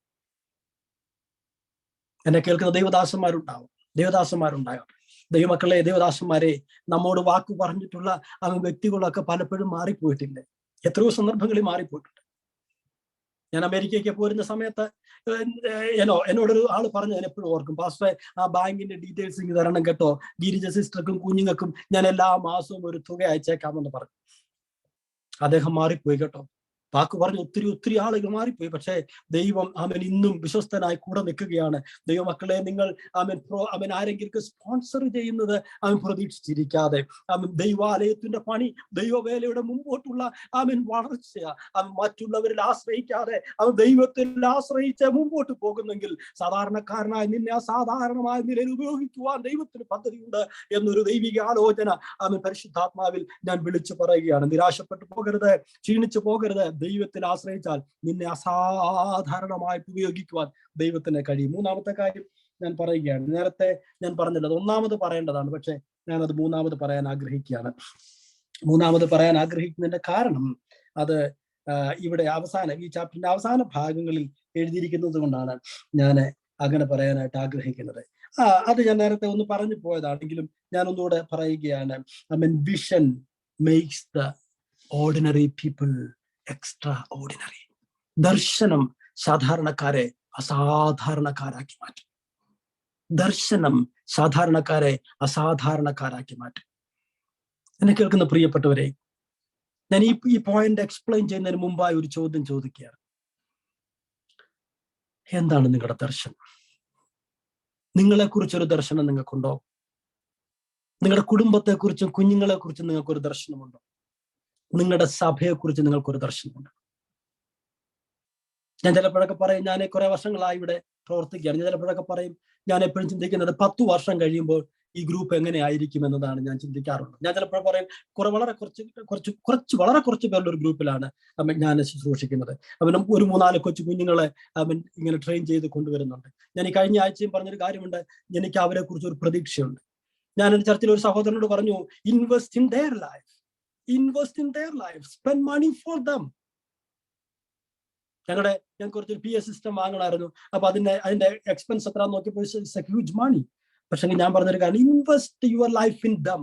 എന്നെ കേൾക്കുന്ന ദൈവദാസന്മാരുണ്ടാകും. ദൈവമക്കളെ, ദൈവദാസന്മാരെ, നമ്മോട് വാക്ക് പറഞ്ഞിട്ടുള്ള വ്യക്തികളൊക്കെ പലപ്പോഴും മാറിപ്പോയിട്ടില്ലേ? എത്രയോ സന്ദർഭങ്ങളിൽ മാറിപ്പോയിട്ടുണ്ട്. ഞാൻ അമേരിക്കയ്ക്ക് പോരുന്ന സമയത്ത് എന്നോടൊരു ആള് പറഞ്ഞു, ഞാൻ എപ്പോഴും ഓർക്കും, പാസ്റ്ററെ ആ ബാങ്കിന്റെ ഡീറ്റെയിൽസ് ഇങ്ങ് തരണം കേട്ടോ, ഗിരിജ സിസ്റ്റർക്കും കുഞ്ഞുങ്ങൾക്കും ഞാൻ എല്ലാ മാസവും ഒരു തുക അയച്ചേക്കാമെന്ന് പറഞ്ഞു. അദ്ദേഹം മാറിപ്പോയി കേട്ടോ. വാക്ക് പറഞ്ഞ് ഒത്തിരി ആളുകൾ മാറിപ്പോയി. പക്ഷേ ദൈവം ഇന്നും വിശ്വസ്തനായി കൂടെ നിൽക്കുകയാണ്. ദൈവമക്കളെ, നിങ്ങൾ ആരെങ്കിലും സ്പോൺസർ ചെയ്യുന്നത് പ്രതീക്ഷിച്ചിരിക്കാതെ ദൈവാലയത്തിന്റെ പണി, ദൈവവേലയുടെ മുമ്പോട്ടുള്ള വളർച്ച മറ്റുള്ളവരിൽ ആശ്രയിക്കാതെ ദൈവത്തിൽ ആശ്രയിച്ച് മുമ്പോട്ട് പോകുന്നെങ്കിൽ സാധാരണക്കാരനായി നിന്നെ അസാധാരണമായ നിലയിൽ ഉപയോഗിക്കുവാൻ ദൈവത്തിന് പദ്ധതിയുണ്ട് എന്നൊരു ദൈവിക ആലോചന പരിശുദ്ധാത്മാവിൽ ഞാൻ വിളിച്ചു പറയുകയാണ്. നിരാശപ്പെട്ടു പോകരുത്, ക്ഷീണിച്ചു പോകരുത്. ദൈവത്തിൽ ആശ്രയിച്ചാൽ നിന്നെ അസാധാരണമായിട്ട് ഉപയോഗിക്കുവാൻ ദൈവത്തിന് കഴിയും. 3ാമത്തെ കാര്യം ഞാൻ പറയുകയാണ്. നേരത്തെ ഞാൻ പറഞ്ഞില്ല, അത് 1ാമത് പറയേണ്ടതാണ്, പക്ഷെ ഞാനത് 3ാമത് പറയാൻ ആഗ്രഹിക്കുകയാണ്. 3ാമത് പറയാൻ ആഗ്രഹിക്കുന്നതിന്റെ കാരണം അത് ഇവിടെ ഈ ചാപ്റ്ററിന്റെ അവസാന ഭാഗങ്ങളിൽ എഴുതിയിരിക്കുന്നത് കൊണ്ടാണ് ഞാൻ അങ്ങനെ പറയാനായിട്ട് ആഗ്രഹിക്കുന്നത്. അത് ഞാൻ നേരത്തെ ഒന്ന് പറഞ്ഞു പോയതാണെങ്കിലും ഞാൻ ഒന്നുകൂടെ പറയുകയാണ്. Vision makes the ordinary people extra ordinary. ദർശനം സാധാരണക്കാരെ അസാധാരണക്കാരാക്കി മാറ്റും. എന്നെ കേൾക്കുന്ന പ്രിയപ്പെട്ടവരെ, ഞാൻ ഈ പോയിന്റ് എക്സ്പ്ലെയിൻ ചെയ്യുന്നതിന് മുമ്പായി ഒരു ചോദ്യം ചോദിക്കുകയാണ്. എന്താണ് നിങ്ങളുടെ ദർശനം? നിങ്ങളെക്കുറിച്ചൊരു ദർശനം നിങ്ങൾക്കുണ്ടോ? നിങ്ങളുടെ കുടുംബത്തെക്കുറിച്ചും കുഞ്ഞുങ്ങളെ കുറിച്ചും നിങ്ങൾക്കൊരു ദർശനമുണ്ടോ? നിങ്ങളുടെ സഭയെക്കുറിച്ച് നിങ്ങൾക്കൊരു ദർശനമുണ്ട്? ഞാൻ ചിലപ്പോഴൊക്കെ പറയും, ഞാൻ കുറെ വർഷങ്ങളായി ഇവിടെ പ്രവർത്തിക്കുകയാണ്. ഞാൻ ചിലപ്പോഴൊക്കെ പറയും, ഞാൻ എപ്പോഴും ചിന്തിക്കുന്നത് 10 വർഷം കഴിയുമ്പോൾ ഈ ഗ്രൂപ്പ് എങ്ങനെ ആയിരിക്കും എന്നതാണ് ഞാൻ ചിന്തിക്കാറുള്ളത്. ഞാൻ ചിലപ്പോൾ പറയും വളരെ കുറച്ച് പേരുടെ ഒരു ഗ്രൂപ്പിലാണ് ഞാൻ ശുശ്രൂഷിക്കുന്നത്. അവനും ഒരു 3-4 കൊച്ചു കുഞ്ഞുങ്ങളെ അവൻ ഇങ്ങനെ ട്രെയിൻ ചെയ്ത് കൊണ്ടുവരുന്നുണ്ട്. ഞാൻ ഈ കഴിഞ്ഞ ആഴ്ചയും പറഞ്ഞൊരു കാര്യമുണ്ട്, എനിക്ക് അവരെ കുറിച്ച് ഒരു പ്രതീക്ഷയുണ്ട്. ഞാൻ എൻ്റെ ചർച്ചിൽ ഒരു സഹോദരനോട് പറഞ്ഞു, invest in their life, spend money for them. ഞാൻ കുറച്ചൊരു PS സിസ്റ്റം വാങ്ങണമായിരുന്നു. അപ്പൊ അതിന്റെ എക്സ്പെൻസ് എത്ര നോക്കിയപ്പോൾ ഹ്യൂജ് മണി. പക്ഷെ ഞാൻ പറഞ്ഞൊരു കാര്യം, invest your life in them.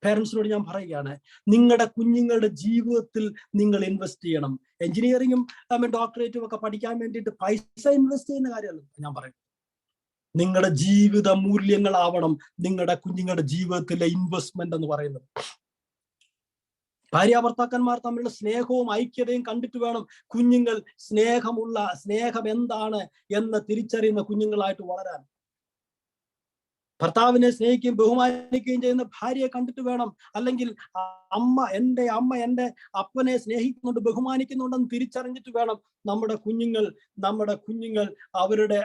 പേരൻസിനോട് ഞാൻ പറയുകയാണ്, നിങ്ങളുടെ കുഞ്ഞുങ്ങളുടെ ജീവിതത്തിൽ നിങ്ങൾ ഇൻവെസ്റ്റ് ചെയ്യണം. എഞ്ചിനീയറിംഗും ഡോക്ടറേറ്റും ഒക്കെ പഠിക്കാൻ വേണ്ടിയിട്ട് പൈസ ഇൻവെസ്റ്റ് ചെയ്യുന്ന കാര്യമല്ല ഞാൻ പറയും. നിങ്ങളുടെ ജീവിത മൂല്യങ്ങളാവണം നിങ്ങളുടെ കുഞ്ഞുങ്ങളുടെ ജീവിതത്തിലെ ഇൻവെസ്റ്റ്മെന്റ് എന്ന് പറയുന്നത്. ഭാര്യാഭർത്താക്കന്മാർ തമ്മിലുള്ള സ്നേഹവും ഐക്യതയും കണ്ടിട്ട് വേണം കുഞ്ഞുങ്ങൾ സ്നേഹം എന്താണ് എന്ന് തിരിച്ചറിയുന്ന കുഞ്ഞുങ്ങളായിട്ട് വളരാൻ. ഭർത്താവിനെ സ്നേഹിക്കുകയും ബഹുമാനിക്കുകയും ചെയ്യുന്ന ഭാര്യയെ കണ്ടിട്ട് വേണം, അല്ലെങ്കിൽ അമ്മ എൻ്റെ അപ്പനെ സ്നേഹിക്കുന്നുണ്ട് ബഹുമാനിക്കുന്നുണ്ടെന്ന് തിരിച്ചറിഞ്ഞിട്ട് വേണം നമ്മുടെ കുഞ്ഞുങ്ങൾ അവരുടെ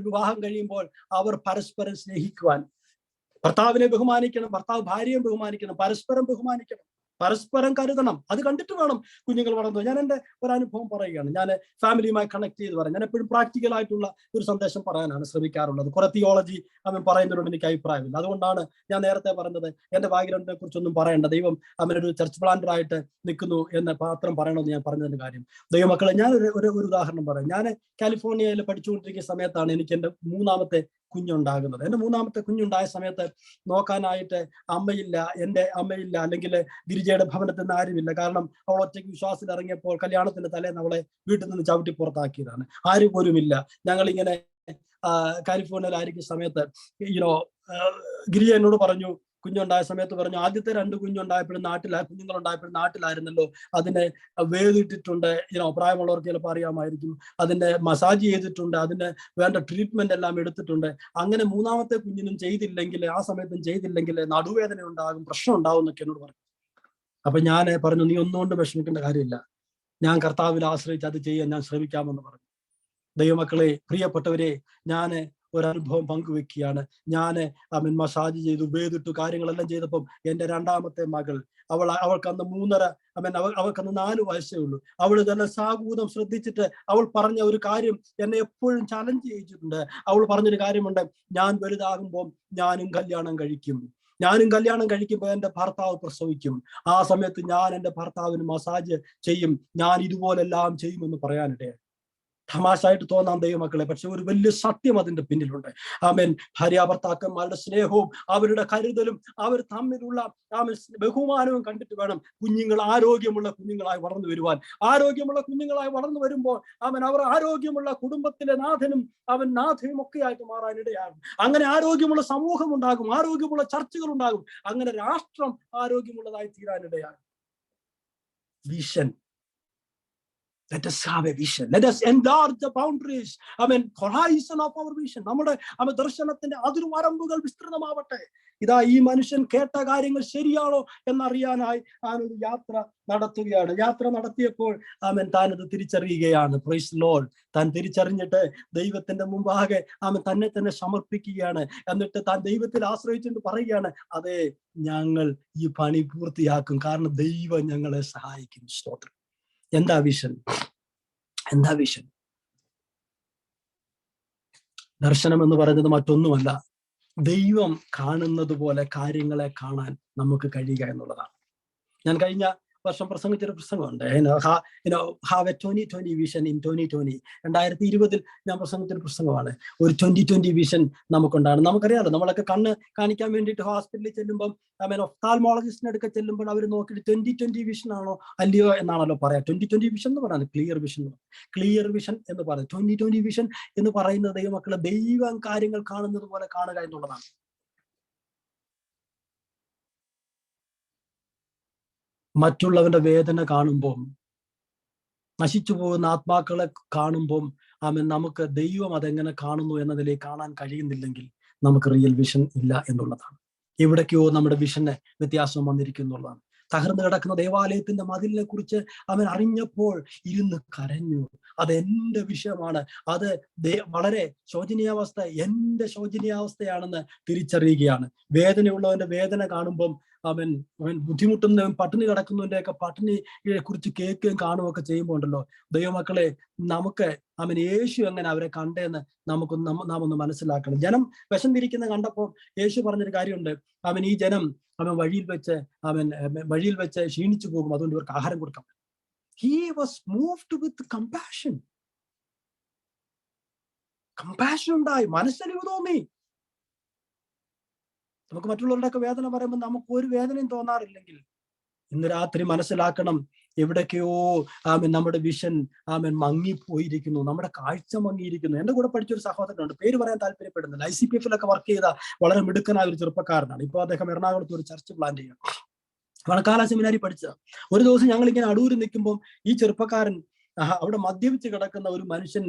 വിവാഹം കഴിയുമ്പോൾ അവർ പരസ്പരം സ്നേഹിക്കുവാൻ. ഭർത്താവിനെ ബഹുമാനിക്കണം, ഭർത്താവ് ഭാര്യയെ ബഹുമാനിക്കണം, പരസ്പരം ബഹുമാനിക്കണം, പരസ്പരം കരുതണം. അത് കണ്ടിട്ട് വേണം കുഞ്ഞുങ്ങൾ വളർന്നു. ഞാൻ എൻ്റെ ഒരു അനുഭവം പറയുകയാണ്. ഞാൻ ഫാമിലിയുമായി കണക്ട് ചെയ്ത് പറയാം. ഞാൻ എപ്പോഴും പ്രാക്ടിക്കൽ ആയിട്ടുള്ള ഒരു സന്ദേശം പറയാനാണ് ശ്രമിക്കാറുള്ളത്. കുറെ തിയോളജി പറയുന്നതിനോട് എനിക്ക് അഭിപ്രായമില്ല. അതുകൊണ്ടാണ് ഞാൻ നേരത്തെ പറഞ്ഞത് എൻ്റെ ബാക്ക്ഗ്രൗണ്ടിനെ കുറിച്ചൊന്നും പറയേണ്ട, ദൈവം അവനൊരു ചർച്ച് പ്ലാന്റർ ആയിട്ട് നിൽക്കുന്നു എന്ന് മാത്രം പറയണമെന്ന് ഞാൻ പറഞ്ഞതിന്റെ കാര്യം. ദൈവമക്കളെ, ഞാൻ ഒരു ഉദാഹരണം പറയാം. ഞാൻ കാലിഫോർണിയയിൽ പഠിച്ചുകൊണ്ടിരിക്കുന്ന സമയത്താണ് എനിക്ക് എൻ്റെ 3ാമത്തെ കുഞ്ഞുണ്ടാകുന്നത്. എൻ്റെ 3ാമത്തെ കുഞ്ഞുണ്ടായ സമയത്ത് നോക്കാനായിട്ട് എൻ്റെ അമ്മയില്ല, അല്ലെങ്കിൽ ഗിരിജയുടെ ഭവനത്തിൽ നിന്ന് ആരുമില്ല. കാരണം അവൾ ഒറ്റയ്ക്ക് വിശ്വാസത്തിൽ ഇറങ്ങിയപ്പോൾ കല്യാണത്തിന്റെ തലേന്ന് അവളെ വീട്ടിൽ നിന്ന് ചവിട്ടി പുറത്താക്കിയതാണ്. ആരും പോലുമില്ല. ഞങ്ങളിങ്ങനെ കാലിഫോർണിയയിലായിരിക്കുന്ന സമയത്ത് ഗിരിജ എന്നോട് പറഞ്ഞു, കുഞ്ഞുണ്ടായ സമയത്ത് പറഞ്ഞു, ആദ്യത്തെ 2 കുഞ്ഞുണ്ടായപ്പോഴും കുഞ്ഞുങ്ങളുണ്ടായപ്പോഴും നാട്ടിലായിരുന്നല്ലോ, അതിനെ വേദിട്ടിട്ടുണ്ട്. പ്രായമുള്ളവർക്ക് ചിലപ്പോൾ അറിയാമായിരിക്കും. അതിനെ മസാജ് ചെയ്തിട്ടുണ്ട്, അതിന് വേണ്ട ട്രീറ്റ്മെന്റ് എല്ലാം എടുത്തിട്ടുണ്ട്. അങ്ങനെ 3ാമത്തെ കുഞ്ഞിനും ചെയ്തില്ലെങ്കിൽ, ആ സമയത്തും ചെയ്തില്ലെങ്കിൽ നടുവേദന ഉണ്ടാകും, പ്രശ്നം ഉണ്ടാവും എന്നൊക്കെ എന്നോട് പറഞ്ഞു. അപ്പൊ ഞാൻ പറഞ്ഞു, നീ ഒന്നുകൊണ്ട് വിഷമിക്കേണ്ട കാര്യമില്ല, ഞാൻ കർത്താവിൽ ആശ്രയിച്ച് അത് ചെയ്യാൻ ഞാൻ ശ്രമിക്കാമെന്ന് പറഞ്ഞു. ദൈവമക്കളെ, പ്രിയപ്പെട്ടവരെ, ഞാൻ ഒരനുഭവം പങ്കുവെക്കുകയാണ്. ഞാൻ മസാജ് ചെയ്തു, വേദിട്ടു, കാര്യങ്ങളെല്ലാം ചെയ്തപ്പം എൻ്റെ 2ാമത്തെ മകൾ, അവൾക്കന്ന് 3.5, അവൾക്കന്ന് 4 വയസ്സേ ഉള്ളൂ. അവൾ തന്നെ സാഗൂതം ശ്രദ്ധിച്ചിട്ട് അവൾ പറഞ്ഞ ഒരു കാര്യം എന്നെ എപ്പോഴും ചലഞ്ച് ചെയ്യിച്ചിട്ടുണ്ട്. അവൾ പറഞ്ഞൊരു കാര്യമുണ്ട്, ഞാൻ വലുതാകുമ്പോൾ ഞാനും കല്യാണം കഴിക്കുമ്പോൾ എൻ്റെ ഭർത്താവ് പ്രസവിക്കും. ആ സമയത്ത് ഞാൻ എൻ്റെ ഭർത്താവിന് മസാജ് ചെയ്യും, ഞാൻ ഇതുപോലെല്ലാം ചെയ്യുമെന്ന് പറയാനിടയാണ്. തമാശയായിട്ട് തോന്നാം ദൈവമക്കളെ, പക്ഷെ ഒരു വലിയ സത്യം അതിന്റെ പിന്നിലുണ്ട്. ആമേൻ. ഭാര്യാഭർത്താക്കന്മാരുടെ സ്നേഹവും അവരുടെ കരുതലും അവർ തമ്മിലുള്ള ബഹുമാനവും കണ്ടിട്ട് വേണം കുഞ്ഞുങ്ങൾ ആരോഗ്യമുള്ള കുഞ്ഞുങ്ങളായി വളർന്നു വരുവാൻ. ആരോഗ്യമുള്ള കുഞ്ഞുങ്ങളായി വളർന്നു വരുമ്പോൾ അവർ ആരോഗ്യമുള്ള കുടുംബത്തിലെ നാഥനും ഒക്കെ ആയിട്ട് മാറാനിടയാകും. അങ്ങനെ ആരോഗ്യമുള്ള സമൂഹം ഉണ്ടാകും, ആരോഗ്യമുള്ള ചർച്ചകൾ ഉണ്ടാകും, അങ്ങനെ രാഷ്ട്രം ആരോഗ്യമുള്ളതായി തീരാനിടയാകും. Vision. Let us have a vision. Let us enlarge the boundaries. Horizon of our vision. നമ്മുടെ ദർശനത്തിന്റെ അതിർവരമ്പുകൾ വിസ്തൃതമാവട്ടെ. ഇതാ ഈ മനുഷ്യൻ കേട്ട കാര്യങ്ങൾ ശരിയാണോ എന്നറിയാനായി താനൊരു യാത്ര നടത്തുകയാണ്. യാത്ര നടത്തിയപ്പോൾ താനത് തിരിച്ചറിയുകയാണ്. Praise Lord. താൻ തിരിച്ചറിഞ്ഞിട്ട് ദൈവത്തിന്റെ മുമ്പാകെ തന്നെ സമർപ്പിക്കുകയാണ്. എന്നിട്ട് താൻ ദൈവത്തിൽ ആശ്രയിച്ചുകൊണ്ട് പറയുകയാണ്, അതെ, ഞങ്ങൾ ഈ പണി പൂർത്തിയാക്കും, കാരണം ദൈവം ഞങ്ങളെ സഹായിക്കും. സ്തോത്രം. എന്താ വിഷൻ? ദർശനം എന്ന് പറയുന്നത് മറ്റൊന്നുമല്ല, ദൈവം കാണുന്നത് പോലെ കാര്യങ്ങളെ കാണാൻ നമുക്ക് കഴിയുക എന്നുള്ളതാണ്. ഞാൻ കഴിഞ്ഞ വർഷം പ്രസംഗിച്ചൊരു പ്രസംഗമുണ്ട്, ഹാവ് എ 2020 വിഷൻ ഇൻ 2020. 2020 ഞാൻ പ്രസംഗിച്ചൊരു പ്രസംഗമാണ്. ഒരു 2020 വിഷൻ നമുക്കുണ്ടാണ്. നമുക്കറിയാലോ, നമ്മളൊക്കെ കണ്ണ് കാണിക്കാൻ വേണ്ടിയിട്ട് ഹോസ്പിറ്റലിൽ ചെല്ലുമ്പോൾ ഒഫ്താൽമോളജിസ്റ്റിന്റെ അടുക്ക ചെല്ലുമ്പോൾ അവർ നോക്കിയിട്ട് 2020 വിഷൻ ആണോ അല്ലയോ എന്നാണല്ലോ പറയാം. 2020 വിഷൻ എന്ന് പറയുന്നത് ക്ലിയർ വിഷൻ എന്ന് പറയുന്നത്. 2020 വിഷൻ എന്ന് പറയുന്നത് ദൈവമക്കളെ, ദൈവം കാര്യങ്ങൾ കാണുന്നത് പോലെ കാണുക എന്നുള്ളതാണ്. മറ്റുള്ളവന്റെ വേദന കാണുമ്പോൾ, നശിച്ചു പോകുന്ന ആത്മാക്കളെ കാണുമ്പോൾ നമുക്ക് ദൈവം അതെങ്ങനെ കാണുന്നു എന്നതിലേക്ക് കാണാൻ കഴിയുന്നില്ലെങ്കിൽ നമുക്ക് റിയൽ വിഷൻ ഇല്ല എന്നുള്ളതാണ്. എവിടേക്കോ നമ്മുടെ വിഷന് വ്യത്യാസം വന്നിരിക്കുന്നുള്ളതാണ്. തകർന്നു കിടക്കുന്ന ദേവാലയത്തിന്റെ മതിലിനെ കുറിച്ച് അവൻ അറിഞ്ഞപ്പോൾ ഇരുന്ന് കരഞ്ഞു. അത് എന്റെ വിഷയമാണ്, അത് വളരെ ശോചനീയാവസ്ഥ എന്റെ ശോചനീയാവസ്ഥയാണെന്ന് തിരിച്ചറിയുകയാണ്. വേദനയുള്ളവന്റെ വേദന കാണുമ്പം അവൻ ബുദ്ധിമുട്ടുന്നവൻ പട്ടിണി കിടക്കുന്നവന്റെ ഒക്കെ പട്ടിണിയെ കുറിച്ച് കേൾക്കുകയും കാണുകയൊക്കെ ചെയ്യുമ്പോൾ ഉണ്ടല്ലോ, ദൈവമക്കളെ, നമുക്ക് യേശു എങ്ങനെ അവരെ കണ്ടേന്ന് നാം ഒന്ന് മനസ്സിലാക്കണം. ജനം വിശന്നിരിക്കുന്ന കണ്ടപ്പോൾ യേശു പറഞ്ഞൊരു കാര്യമുണ്ട്, ഈ ജനം വഴിയിൽ വെച്ച് ക്ഷീണിച്ചു പോകും, അതുകൊണ്ട് ഇവർക്ക് ആഹാരം കൊടുക്കാം. He was moved with compassion. Compassion ഉണ്ടായി, മനസ്സലിവ് തോന്നി. നമുക്ക് മറ്റുള്ളവരുടെയൊക്കെ വേദന പറയുമ്പോൾ നമുക്ക് ഒരു വേദനയും തോന്നാറില്ലെങ്കിൽ ഇന്ന് രാത്രി മനസ്സിലാക്കണം, എവിടൊക്കെയോ നമ്മുടെ വിഷൻ മങ്ങിപ്പോയിരിക്കുന്നു, നമ്മുടെ കാഴ്ച മങ്ങിയിരിക്കുന്നു. എന്റെ കൂടെ പഠിച്ചൊരു സഹോദരനുണ്ട്, പേര് പറയാൻ താല്പര്യപ്പെടുന്നില്ല. ICPF-ലൊക്കെ വർക്ക് ചെയ്ത വളരെ മിടുക്കനായ ഒരു ചെറുപ്പക്കാരനാണ്. ഇപ്പൊ അദ്ദേഹം എറണാകുളത്ത് ഒരു ചർച്ച് പ്ലാൻ ചെയ്യണം. മണക്കാല സെമിനാരി പഠിച്ച. ഒരു ദിവസം ഞങ്ങൾ ഇങ്ങനെ അടൂര് നിൽക്കുമ്പോൾ ഈ ചെറുപ്പക്കാരൻ അവിടെ മദ്യപിച്ച് കിടക്കുന്ന ഒരു മനുഷ്യൻ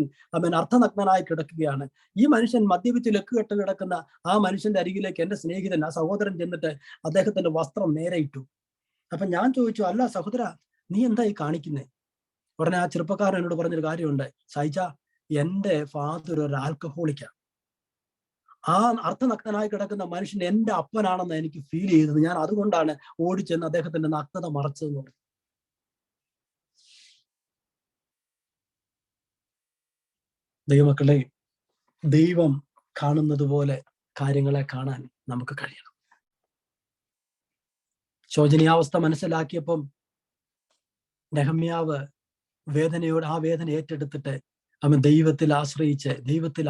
അർത്ഥനഗ്നനായി കിടക്കുകയാണ്. ഈ മനുഷ്യൻ മദ്യപിച്ച് ലക്ക് കെട്ട് കിടക്കുന്ന ആ മനുഷ്യന്റെ അരികിലേക്ക് എന്റെ സ്നേഹിതൻ, ആ സഹോദരൻ ചെന്നിട്ട് അദ്ദേഹത്തിന്റെ വസ്ത്രം നേരെ ഇട്ടു. അപ്പൊ ഞാൻ ചോദിച്ചു, അല്ല സഹോദര, നീ എന്തായി കാണിക്കുന്നേ? ഉടനെ ആ ചെറുപ്പക്കാരൻ എന്നോട് പറഞ്ഞൊരു കാര്യമുണ്ട്, സൈജ, എന്റെ ഫാദർ ഒരു ആൽക്കഹോളിക്കാണ്. ആ അർത്ഥനഗ്നനായി കിടക്കുന്ന മനുഷ്യൻ എന്റെ അപ്പനാണെന്ന് എനിക്ക് ഫീൽ ചെയ്തത്. ഞാൻ അതുകൊണ്ടാണ് ഓടിച്ചെന്ന് അദ്ദേഹത്തിന്റെ നഗ്നത മറച്ചതെന്ന് പറഞ്ഞു. ദൈവമക്കളെ, ദൈവം കാണുന്നത് പോലെ കാര്യങ്ങളെ കാണാൻ നമുക്ക് കഴിയണം. ശോചനീയാവസ്ഥ മനസ്സിലാക്കിയപ്പം നെഹമ്യാവ് വേദനയോട് ആ വേദന ഏറ്റെടുത്തിട്ട് ദൈവത്തിൽ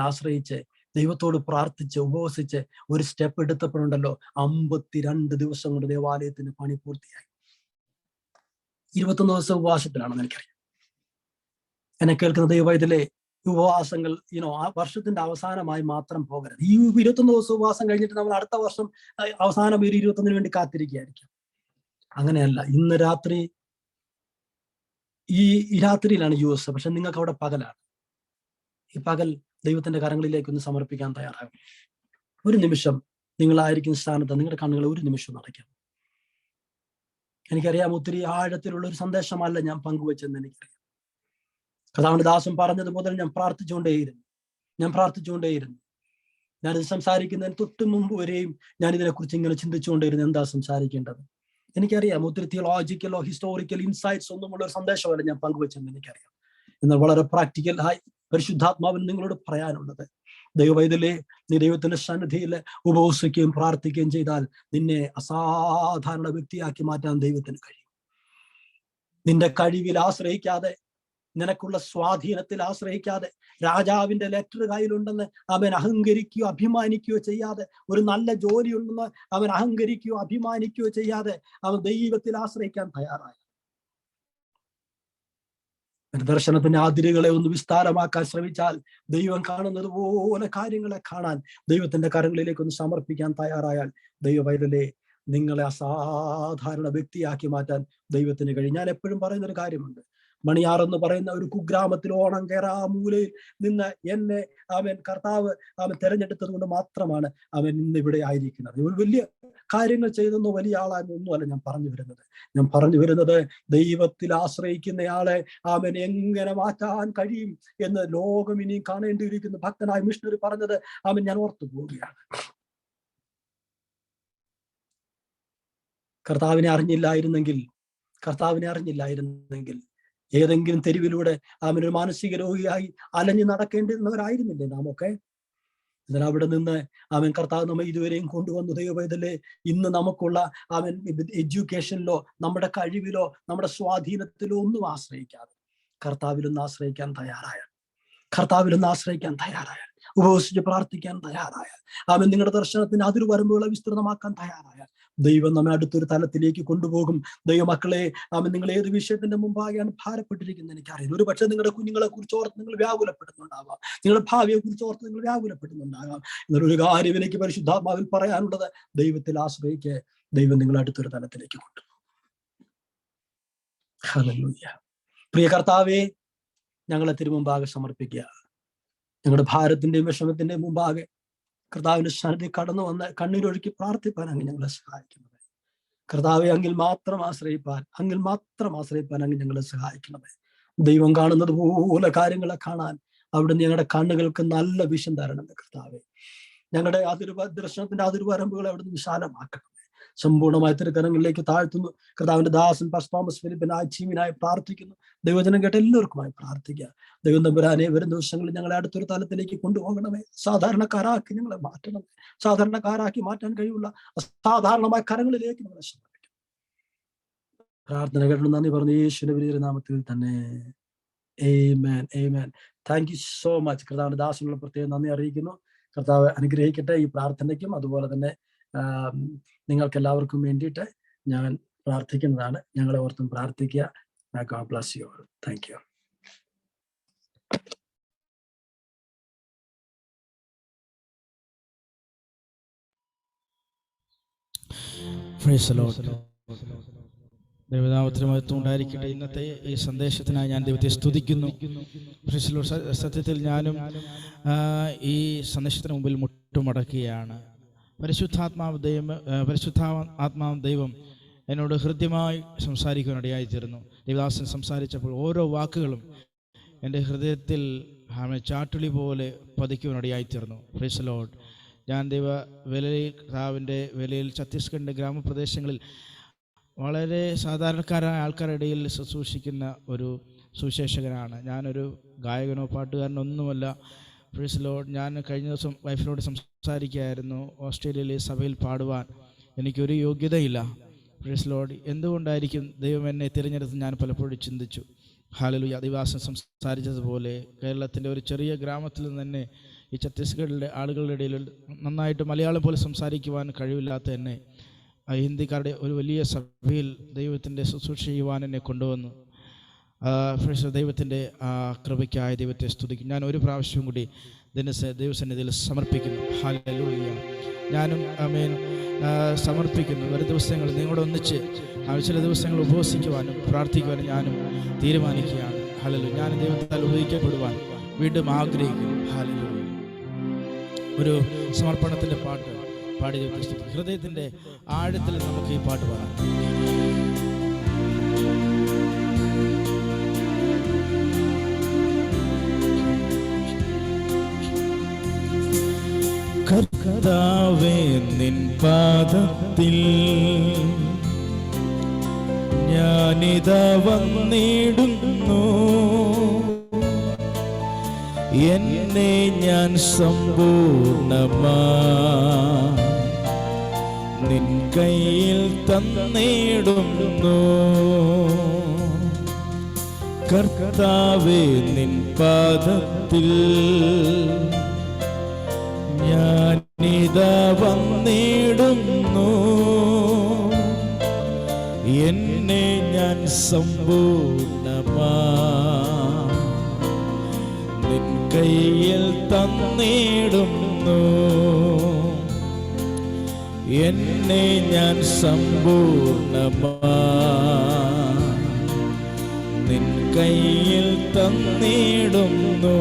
ആശ്രയിച്ച് ദൈവത്തോട് പ്രാർത്ഥിച്ച് ഉപവസിച്ച് ഒരു സ്റ്റെപ്പ് എടുത്തപ്പോഴുണ്ടല്ലോ, 52 ദിവസം കൊണ്ട് ദേവാലയത്തിന് പണി പൂർത്തിയായി. 21 ദിവസം ഉപവാസത്തിലാണെന്ന് എനിക്കറിയാം. എന്നെ കേൾക്കുന്ന ദൈവവൈതലേ, ഉപവാസങ്ങൾ ആ വർഷത്തിന്റെ അവസാനമായി മാത്രം പോകരുത്. ഈ 21 ദിവസം ഉപവാസം കഴിഞ്ഞിട്ട് നമ്മൾ അടുത്ത വർഷം അവസാനം ഒരു 21 വേണ്ടി കാത്തിരിക്കുകയായിരിക്കും. അങ്ങനെയല്ല. ഇന്ന് രാത്രി, ഈ രാത്രിയിലാണ് US, പക്ഷെ നിങ്ങൾക്ക് അവിടെ പകലാണ്. ഈ പകൽ ദൈവത്തിന്റെ കരങ്ങളിലേക്ക് ഒന്ന് സമർപ്പിക്കാൻ തയ്യാറാകും. ഒരു നിമിഷം നിങ്ങളായിരിക്കുന്ന സ്ഥാനത്ത് നിങ്ങളുടെ കണ്ണുകൾ ഒരു നിമിഷം നടക്കാം. എനിക്കറിയാം, ഒത്തിരി ആഴത്തിലുള്ള ഒരു സന്ദേശമല്ല ഞാൻ പങ്കുവെച്ചെന്ന് എനിക്കറിയാം. കർത്താവിന്റെ ദാസൻ പറഞ്ഞത് മുതൽ ഞാൻ പ്രാർത്ഥിച്ചുകൊണ്ടേയിരുന്നു. ഞാനിത് സംസാരിക്കുന്നതിന് തൊട്ട് മുമ്പ് വരെയും ഞാൻ ഇതിനെക്കുറിച്ച് ഇങ്ങനെ ചിന്തിച്ചുകൊണ്ടേയിരുന്നു, എന്താ സംസാരിക്കേണ്ടത്. എനിക്കറിയാം, ഒത്തിരി തിയോളജിക്കലോ ഹിസ്റ്റോറിക്കൽ ഇൻസൈറ്റ്സ് ഒന്നുമുള്ള ഒരു സന്ദേശമല്ല ഞാൻ പങ്കുവെച്ചെന്ന് എനിക്കറിയാം. എന്നാൽ വളരെ പ്രാക്ടിക്കൽ ആയി പരിശുദ്ധാത്മാവിന് നിങ്ങളോട് പറയാനുള്ളത്, ദൈവവൈതലേ, നീ ദൈവത്തിന്റെ സന്നിധിയിൽ ഉപവസിക്കുകയും പ്രാർത്ഥിക്കുകയും ചെയ്താൽ നിന്നെ അസാധാരണ വ്യക്തിയാക്കി മാറ്റാൻ ദൈവത്തിന് കഴിയും. നിന്റെ കഴിവിൽ ആശ്രയിക്കാതെ, നിനക്കുള്ള സ്വാധീനത്തിൽ ആശ്രയിക്കാതെ, രാജാവിന്റെ ലെറ്റർ കയ്യിലുണ്ടെന്ന് അവൻ അഹങ്കരിക്കുകയോ അഭിമാനിക്കുകയോ ചെയ്യാതെ, ഒരു നല്ല ജോലി ഉണ്ടെന്ന് അവൻ അഹങ്കരിക്കുകയോ അഭിമാനിക്കുകയോ ചെയ്യാതെ അവൻ ദൈവത്തിൽ ആശ്രയിക്കാൻ തയ്യാറായി. ദർശനത്തിന്റെ അതിരുകളെ ഒന്ന് വിസ്താരമാക്കാൻ ശ്രമിച്ചാൽ ദൈവം കാണുന്നത് പോലെ കാര്യങ്ങളെ കാണാൻ ദൈവത്തിന്റെ കരങ്ങളിലേക്ക് ഒന്ന് സമർപ്പിക്കാൻ തയ്യാറായാൽ, ദൈവവൈതലേ, നിങ്ങളെ അസാധാരണ വ്യക്തിയാക്കി മാറ്റാൻ ദൈവത്തിന് കഴിയും. ഞാൻ എപ്പോഴും പറയുന്നൊരു കാര്യമുണ്ട്, മണിയാർ എന്ന് പറയുന്ന ഒരു കുഗ്രാമത്തിൽ ഓണം കയറാ മൂലയിൽ നിന്ന് എന്നെ കർത്താവ് തെരഞ്ഞെടുത്തത് കൊണ്ട് മാത്രമാണ് ഇന്ന് ഇവിടെ ആയിരിക്കുന്നത്. ഒരു വലിയ കാര്യങ്ങൾ ചെയ്തെന്നോ വലിയ ആളാണെന്നൊന്നുമല്ല ഞാൻ പറഞ്ഞു വരുന്നത് ദൈവത്തിൽ ആശ്രയിക്കുന്നയാളെ എങ്ങനെ മാറ്റാൻ കഴിയും എന്ന് ലോകം ഇനിയും കാണേണ്ടിയിരിക്കുന്നു. ഭക്തനായ മിഷണറി പറഞ്ഞത് ഞാൻ ഓർത്തു പോവുകയാണ്. കർത്താവിനെ അറിഞ്ഞില്ലായിരുന്നെങ്കിൽ ഏതെങ്കിലും തെരുവിലൂടെ ഒരു മാനസിക രോഗിയായി അലഞ്ഞു നടക്കേണ്ടുന്നവരായിരുന്നില്ലേ നാം ഒക്കെ? എന്നാൽ അവിടെ നിന്ന് കർത്താവ് നമ്മെ ഇതുവരെയും കൊണ്ടുവന്നു. ദൈവവേദലേ, ഇന്ന് നമുക്കുള്ള എഡ്യൂക്കേഷനിലോ നമ്മുടെ കഴിവിലോ നമ്മുടെ സ്വാധീനത്തിലോ ഒന്നും ആശ്രയിക്കാതെ കർത്താവിലൊന്ന് ആശ്രയിക്കാൻ തയ്യാറായാൽ, ഉപവസിച്ച് പ്രാർത്ഥിക്കാൻ തയ്യാറായാൽ, നിങ്ങളുടെ ദർശനത്തിന് അതിരു വരുമ്പോഴുള്ള വിസ്തൃതമാക്കാൻ തയ്യാറായാൽ ദൈവം നമ്മെ അടുത്തൊരു തലത്തിലേക്ക് കൊണ്ടുപോകും. ദൈവമക്കളെ, നിങ്ങൾ ഏത് വിഷയത്തിന്റെ മുമ്പാകെയാണ് ഭാരപ്പെട്ടിരിക്കുന്നത് എനിക്കറിയില്ല. ഒരു പക്ഷേ നിങ്ങളുടെ കുഞ്ഞുങ്ങളെ കുറിച്ച് ഓർത്ത് നിങ്ങൾ വ്യാകുലപ്പെടുന്നുണ്ടാകാം, നിങ്ങളുടെ ഭാവിയെ കുറിച്ച് ഓർത്ത് നിങ്ങൾ വ്യാകുലപ്പെടുന്നുണ്ടാകാം. എന്നൊരു കാര്യം എനിക്ക് പരിശുദ്ധാത്മാവിൽ പറയാനുള്ളത്, ദൈവത്തിൽ ആശ്രയിക്ക്, ദൈവം നിങ്ങളെ അടുത്തൊരു തലത്തിലേക്ക് കൊണ്ടുപോകും. ഹല്ലേലൂയ. പ്രിയ കർത്താവേ, ഞങ്ങളെ തിരുമുമ്പാകെ സമർപ്പിക്കുക. ഞങ്ങളുടെ ഭാരത്തിന്റെയും വിഷമത്തിന്റെയും മുമ്പാകെ കർത്താവിന്റെ സന്നിധി കടന്നു വന്ന് കണ്ണീരൊഴുക്കി പ്രാർത്ഥിപ്പാൻ അങ്ങ് ഞങ്ങളെ സഹായിക്കുന്നത്. കർത്താവെ, അങ്ങിൽ മാത്രം ആശ്രയിപ്പാൻ അങ്ങ് ഞങ്ങളെ സഹായിക്കണമേ. ദൈവം കാണുന്നത് പോലെ കാര്യങ്ങളെ കാണാൻ അവിടുന്ന് ഞങ്ങളുടെ കണ്ണുകൾക്ക് നല്ല വിഷം തരണമേ കർത്താവെ. ഞങ്ങളുടെ ദർശനത്തിന്റെ അതിർവരമ്പുകളെ അവിടുന്ന് വിശാലമാക്കണമേ. സമ്പൂർണ്ണമായ തിരുക്കരങ്ങളിലേക്ക് താഴ്ത്തുന്നു. കർത്താവിന്റെ ദാസൻ പാസ്റ്റർ തോമസ് ഫിലിപ്പിനായി ചീമിനായി പ്രാർത്ഥിക്കുന്നു. ദൈവജനം കേട്ട എല്ലാവർക്കുമായി പ്രാർത്ഥിക്കുക. ദൈവം തമ്പുരാനെ, വരും ദിവസങ്ങളിൽ ഞങ്ങളെ അടുത്തൊരു തലത്തിലേക്ക് കൊണ്ടുപോകണമേ. സാധാരണക്കാരാക്കി ഞങ്ങളെ മാറ്റണമേ. സാധാരണക്കാരാക്കി മാറ്റാൻ കഴിവുള്ള അസാധാരണമായ കരങ്ങളിലേക്ക് ഞങ്ങളെ സമർപ്പിക്കും. പ്രാർത്ഥന കേട്ടു നന്ദി പറഞ്ഞു യേശുവിന്റെ വലിയ നാമത്തിൽ തന്നെ. Amen, amen. Thank you so much. കർത്താവിന്റെ ദാസനുള്ള പ്രത്യേകം നന്ദി അറിയിക്കുന്നു. കർത്താവ് അനുഗ്രഹിക്കട്ടെ ഈ പ്രാർത്ഥനയ്ക്കും. അതുപോലെ തന്നെ നിങ്ങൾക്ക് എല്ലാവർക്കും വേണ്ടിയിട്ട് ഞാൻ പ്രാർത്ഥിക്കുന്നതാണ്. ഞങ്ങളെ ഓർത്തും പ്രാർത്ഥിക്കുക. God bless you all. Thank you. Praise the Lord. ദൈവനാമത്തിന് മഹത്വം ഉണ്ടായിരിക്കട്ടെ. ഇന്നത്തെ ഈ സന്ദേശത്തിനായി ഞാൻ ദൈവത്തെ സ്തുതിക്കുന്നു. സത്യത്തിൽ ഞാനും ഈ സന്ദേശത്തിന് മുമ്പിൽ മുട്ടുമടക്കുകയാണ്. പരിശുദ്ധാത്മാവ് ദൈവം എന്നോട് ഹൃദ്യമായി സംസാരിക്കുവാനിടയായി തീർന്നു. ദേവദാസൻ സംസാരിച്ചപ്പോൾ ഓരോ വാക്കുകളും എൻ്റെ ഹൃദയത്തിൽ ചാട്ടുളി പോലെ പതിക്കുവാനിടയായി തീർന്നു. Price the lord. ഞാൻ കർത്താവിൻ്റെ വേലയിൽ ഛത്തീസ്ഗഡിൻ്റെ ഗ്രാമപ്രദേശങ്ങളിൽ വളരെ സാധാരണക്കാരായ ആൾക്കാരുടെ ഇടയിൽ ശുശ്രൂഷിക്കുന്ന ഒരു സുവിശേഷകനാണ്. ഞാനൊരു ഗായകനോ പാട്ടുകാരനോ ഒന്നുമല്ല. Price the lord. ഞാൻ കഴിഞ്ഞ ദിവസം വൈഫിനോട് സംസാരിക്കുകയായിരുന്നു. ഓസ്ട്രേലിയയിലെ സഭയിൽ പാടുവാൻ എനിക്കൊരു യോഗ്യതയില്ല. Price the Lord. എന്തുകൊണ്ടായിരിക്കും ദൈവം എന്നെ തിരഞ്ഞെടുത്ത് ഞാൻ പലപ്പോഴും ചിന്തിച്ചു. ഹല്ലേലൂയ. ആദിവാസി സംസാരിച്ചതുപോലെ കേരളത്തിൻ്റെ ഒരു ചെറിയ ഗ്രാമത്തിൽ നിന്ന് തന്നെ ഈ ഛത്തീസ്ഗഡിലെ ആളുകളുടെ ഇടയിൽ നന്നായിട്ട് മലയാളം പോലെ സംസാരിക്കുവാൻ കഴിവില്ലാത്ത എന്നെ ഹിന്ദിക്കാരുടെ ഒരു വലിയ സഭയിൽ ദൈവത്തിൻ്റെ ശുശ്രൂഷ ചെയ്യുവാൻ എന്നെ കൊണ്ടുവന്നു. ദൈവത്തിൻ്റെ കൃപയ്ക്കായ ദൈവത്തെ സ്തുതിക്കും. ഞാൻ ഒരു പ്രാവശ്യം കൂടി ദൈവസന്നിധിയിൽ സമർപ്പിക്കുന്നു. ഹല്ലേലൂയ. ഞാനും ആമേൻ സമർപ്പിക്കുന്നു. ഒരു ദിവസങ്ങൾ നിങ്ങളോട് ഒന്നിച്ച് ചില ദിവസങ്ങൾ ഉപവസിക്കുവാനും പ്രാർത്ഥിക്കുവാനും ഞാനും തീരുമാനിക്കുകയാണ്. ഹല്ലേലൂയ. ഞാൻ ദൈവത്താൽ ഉപയോഗിക്കപ്പെടുവാൻ വീണ്ടും ആഗ്രഹിക്കുന്നു. ഹല്ലേലൂയ. ഒരു സമർപ്പണത്തിൻ്റെ പാട്ട് പാടി ദൈവത്തെ സ്തുതിക്കും. ഹൃദയത്തിൻ്റെ ആഴത്തിൽ നമുക്ക് ഈ പാട്ട് പാടാം. കർത്താവേ, നിൻ പാദത്തിൽ ഞാനിതാ വന്നിടുന്നു. എന്നെ ഞാൻ സമ്പൂർണ്ണമായി നിൻ കയ്യിൽ തന്നിടുന്നു. കർത്താവേ, നിൻ പാദത്തിൽ ഞാനിതാ വന്നിടുന്നു. എന്നെ ഞാൻ സമ്പൂർണ്ണമായി നിൻ കയ്യിൽ തന്നിടുന്നു. എന്നെ ഞാൻ സമ്പൂർണ്ണമായി നിൻ കയ്യിൽ തന്നിടുന്നു.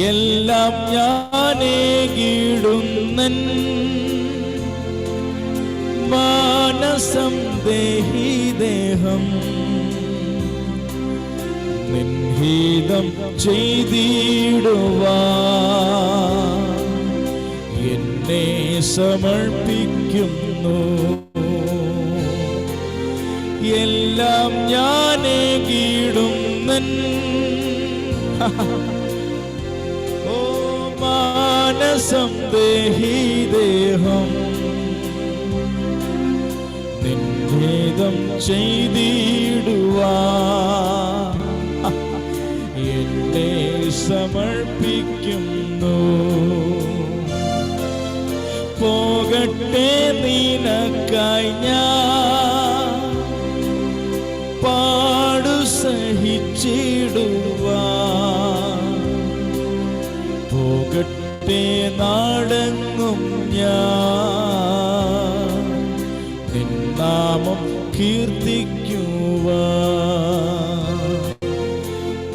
എല്ലാം ഞാനേകിടുന്നൻ മാനസം ദേഹി ദേഹം നിൻഹിതം ചെയ്തിടുവാൻ എന്നെ സമർപ്പിക്കുന്നു. എല്ലാം ഞാനേകിടുന്നൻ മാനസം ദേഹി ദേഹം നിൻഹിതം ചെയ്തിടുവാൻ എന്നെ സമർപ്പിക്കുന്നു. പോകട്ടെ നിനക്കായി ഞാൻ പാടു സഹിച്ചിടുവാൻ. പോകട്ടെ നാടെങ്ങും ഞാൻ നിൻ നാമം കീർത്തിക്കുവാൻ.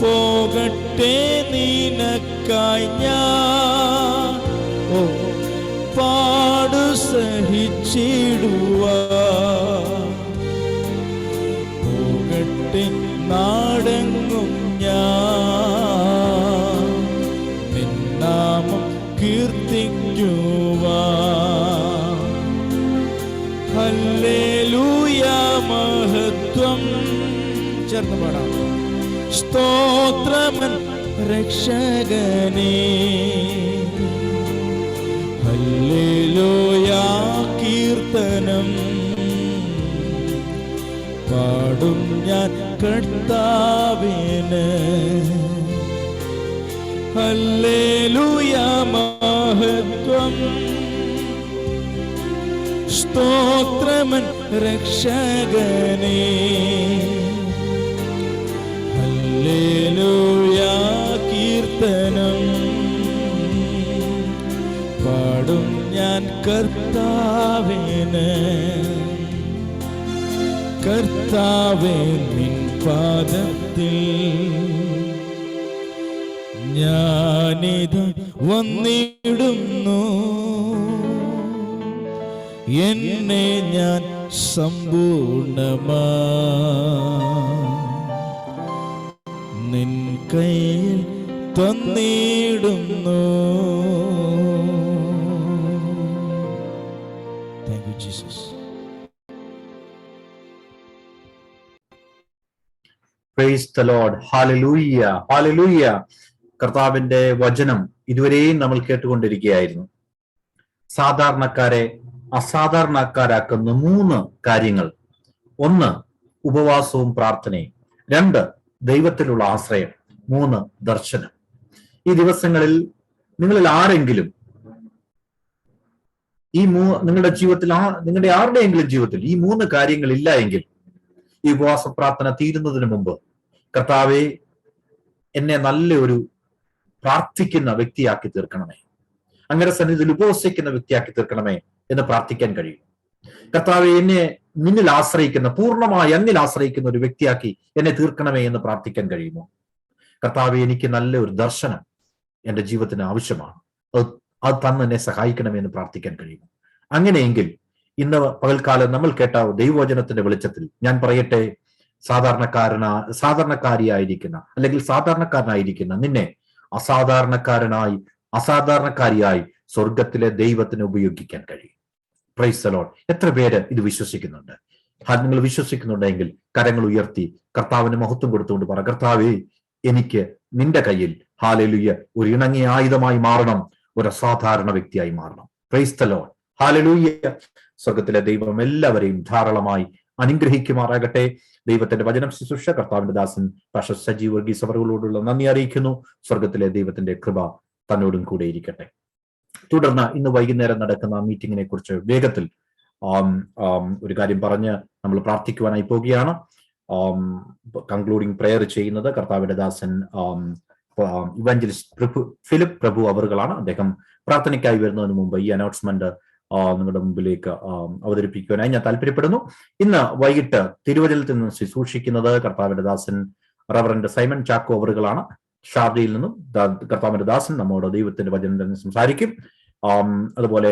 പോകട്ടെ നിനക്കായി ഞാൻ പാടു സഹിച്ചിടുവാൻ. മഹത്വം. ചേർന്ന് പാടാം. സ്തോത്രമൻ രക്ഷകനേ, ഹല്ലേലൂയ കീർത്തനം പാടും ഞാൻ കർത്താവിന്. ഹല്ലേലൂയ മഹത്വം. സ്തോത്രമൻ രക്ഷകനേ, ഹല്ലേലൂയ കീർത്തനം പാടും ഞാൻ കർത്താവിന്. കർത്താവേ നിൻ പാദത്തിൽ ഞാനിത് വന്നിടുന്നു. എന്നെ ഞാൻ സമ്പൂർണമാ നിൻ കയ്യിൽ തന്നിടുന്നു. Thank you Jesus. Praise the Lord. Hallelujah, hallelujah. കർത്താവിന്റെ വചനം ഇതുവരെയും നമ്മൾ കേട്ടുകൊണ്ടിരിക്കുകയായിരുന്നു. സാധാരണക്കാരെ അസാധാരണക്കാരാക്കുന്ന 3 കാര്യങ്ങൾ. 1, ഉപവാസവും പ്രാർത്ഥനയും. 2, ദൈവത്തിലുള്ള ആശ്രയം. 3, ദർശനം. ഈ ദിവസങ്ങളിൽ നിങ്ങളിൽ ആരെങ്കിലും നിങ്ങളുടെ ജീവിതത്തിൽ നിങ്ങളുടെ ആരുടെയെങ്കിലും ജീവിതത്തിൽ ഈ 3 കാര്യങ്ങൾ ഇല്ല എങ്കിൽ ഈ ഉപവാസ പ്രാർത്ഥന തീരുന്നതിന് മുമ്പ് കർത്താവെ എന്നെ നല്ലൊരു പ്രാർത്ഥിക്കുന്ന വ്യക്തിയാക്കി തീർക്കണമേ, അങ്ങനെ സന്നിധിയിൽ ഉപവസിക്കുന്ന വ്യക്തിയാക്കി തീർക്കണമേ എന്ന് പ്രാർത്ഥിക്കാൻ കഴിയും. കർത്താവെ എന്നെ നിന്നിൽ ആശ്രയിക്കുന്ന, പൂർണ്ണമായി അന്നിൽ ആശ്രയിക്കുന്ന ഒരു വ്യക്തിയാക്കി എന്നെ തീർക്കണമേ എന്ന് പ്രാർത്ഥിക്കാൻ കഴിയുമോ? കർത്താവെ എനിക്ക് നല്ലൊരു ദർശനം എന്റെ ജീവിതത്തിന് ആവശ്യമാണ്, അത് തന്ന് എന്നെ സഹായിക്കണമേ എന്ന് പ്രാർത്ഥിക്കാൻ കഴിയുമോ? അങ്ങനെയെങ്കിൽ ഇന്ന് പകൽക്കാലം നമ്മൾ കേട്ട ദൈവവചനത്തിന്റെ വെളിച്ചത്തിൽ ഞാൻ പറയട്ടെ, സാധാരണക്കാരിയായിരിക്കുന്ന അല്ലെങ്കിൽ സാധാരണക്കാരനായിരിക്കുന്ന നിന്നെ അസാധാരണക്കാരിയായി സ്വർഗത്തിലെ ദൈവത്തിന് ഉപയോഗിക്കാൻ കഴിയും. Price the Lord. എത്ര പേര് ഇത് വിശ്വസിക്കുന്നുണ്ട്? നിങ്ങൾ വിശ്വസിക്കുന്നുണ്ടെങ്കിൽ കരങ്ങൾ ഉയർത്തി കർത്താവിന് മഹത്വം കൊടുത്തുകൊണ്ട് പറ, കർത്താവേ എനിക്ക് നിന്റെ കയ്യിൽ ഹല്ലേലൂയ ഒരു ഇണങ്ങിയ ആയുധമായി മാറണം, ഒരു അസാധാരണ വ്യക്തിയായി മാറണം. Price the Lord. ഹല്ലേലൂയ. സ്വർഗത്തിലെ ദൈവം എല്ലാവരെയും ധാരാളമായി അനുഗ്രഹിക്കുമാറാകട്ടെ. ദൈവത്തിന്റെ വചനം ശുശ്രൂഷ കർത്താവിന്റെ ദാസൻ പാസ്റ്റർ സജീവ് വർഗീസ് അവരോടുള്ള നന്ദി അറിയിക്കുന്നു. സ്വർഗത്തിലെ ദൈവത്തിന്റെ കൃപ തന്നോടും കൂടെ ഇരിക്കട്ടെ. തുടർന്ന് ഇന്ന് വൈകുന്നേരം നടക്കുന്ന മീറ്റിങ്ങിനെ കുറിച്ച് വേഗത്തിൽ ഒരു കാര്യം പറഞ്ഞ് നമ്മൾ പ്രാർത്ഥിക്കുവാനായി പോവുകയാണ്. കൺക്ലൂഡിംഗ് പ്രെയർ ചെയ്യുന്നത് കർത്താവിന്റെ ദാസൻ ഇവാഞ്ചലിസ്റ്റ് ഫിലിപ്പ് പ്രഭു അവറുകളാണ്. അദ്ദേഹം പ്രാർത്ഥനയ്ക്കായി വരുന്നതിന് മുമ്പ് ഈ അനൗൺസ്മെന്റ് നിങ്ങളുടെ മുമ്പിലേക്ക് അവതരിപ്പിക്കുവാനായി ഞാൻ താല്പര്യപ്പെടുന്നു. ഇന്ന് വൈകിട്ട് തിരുവചനത്തിൽ നിന്ന് ശുശ്രൂഷിക്കുന്നത് കർത്താവിന്റെ ദാസൻ റവറന്റ് സൈമൺ ചാക്കോ അവറുകളാണ്. ഷാർജയിൽ നിന്നും കർത്താവിന്റെ ദാസൻ നമ്മോട് ദൈവത്തിന്റെ വചനം തന്നെ സംസാരിക്കും. അതുപോലെ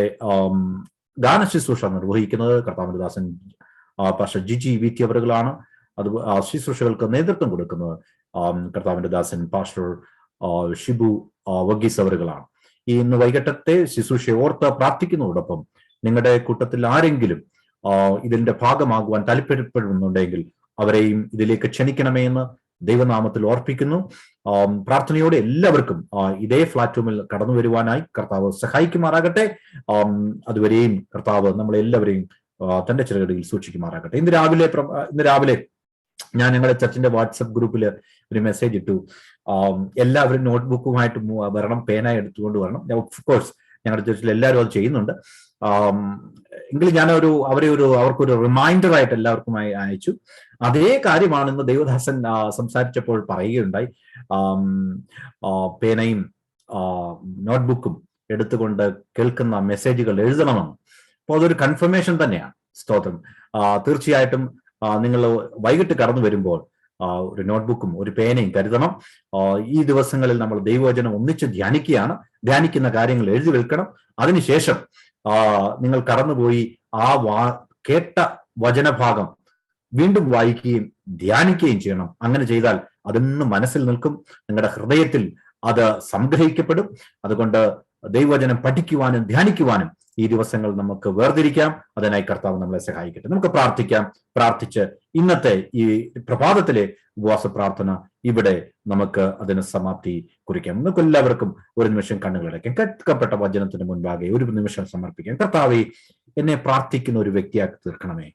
ഗാന ശുശ്രൂഷ നിർവഹിക്കുന്നത് കർത്താവിന്റെ ദാസൻ പാസ്റ്റർ ജിജി വിറ്റി അവറുകളാണ്. അത് ശുശ്രൂഷകൾക്ക് നേതൃത്വം കൊടുക്കുന്നത് കർത്താവിന്റെ ദാസൻ പാസ്റ്റർ ഷിബു വർഗീസ് അവറുകളാണ്. ഈ ഇന്ന് വൈകിട്ടത്തെ ശുശ്രൂഷയെ ഓർത്ത് പ്രാർത്ഥിക്കുന്നതോടൊപ്പം നിങ്ങളുടെ കൂട്ടത്തിൽ ആരെങ്കിലും ഇതിന്റെ ഭാഗമാകുവാൻ താല്പര്യപ്പെടുന്നുണ്ടെങ്കിൽ അവരെയും ഇതിലേക്ക് ക്ഷണിക്കണമേ എന്ന് ദൈവനാമത്തിൽ ഓർപ്പിക്കുന്നു. പ്രാർത്ഥനയോടെ എല്ലാവർക്കും ഇതേ പ്ലാറ്റ്ഫോമിൽ കടന്നു വരുവാനായി കർത്താവ് സഹായിക്കുമാറാകട്ടെ. അതുവരെയും കർത്താവ് നമ്മളെല്ലാവരെയും തന്റെ ചിറകടിയിൽ സൂക്ഷിക്കുമാറാകട്ടെ. ഇന്ന് രാവിലെ ഞാൻ ഞങ്ങളുടെ ചർച്ചിന്റെ വാട്സപ്പ് ഗ്രൂപ്പിൽ ഒരു മെസ്സേജ് ഇട്ടു. എല്ലാവരും നോട്ട്ബുക്കുമായിട്ട് വരണം, പേനായി എടുത്തുകൊണ്ട് വരണം. ഓഫ് കോഴ്സ് ഞങ്ങളുടെ ചർച്ചിൽ എല്ലാവരും അത് ചെയ്യുന്നുണ്ട്. എങ്കിലും ഞാൻ അവർക്കൊരു റിമൈൻഡർ ആയിട്ട് എല്ലാവർക്കുമായി അയച്ചു. അതേ കാര്യമാണ് ഇന്ന് ദേവദാസൻ സംസാരിച്ചപ്പോൾ പറയുകയുണ്ടായി. പേനയും നോട്ട്ബുക്കും എടുത്തുകൊണ്ട് കേൾക്കുന്ന മെസ്സേജുകൾ എഴുതണമെന്ന്. അപ്പോൾ അതൊരു കൺഫർമേഷൻ തന്നെയാണ്. സ്തോത്രം. തീർച്ചയായിട്ടും നിങ്ങൾ വൈകിട്ട് കടന്നു വരുമ്പോൾ ഒരു നോട്ട്ബുക്കും ഒരു പേനയും കരുതണം. ഈ ദിവസങ്ങളിൽ നമ്മൾ ദൈവവചനം ഒന്നിച്ച് ധ്യാനിക്കുന്ന കാര്യങ്ങൾ എഴുതി വെക്കണം. അതിനുശേഷം നിങ്ങൾ കടന്നുപോയി കേട്ട വചനഭാഗം വീണ്ടും വായിക്കുകയും ധ്യാനിക്കുകയും ചെയ്യണം. അങ്ങനെ ചെയ്താൽ അതൊന്നും മനസ്സിൽ നിൽക്കും, നിങ്ങളുടെ ഹൃദയത്തിൽ അത് സംഗ്രഹിക്കപ്പെടും. അതുകൊണ്ട് ദൈവവചനം പഠിക്കുവാനും ധ്യാനിക്കുവാനും ഈ ദിവസങ്ങൾ നമുക്ക് വേർതിരിക്കാം. അതിനായി കർത്താവ് നമ്മളെ സഹായിക്കട്ടെ. നമുക്ക് പ്രാർത്ഥിക്കാം. പ്രാർത്ഥിച്ച് ഇന്നത്തെ ഈ പ്രഭാതത്തിലെ ഉപവാസ പ്രാർത്ഥന ഇവിടെ നമുക്ക് അതിന് സമാപ്തി കുറിക്കാം. നമുക്ക് എല്ലാവർക്കും ഒരു നിമിഷം കണ്ണുകളടയ്ക്കാം. കേൾക്കപ്പെട്ട വചനത്തിന് മുൻപാകെ ഒരു നിമിഷം സമർപ്പിക്കാം. കർത്താവേ, എന്നെ പ്രാർത്ഥിക്കുന്ന ഒരു വ്യക്തിയാക്കി തീർക്കണമേ.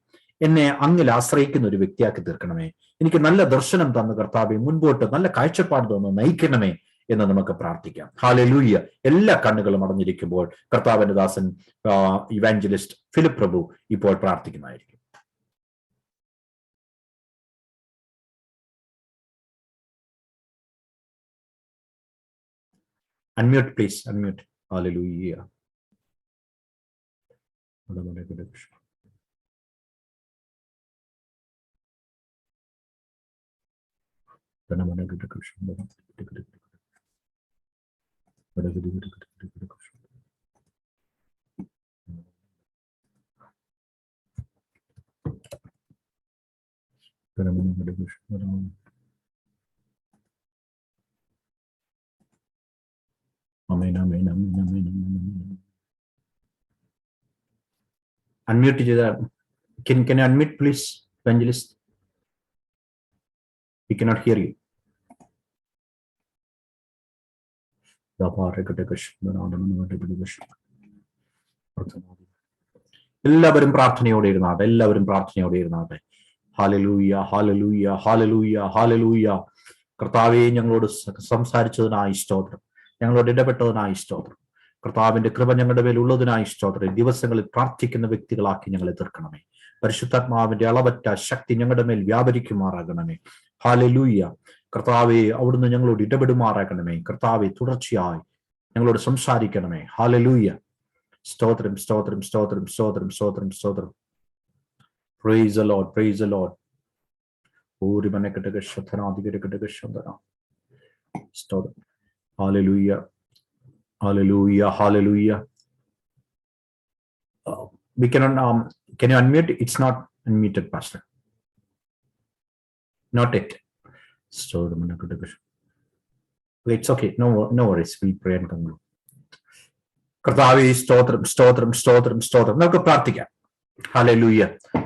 എന്നെ അങ്ങിൽ ആശ്രയിക്കുന്ന ഒരു വ്യക്തിയാക്കി തീർക്കണമേ. എനിക്ക് നല്ല ദർശനം തന്ന് കർത്താവെ മുൻപോട്ട് നല്ല കാഴ്ചപ്പാട് തന്ന് നയിക്കണമേ എന്ന് നമുക്ക് പ്രാർത്ഥിക്കാം. ഹല്ലേലൂയ. എല്ലാ കണ്ണുകളും അടഞ്ഞിരിക്കുമ്പോൾ കർത്താവിന്റെ ദാസൻ ഇവാഞ്ചലിസ്റ്റ് ഫിലിപ്പ് പ്രഭു ഇപ്പോൾ പ്രാർത്ഥിക്കുന്നതായിരിക്കും. Unmute please, unmute. Hallelujah. Unmute ചെയ്താൽ can you unmute please, evangelist? We cannot hear you. എല്ലാവരും പ്രാർത്ഥനയോടെ ഇരുന്നാട്ടെ. എല്ലാവരും പ്രാർത്ഥനയോടെ ഇരുന്നാട്ടെ. Hallelujah, hallelujah, hallelujah, hallelujah. കർത്താവേ, ഞങ്ങളോട് സംസാരിച്ചതിനായി സ്തോത്രം. ഞങ്ങളോട് ഇടപെട്ടതിനായി സ്തോത്രം. കർത്താവിന്റെ കൃപ ഞങ്ങളുടെ മേൽ ഉള്ളതിനായി സ്തോത്രം. ദിവസങ്ങളിൽ പ്രാർത്ഥിക്കുന്ന വ്യക്തികളാക്കി ഞങ്ങളെ തീർക്കണമേ. പരിശുദ്ധാത്മാവിന്റെ അളവറ്റ ശക്തി ഞങ്ങളുടെ മേൽ വ്യാപരിക്കുമാറാകണമേ. ഹല്ലേലൂയ. കർത്താവെ, അവിടുന്ന് ഞങ്ങളോട് ഇടപെടുമാറാകണമേ. കർത്താവെ, തുടർച്ചയായി ഞങ്ങളോട് സംസാരിക്കണമേ. ഹല്ലേലൂയ. സ്തോത്രം, സ്തോത്രം, സ്തോത്രം, സ്തോത്രം, സ്തോത്രം, സ്തോത്രം. Praise the Lord, praise the Lord. സ്തോത്രം. Hallelujah, hallelujah, hallelujah. We cannot, can you unmute? It's not unmuted, Pastor. Not yet. It's okay. No worries. We'll pray and conclude. കർത്താവേ, സ്തോത്രം, സ്തോത്രം, സ്തോത്രം, സ്തോത്രം. നമുക്ക് പ്രാർത്ഥിക്കാം. ഹല്ലേലൂയ.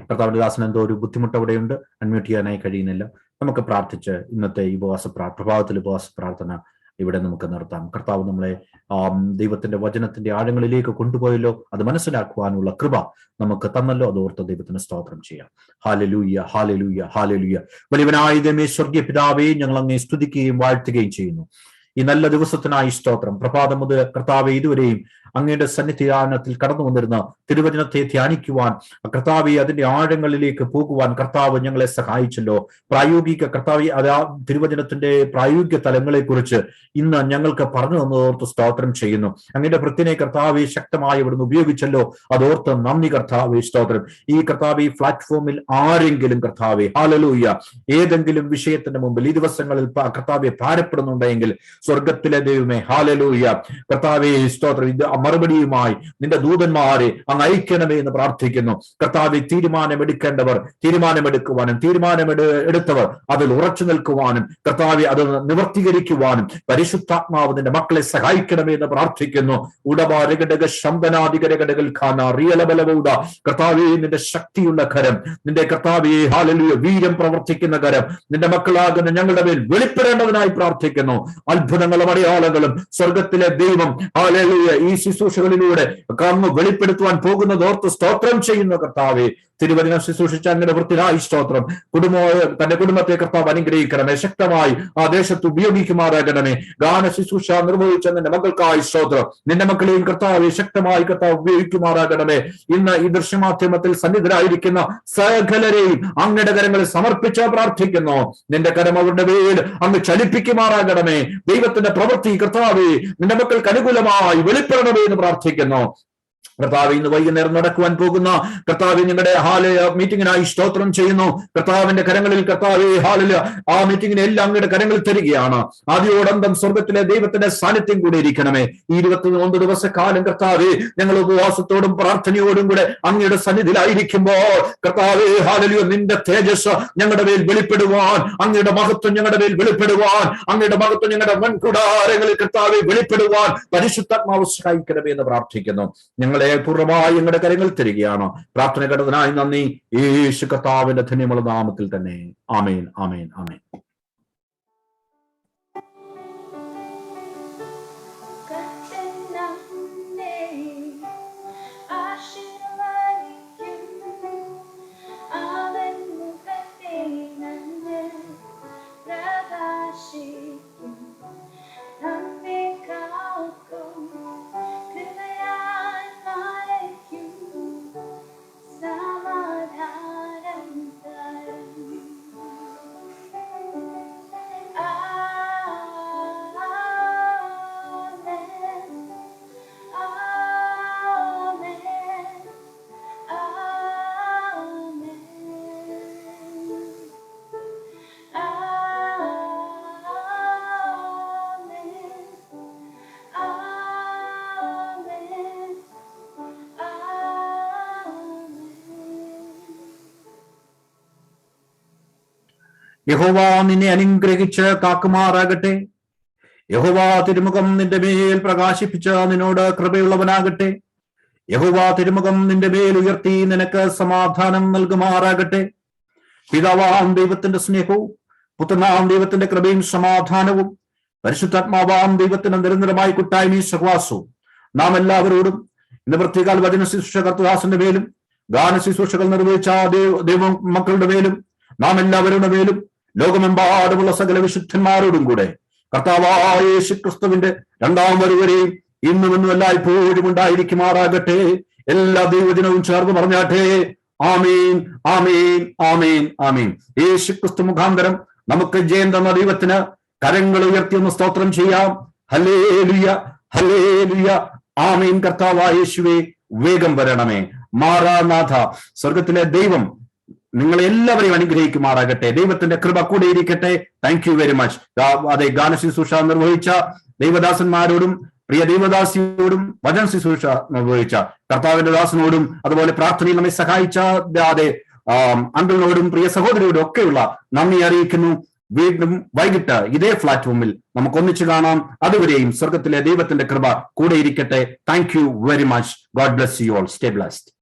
കർത്താവിന്റെ ദാസൻ എന്തോ ഒരു ബുദ്ധിമുട്ട് അവിടെയുണ്ട്, അൺമ്യൂട്ട് ചെയ്യാനായി കഴിയുന്നില്ല. നമുക്ക് പ്രാർത്ഥിച്ച് ഇന്നത്തെ ഈ പ്രഭാതത്തിൽ ഉപവാസ പ്രാർത്ഥന ഇവിടെ നമുക്ക് നിർത്താം. കർത്താവ് നമ്മളെ ദൈവത്തിന്റെ വചനത്തിന്റെ ആഴങ്ങളിലേക്ക് കൊണ്ടുപോയല്ലോ, അത് മനസ്സിലാക്കുവാനുള്ള കൃപ നമുക്ക് തന്നല്ലോ. അതോർത്ത് ദൈവത്തിന് സ്തോത്രം ചെയ്യാം. Hallelujah, hallelujah, hallelujah. വലിയവനായ ദൈവമേ, സ്വർഗീയ പിതാവേ, ഞങ്ങൾ അങ്ങേ സ്തുതിക്കുകയും വാഴ്ത്തുകയും ചെയ്യുന്നു. ഈ നല്ല ദിവസത്തിനായി സ്തോത്രം. പ്രഭാതം മുതൽ കർത്താവെ ഇതുവരെയും അങ്ങയുടെ സന്നിധാനത്തിൽ കടന്നു വന്നിരുന്ന തിരുവചനത്തെ ധ്യാനിക്കുവാൻ, കർത്താവെ അതിന്റെ ആഴങ്ങളിലേക്ക് പോകുവാൻ കർത്താവ് ഞങ്ങളെ സഹായിച്ചല്ലോ. പ്രായോഗിക കർത്താവെ ആ തിരുവചനത്തിന്റെ പ്രായോഗിക തലങ്ങളെ കുറിച്ച് ഇന്ന് ഞങ്ങൾക്ക് പറഞ്ഞു തന്നതോർത്ത് സ്തോത്രം ചെയ്യുന്നു. അങ്ങയുടെ ഭൃത്തിനെ കർത്താവെ ശക്തമായി ഇവിടുന്ന് ഉപയോഗിച്ചല്ലോ, അതോർത്ത് നന്ദി കർത്താവെ, സ്തോത്രം. ഈ കർത്താവെ പ്ലാറ്റ്ഫോമിൽ ആരെങ്കിലും കർത്താവെ ഹല്ലേലൂയ ഏതെങ്കിലും വിഷയത്തിന്റെ മുമ്പിൽ ഈ ദിവസങ്ങളിൽ കർത്താവെ ഭാരപ്പെടുന്നുണ്ടെങ്കിൽ സ്വർഗത്തിലെ ദൈവമേ ഹല്ലേലൂയ കർത്താവെ സ്തോത്രം, ഇത് മറുപടിയുമായി നിന്റെ ദൂതന്മാരെ അങ്ങ് അയക്കണമേ എന്ന് പ്രാർത്ഥിക്കുന്നു. കർത്താവെ, തീരുമാനമെടുക്കേണ്ടവർ തീരുമാനമെടുക്കുവാനും തീരുമാനമെടുത്തവർ അതിൽ ഉറച്ചു നിൽക്കുവാനും കർത്താവെ അത് നിവർത്തീകരിക്കുവാനും പരിശുദ്ധാത്മാവ് നിന്റെ മക്കളെ സഹായിക്കണമേ എന്ന് പ്രാർത്ഥിക്കുന്നു. ഉടവാരഘടക ശബ്ദനാദികരഘടകൾ ഖാന റിയലബലവൂട കർത്താവെ, നിന്റെ ശക്തിയുള്ള കരം, നിന്റെ കർത്താവെ ഹല്ലേലൂയ വീര്യം പ്രവർത്തിക്കുന്ന കരം നിന്റെ മക്കളാകുന്ന ഞങ്ങളുടെ മേൽ വെളിപ്പെടേണ്ടതിനായി പ്രാർത്ഥിക്കുന്നു. അത്ഭുതങ്ങളും അടയാളങ്ങളും സ്വർഗത്തിലെ ദൈവം ഹല്ലേലൂയ ഈ ശുശ്രൂഷകളിലൂടെ അങ്ങ് വെളിപ്പെടുത്തുവാൻ പോകുന്നതോർത്ത് സ്തോത്രം ചെയ്യുന്ന കർത്താവെ, തിരുവചനം ശുശ്രൂഷിച്ച അങ്ങയുടെ വൃത്തിനായി സ്തോത്രം. തന്റെ കുടുംബത്തെ കർത്താവ് അനുഗ്രഹിക്കണമേ, ശക്തമായി ആ ദേശത്ത് ഉപയോഗിക്കുമാറാകണമേ. ഗാന ശുശ്രൂഷ നിർവഹിച്ച നിന്റെ മക്കൾക്കായി സ്തോത്രം. നിന്റെ മക്കളെയും കർത്താവെ ശക്തമായി കർത്താവ് ഉപയോഗിക്കുമാറാകണമേ. ഇന്ന് ഈ ദൃശ്യമാധ്യമത്തിൽ സന്നിധരായിരിക്കുന്ന സകലരെയും അങ്ങയുടെ കരങ്ങളിൽ സമർപ്പിച്ച് പ്രാർത്ഥിക്കുന്നു. നിന്റെ കരം അവരുടെ മേൽ അങ്ങ് ചലിപ്പിക്കുമാറാകണമേ. ദൈവത്തിന്റെ പ്രവൃത്തി കർത്താവെ നിന്റെ മക്കൾക്ക് അനുകൂലമായി വെളിപ്പെടണമേ എന്ന് പ്രാർത്ഥിക്കുന്നു. കർത്താവ് ഇന്ന് വൈകുന്നേരം നടക്കുവാൻ പോകുന്ന കർത്താവ് ഞങ്ങളുടെ മീറ്റിംഗിനായി സ്തോത്രം ചെയ്യുന്നു. കർത്താവിന്റെ കരങ്ങളിൽ കർത്താവ് ആ മീറ്റിംഗിനെ എല്ലാം അങ്ങയുടെ കരങ്ങളിൽ തരികയാണ്. ആദ്യോടന്തം സ്വർഗത്തിലെ ദൈവത്തിന്റെ സാന്നിധ്യം കൂടെ ഇരിക്കണമേ. ഈ 21 ദിവസക്കാലം കർത്താവ് ഞങ്ങൾ ഉപവാസത്തോടും പ്രാർത്ഥനയോടും കൂടെ അങ്ങയുടെ സന്നിധിയിലായിരിക്കുമ്പോൾ കർത്താവ് ഹാലലുയ നിന്റെ തേജസ് ഞങ്ങളുടെ മേൽ വെളിപ്പെടുവാൻ, അങ്ങയുടെ മഹത്വം ഞങ്ങളുടെ മേൽ വെളിപ്പെടുവാൻ, അങ്ങയുടെ മഹത്വം ഞങ്ങളുടെ വൻകൂടാരങ്ങളിൽ കർത്താവ് വെളിപ്പെടുവാൻ പരിശുദ്ധാത്മാവ് സഹായിക്കണമേ എന്ന് പ്രാർത്ഥിക്കുന്നു. ഞങ്ങളെ പൂർണ്ണമായി ഞങ്ങളുടെ കരങ്ങൾ തരികയാണ്. പ്രാർത്ഥന കേട്ടതിനായി നന്ദി. യേശു കർത്താവിന്റെ ധന്യമുള്ള നാമത്തിൽ തന്നെ. ആമേൻ, ആമേൻ, ആമേൻ. യഹോവ നിന്നെ അനുഗ്രഹിച്ച് കാക്കുമാറാകട്ടെ. യഹോവ തിരുമുഖം നിന്റെ മേൽ പ്രകാശിപ്പിച്ച് നിന്നോട് കൃപയുള്ളവനാകട്ടെ. യഹോവ തിരുമുഖം നിന്റെ മേൽ ഉയർത്തി നിനക്ക് സമാധാനം നൽകുമാറാകട്ടെ. പിതാവാം ദൈവത്തിന്റെ സ്നേഹവും പുത്രനാം ദൈവത്തിന്റെ കൃപയും സമാധാനവും പരിശുദ്ധാത്മാവാം ദൈവത്തിന്റെ നിരന്തരമായി കൂട്ടായ്മയും സഹവാസവും നാം എല്ലാവരോടും ഇന്ന് പ്രത്യേക വചന ശുശ്രൂഷ കർത്തദാസന്റെ മേലും ഗാന ശുശ്രൂഷകൾ നിർവഹിച്ച ദൈവ മക്കളുടെ മേലും നാം എല്ലാവരുടെ മേലും ലോകമെമ്പാടുമുള്ള സകല വിശുദ്ധന്മാരോടും കൂടെ കർത്താവായ യേശു ക്രിസ്തുവിന്റെ രണ്ടാം വരവരെയും ഇന്നും എന്നും എല്ലായ്പ്പോഴും ഉണ്ടായിരിക്കുമാറാകട്ടെ. എല്ലാ ദൈവജനവും ചേർന്ന് പറഞ്ഞാട്ടെ ആമീൻ, ആമീൻ, ആമീൻ, ആമീൻ. യേശു ക്രിസ്തു മുഖാന്തരം നമുക്ക് ജയം തന്ന ദൈവത്തിന് കരങ്ങൾ ഉയർത്തിയൊന്ന് സ്തോത്രം ചെയ്യാം. ഹല്ലേലൂയ, ഹല്ലേലൂയ, ആമീൻ. കർത്താവായ യേശുവേ വേഗം വരണമേ. മാറാനാഥ. സ്വർഗത്തിലെ ദൈവം നിങ്ങളെല്ലാവരെയും അനുഗ്രഹിക്കുമാറാകട്ടെ. ദൈവത്തിന്റെ കൃപ കൂടെ ഇരിക്കട്ടെ. Thank you very much. അതെ, ഗാന ശുശ്രൂഷ നിർവഹിച്ച ദൈവദാസന്മാരോടും പ്രിയ ദൈവദാസിയോടും വചന ശുശ്രൂഷ നിർവഹിച്ച കർത്താവിന്റെ ദാസനോടും അതുപോലെ പ്രാർത്ഥനയിൽ നമ്മെ സഹായിച്ച അതെ അങ്കിളിനോടും പ്രിയ സഹോദരിയോടും ഒക്കെയുള്ള നന്ദി അറിയിക്കുന്നു. വീണ്ടും വൈകിട്ട് ഇതേ പ്ലാറ്റ്ഫോമിൽ നമുക്ക് ഒന്നിച്ചു കാണാം. അതുവരെയും സ്വർഗത്തിലെ ദൈവത്തിന്റെ കൃപ കൂടെ ഇരിക്കട്ടെ. Thank you very much. God bless you all. Stay blessed.